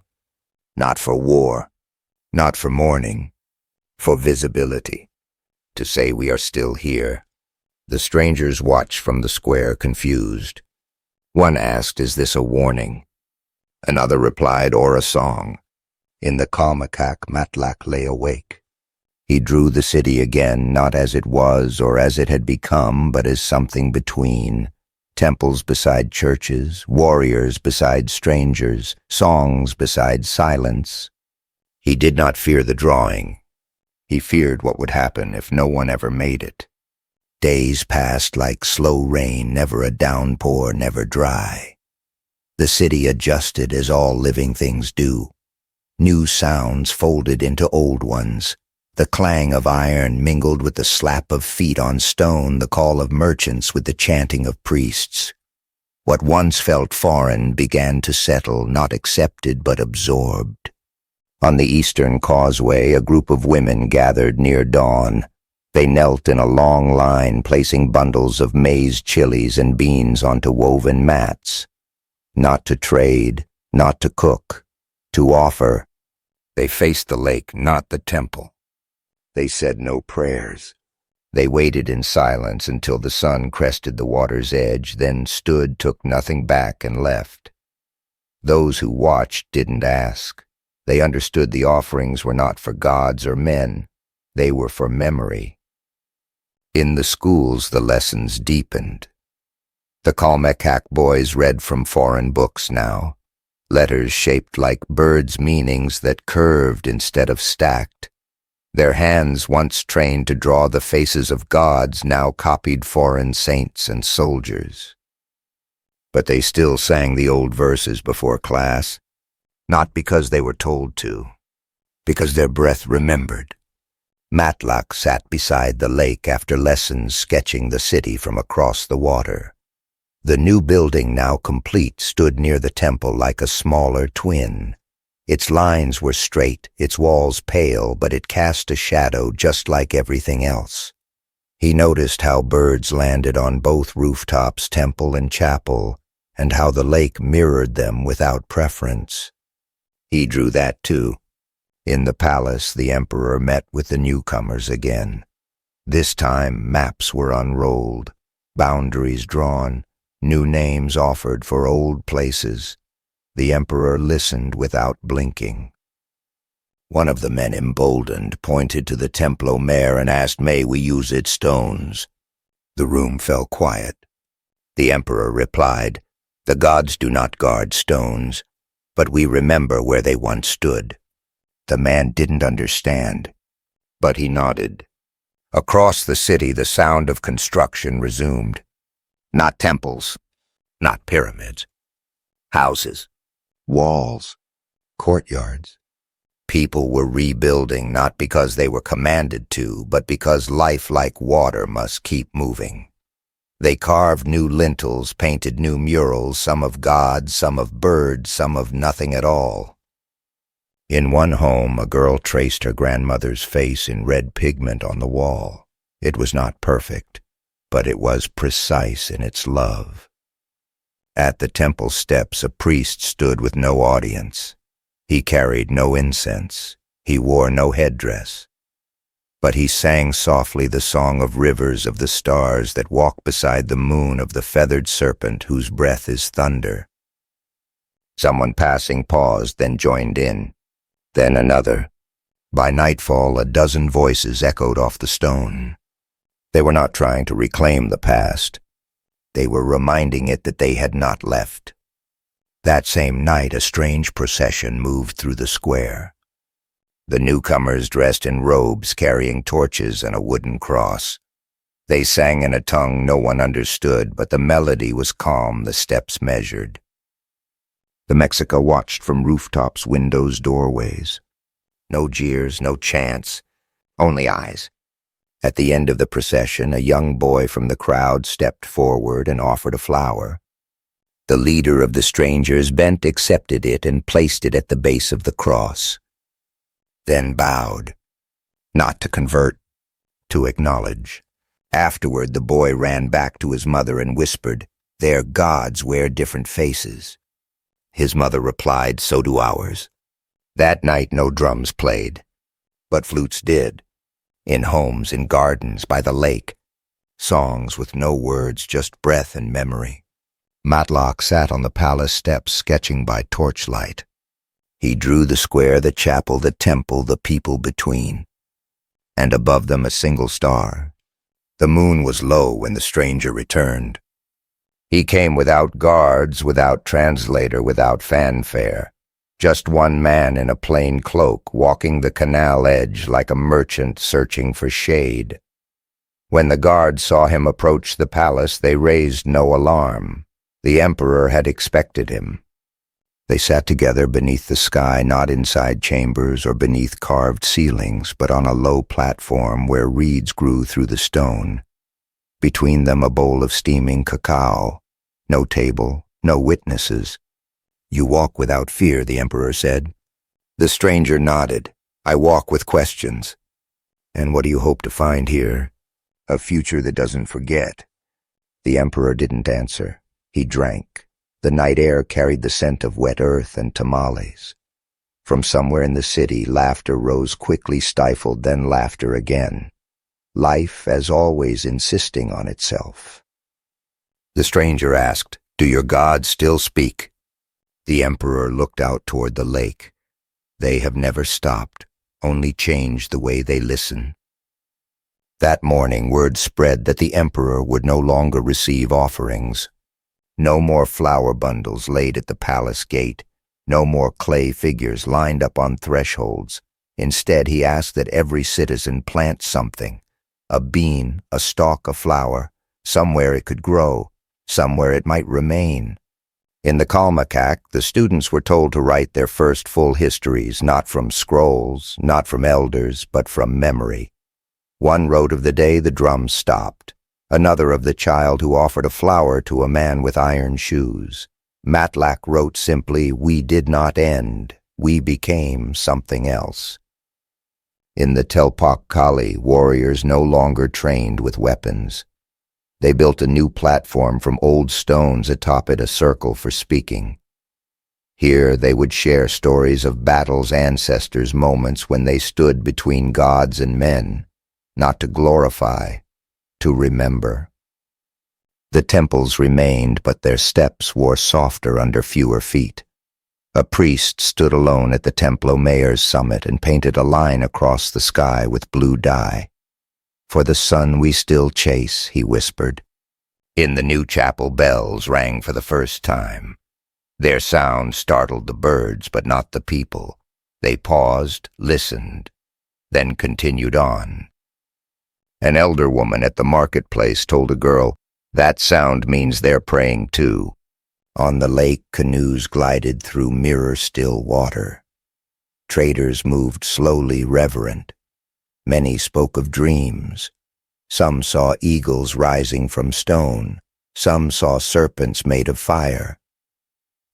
Not for war, not for mourning, for visibility, to say we are still here. The strangers watched from the square, confused. One asked, "Is this a warning?" Another replied, or a song. In the calmecac, Matlack lay awake. He drew the city again, not as it was or as it had become, but as something between. Temples beside churches, warriors beside strangers, songs beside silence. He did not fear the drawing. He feared what would happen if no one ever made it. Days passed like slow rain, never a downpour, never dry. The city adjusted as all living things do. New sounds folded into old ones. The clang of iron mingled with the slap of feet on stone, the call of merchants with the chanting of priests. What once felt foreign began to settle, not accepted but absorbed. On the eastern causeway, a group of women gathered near dawn. They knelt in a long line, placing bundles of maize chilies and beans onto woven mats. Not to trade, not to cook, to offer. They faced the lake, not the temple. They said no prayers. They waited in silence until the sun crested the water's edge, then stood, took nothing back, and left. Those who watched didn't ask. They understood the offerings were not for gods or men. They were for memory. In the schools, the lessons deepened. The calmecac boys read from foreign books now, letters shaped like birds' meanings that curved instead of stacked. Their hands, once trained to draw the faces of gods, now copied foreign saints and soldiers. But they still sang the old verses before class, not because they were told to, because their breath remembered. Matlack sat beside the lake after lessons, sketching the city from across the water. The new building, now complete, stood near the temple like a smaller twin. Its lines were straight, its walls pale, but it cast a shadow just like everything else. He noticed how birds landed on both rooftops, temple and chapel, and how the lake mirrored them without preference. He drew that too. In the palace, the emperor met with the newcomers again. This time, maps were unrolled, boundaries drawn, new names offered for old places. The emperor listened without blinking. One of the men, emboldened, pointed to the Templo Mare and asked, "May we use its stones?" The room fell quiet. The emperor replied, "The gods do not guard stones, but we remember where they once stood." The man didn't understand, but he nodded. Across the city, the sound of construction resumed. Not temples, not pyramids. Houses, walls, courtyards. People were rebuilding not because they were commanded to, but because life, like water, must keep moving. They carved new lintels, painted new murals, some of gods, some of birds, some of nothing at all. In one home, a girl traced her grandmother's face in red pigment on the wall. It was not perfect, but it was precise in its love. At the temple steps, a priest stood with no audience. He carried no incense. He wore no headdress. But he sang softly the song of rivers of the stars that walk beside the moon, of the feathered serpent whose breath is thunder. Someone passing paused, then joined in. Then another. By nightfall, a dozen voices echoed off the stone. They were not trying to reclaim the past. They were reminding it that they had not left. That same night, a strange procession moved through the square. The newcomers, dressed in robes, carrying torches and a wooden cross. They sang in a tongue no one understood, but the melody was calm, the steps measured. The Mexica watched from rooftops, windows, doorways. No jeers, no chants, only eyes. At the end of the procession, a young boy from the crowd stepped forward and offered a flower. The leader of the strangers bent, accepted it, and placed it at the base of the cross. Then bowed, not to convert, to acknowledge. Afterward, the boy ran back to his mother and whispered, "Their gods wear different faces." His mother replied, "So do ours." That night no drums played, but flutes did. In homes, in gardens, by the lake. Songs with no words, just breath and memory. Matlock sat on the palace steps sketching by torchlight. He drew the square, the chapel, the temple, the people between, and above them a single star. The moon was low when the stranger returned. He came without guards, without translator, without fanfare. Just one man in a plain cloak, walking the canal edge like a merchant searching for shade. When the guards saw him approach the palace, they raised no alarm. The emperor had expected him. They sat together beneath the sky, not inside chambers or beneath carved ceilings, but on a low platform where reeds grew through the stone. Between them a bowl of steaming cacao. No table, no witnesses. "You walk without fear," the emperor said. The stranger nodded. "I walk with questions." "And what do you hope to find here?" "A future that doesn't forget." The emperor didn't answer. He drank. The night air carried the scent of wet earth and tamales. From somewhere in the city, laughter rose quickly, stifled, then laughter again. Life, as always, insisting on itself. The stranger asked, "Do your gods still speak?" The emperor looked out toward the lake. "They have never stopped, only changed the way they listen." That morning, word spread that the emperor would no longer receive offerings. No more flower bundles laid at the palace gate. No more clay figures lined up on thresholds. Instead, he asked that every citizen plant something. A bean, a stalk of flower. Somewhere it could grow. Somewhere it might remain. In the calmecac, the students were told to write their first full histories, not from scrolls, not from elders, but from memory. One wrote of the day the drums stopped. Another of the child who offered a flower to a man with iron shoes. Matlock wrote simply, "We did not end. We became something else." In the telpochcalli, warriors no longer trained with weapons. They built a new platform from old stones atop it, a circle for speaking. Here they would share stories of battles, ancestors, moments when they stood between gods and men, not to glorify, to remember. The temples remained, but their steps wore softer under fewer feet. A priest stood alone at the Templo Mayor's summit and painted a line across the sky with blue dye. "For the sun we still chase," he whispered. In the new chapel, bells rang for the first time. Their sound startled the birds, but not the people. They paused, listened, then continued on. An elder woman at the marketplace told a girl, "That sound means they're praying too." On the lake, canoes glided through mirror-still water. Traders moved slowly, reverent. Many spoke of dreams. Some saw eagles rising from stone. Some saw serpents made of fire.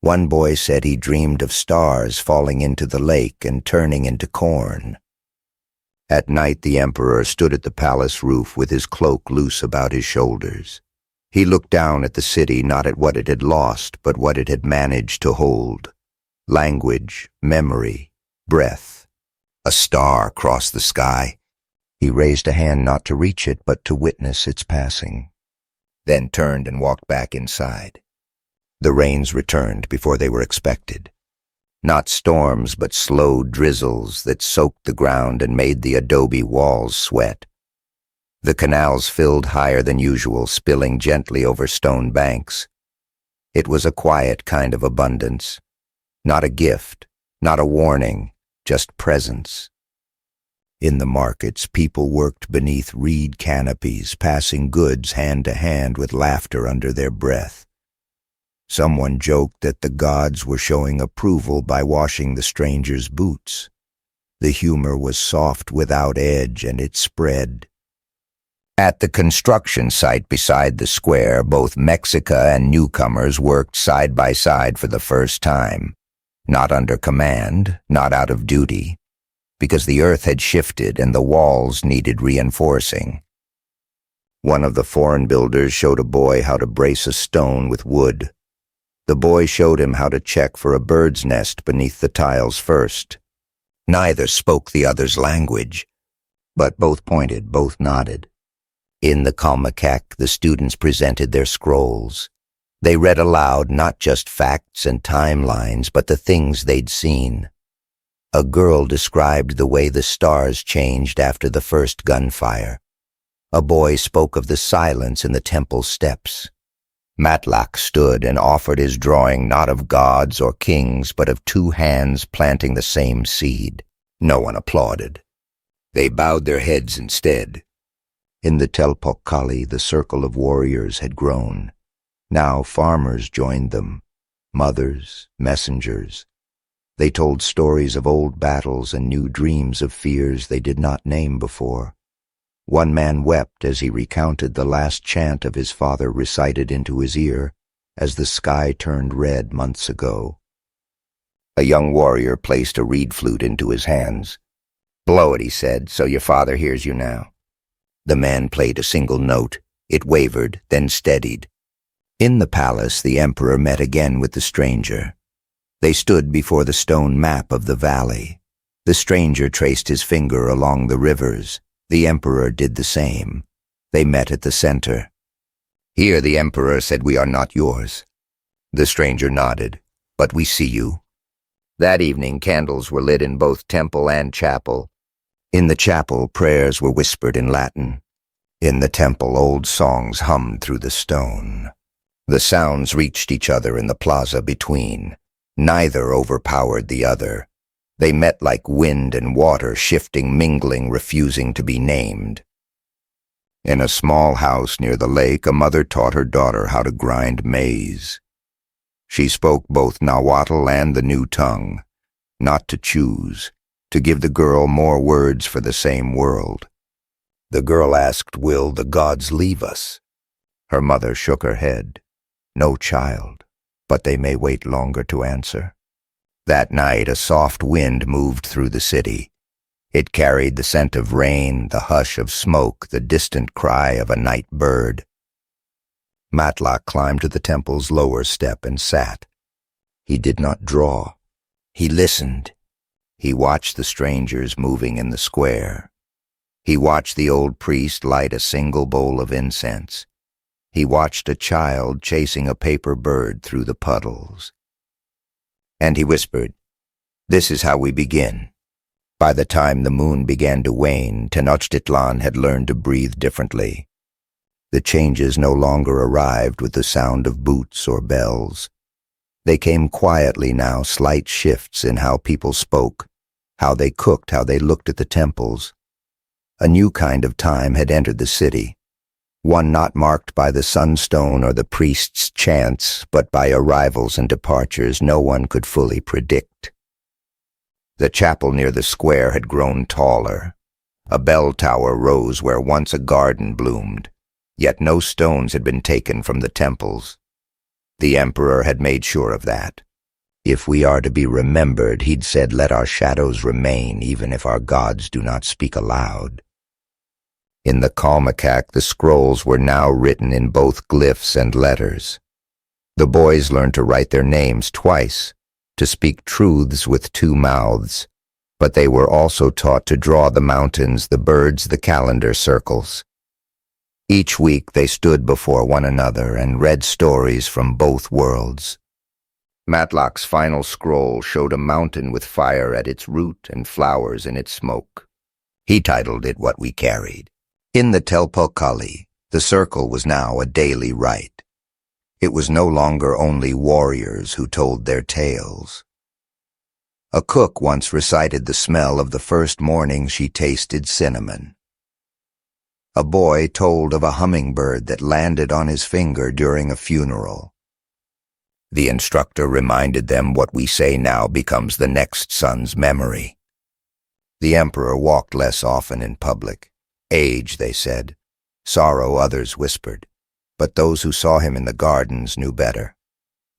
One boy said he dreamed of stars falling into the lake and turning into corn. At night, the emperor stood at the palace roof with his cloak loose about his shoulders. He looked down at the city, not at what it had lost, but what it had managed to hold. Language, memory, breath. A star crossed the sky. He raised a hand not to reach it, but to witness its passing. Then turned and walked back inside. The rains returned before they were expected. Not storms, but slow drizzles that soaked the ground and made the adobe walls sweat. The canals filled higher than usual, spilling gently over stone banks. It was a quiet kind of abundance. Not a gift, not a warning, just presence. In the markets, people worked beneath reed canopies, passing goods hand to hand with laughter under their breath. Someone joked that the gods were showing approval by washing the stranger's boots. The humor was soft without edge, and it spread. At the construction site beside the square, both Mexica and newcomers worked side by side for the first time. Not under command, not out of duty, because the earth had shifted and the walls needed reinforcing. One of the foreign builders showed a boy how to brace a stone with wood. The boy showed him how to check for a bird's nest beneath the tiles first. Neither spoke the other's language, but both pointed, both nodded. In the calmecac, the students presented their scrolls. They read aloud not just facts and timelines, but the things they'd seen. A girl described the way the stars changed after the first gunfire. A boy spoke of the silence in the temple steps. Matlock stood and offered his drawing not of gods or kings, but of two hands planting the same seed. No one applauded. They bowed their heads instead. In the telpochcalli, the circle of warriors had grown. Now farmers joined them, mothers, messengers. They told stories of old battles and new dreams of fears they did not name before. One man wept as he recounted the last chant of his father recited into his ear as the sky turned red months ago. A young warrior placed a reed flute into his hands. "Blow it," he said, "so your father hears you now." The man played a single note. It wavered, then steadied. In the palace, the emperor met again with the stranger. They stood before the stone map of the valley. The stranger traced his finger along the rivers. The emperor did the same. They met at the center. "Here," the emperor said, "we are not yours." The stranger nodded. "But we see you." That evening, candles were lit in both temple and chapel. In the chapel, prayers were whispered in Latin. In the temple, old songs hummed through the stone. The sounds reached each other in the plaza between. Neither overpowered the other. They met like wind and water, shifting, mingling, refusing to be named. In a small house near the lake, a mother taught her daughter how to grind maize. She spoke both Nahuatl and the new tongue, not to choose, to give the girl more words for the same world. The girl asked, "Will the gods leave us?" Her mother shook her head. "No, child, but they may wait longer to answer." That night, a soft wind moved through the city. It carried the scent of rain, the hush of smoke, the distant cry of a night bird. Matlock climbed to the temple's lower step and sat. He did not draw. He listened. He watched the strangers moving in the square. He watched the old priest light a single bowl of incense. He watched a child chasing a paper bird through the puddles. And he whispered, "This is how we begin." By the time the moon began to wane, Tenochtitlán had learned to breathe differently. The changes no longer arrived with the sound of boots or bells. They came quietly now, slight shifts in how people spoke, how they cooked, how they looked at the temples. A new kind of time had entered the city, one not marked by the sunstone or the priest's chants, but by arrivals and departures no one could fully predict. The chapel near the square had grown taller. A bell tower rose where once a garden bloomed, yet no stones had been taken from the temples. The emperor had made sure of that. "If we are to be remembered," he'd said, "let our shadows remain, even if our gods do not speak aloud." In the calmecac, the scrolls were now written in both glyphs and letters. The boys learned to write their names twice, to speak truths with two mouths, but they were also taught to draw the mountains, the birds, the calendar circles. Each week they stood before one another and read stories from both worlds. Matlock's final scroll showed a mountain with fire at its root and flowers in its smoke. He titled it "What We Carried." In the telpochcalli, the circle was now a daily rite. It was no longer only warriors who told their tales. A cook once recited the smell of the first morning she tasted cinnamon. A boy told of a hummingbird that landed on his finger during a funeral. The instructor reminded them what we say now becomes the next son's memory. The emperor walked less often in public. Age, they said. Sorrow, others whispered. But those who saw him in the gardens knew better.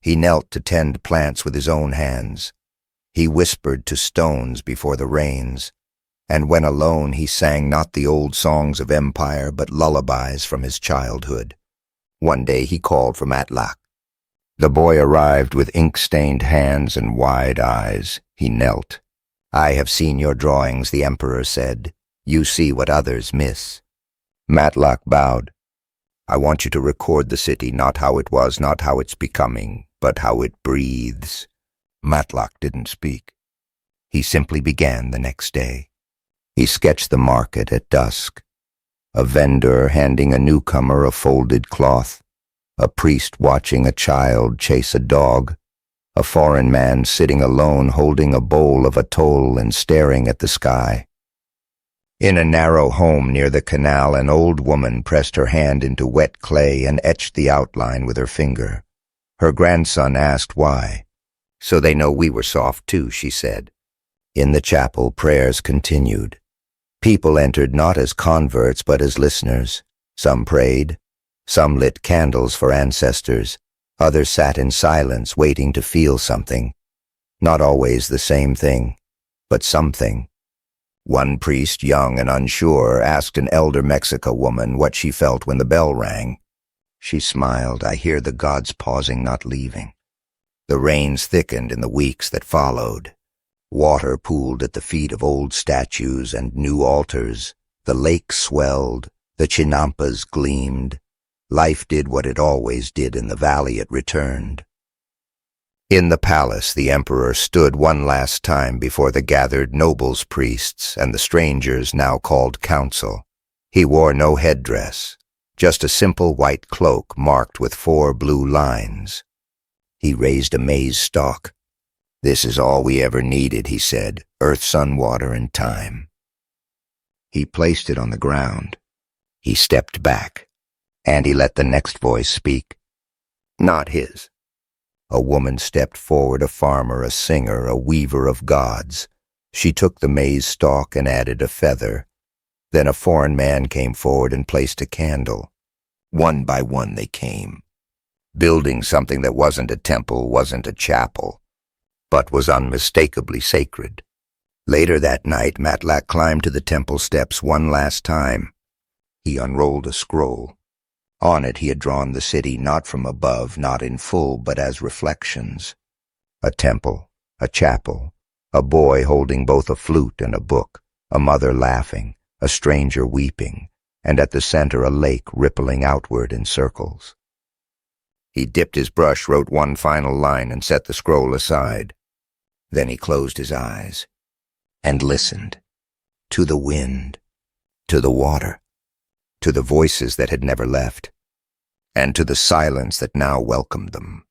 He knelt to tend plants with his own hands. He whispered to stones before the rains. And when alone, he sang not the old songs of empire, but lullabies from his childhood. One day he called for Matlock. The boy arrived with ink-stained hands and wide eyes. He knelt. "I have seen your drawings," the emperor said. "You see what others miss." Matlock bowed. I want you to record the city, not how it was, not how it's becoming, but how it breathes." Matlock didn't speak. He simply began the next day. He sketched the market at dusk. A vendor handing a newcomer a folded cloth, a priest watching a child chase a dog, a foreign man sitting alone holding a bowl of atoll and staring at the sky. In a narrow home near the canal, an old woman pressed her hand into wet clay and etched the outline with her finger. Her grandson asked why. "So they know we were soft too," she said. In the chapel, prayers continued. People entered not as converts but as listeners. Some prayed, some lit candles for ancestors, others sat in silence waiting to feel something. Not always the same thing, but something. One priest, young and unsure, asked an elder Mexica woman what she felt when the bell rang. She smiled. "I hear the gods pausing, not leaving." The rains thickened in the weeks that followed. Water pooled at the feet of old statues and new altars. The lake swelled. The chinampas gleamed. Life did what it always did in the valley. It returned. In the palace, the emperor stood one last time before the gathered nobles, priests, and the strangers now called council. He wore no headdress, just a simple white cloak marked with 4 blue lines. He raised a maize stalk. "This is all we ever needed," he said, "earth, sun, water, and time." He placed it on the ground. He stepped back, and he let the next voice speak. Not his. A woman stepped forward, a farmer, a singer, a weaver of gods. She took the maize stalk and added a feather. Then a foreign man came forward and placed a candle. One by one they came, building something that wasn't a temple, wasn't a chapel, but was unmistakably sacred. Later that night, Matlock climbed to the temple steps one last time. He unrolled a scroll. On it he had drawn the city not from above, not in full, but as reflections. A temple, a chapel, a boy holding both a flute and a book, a mother laughing, a stranger weeping, and at the center a lake rippling outward in circles. He dipped his brush, wrote one final line, and set the scroll aside. Then he closed his eyes and listened to the wind, to the water, to the voices that had never left, and to the silence that now welcomed them.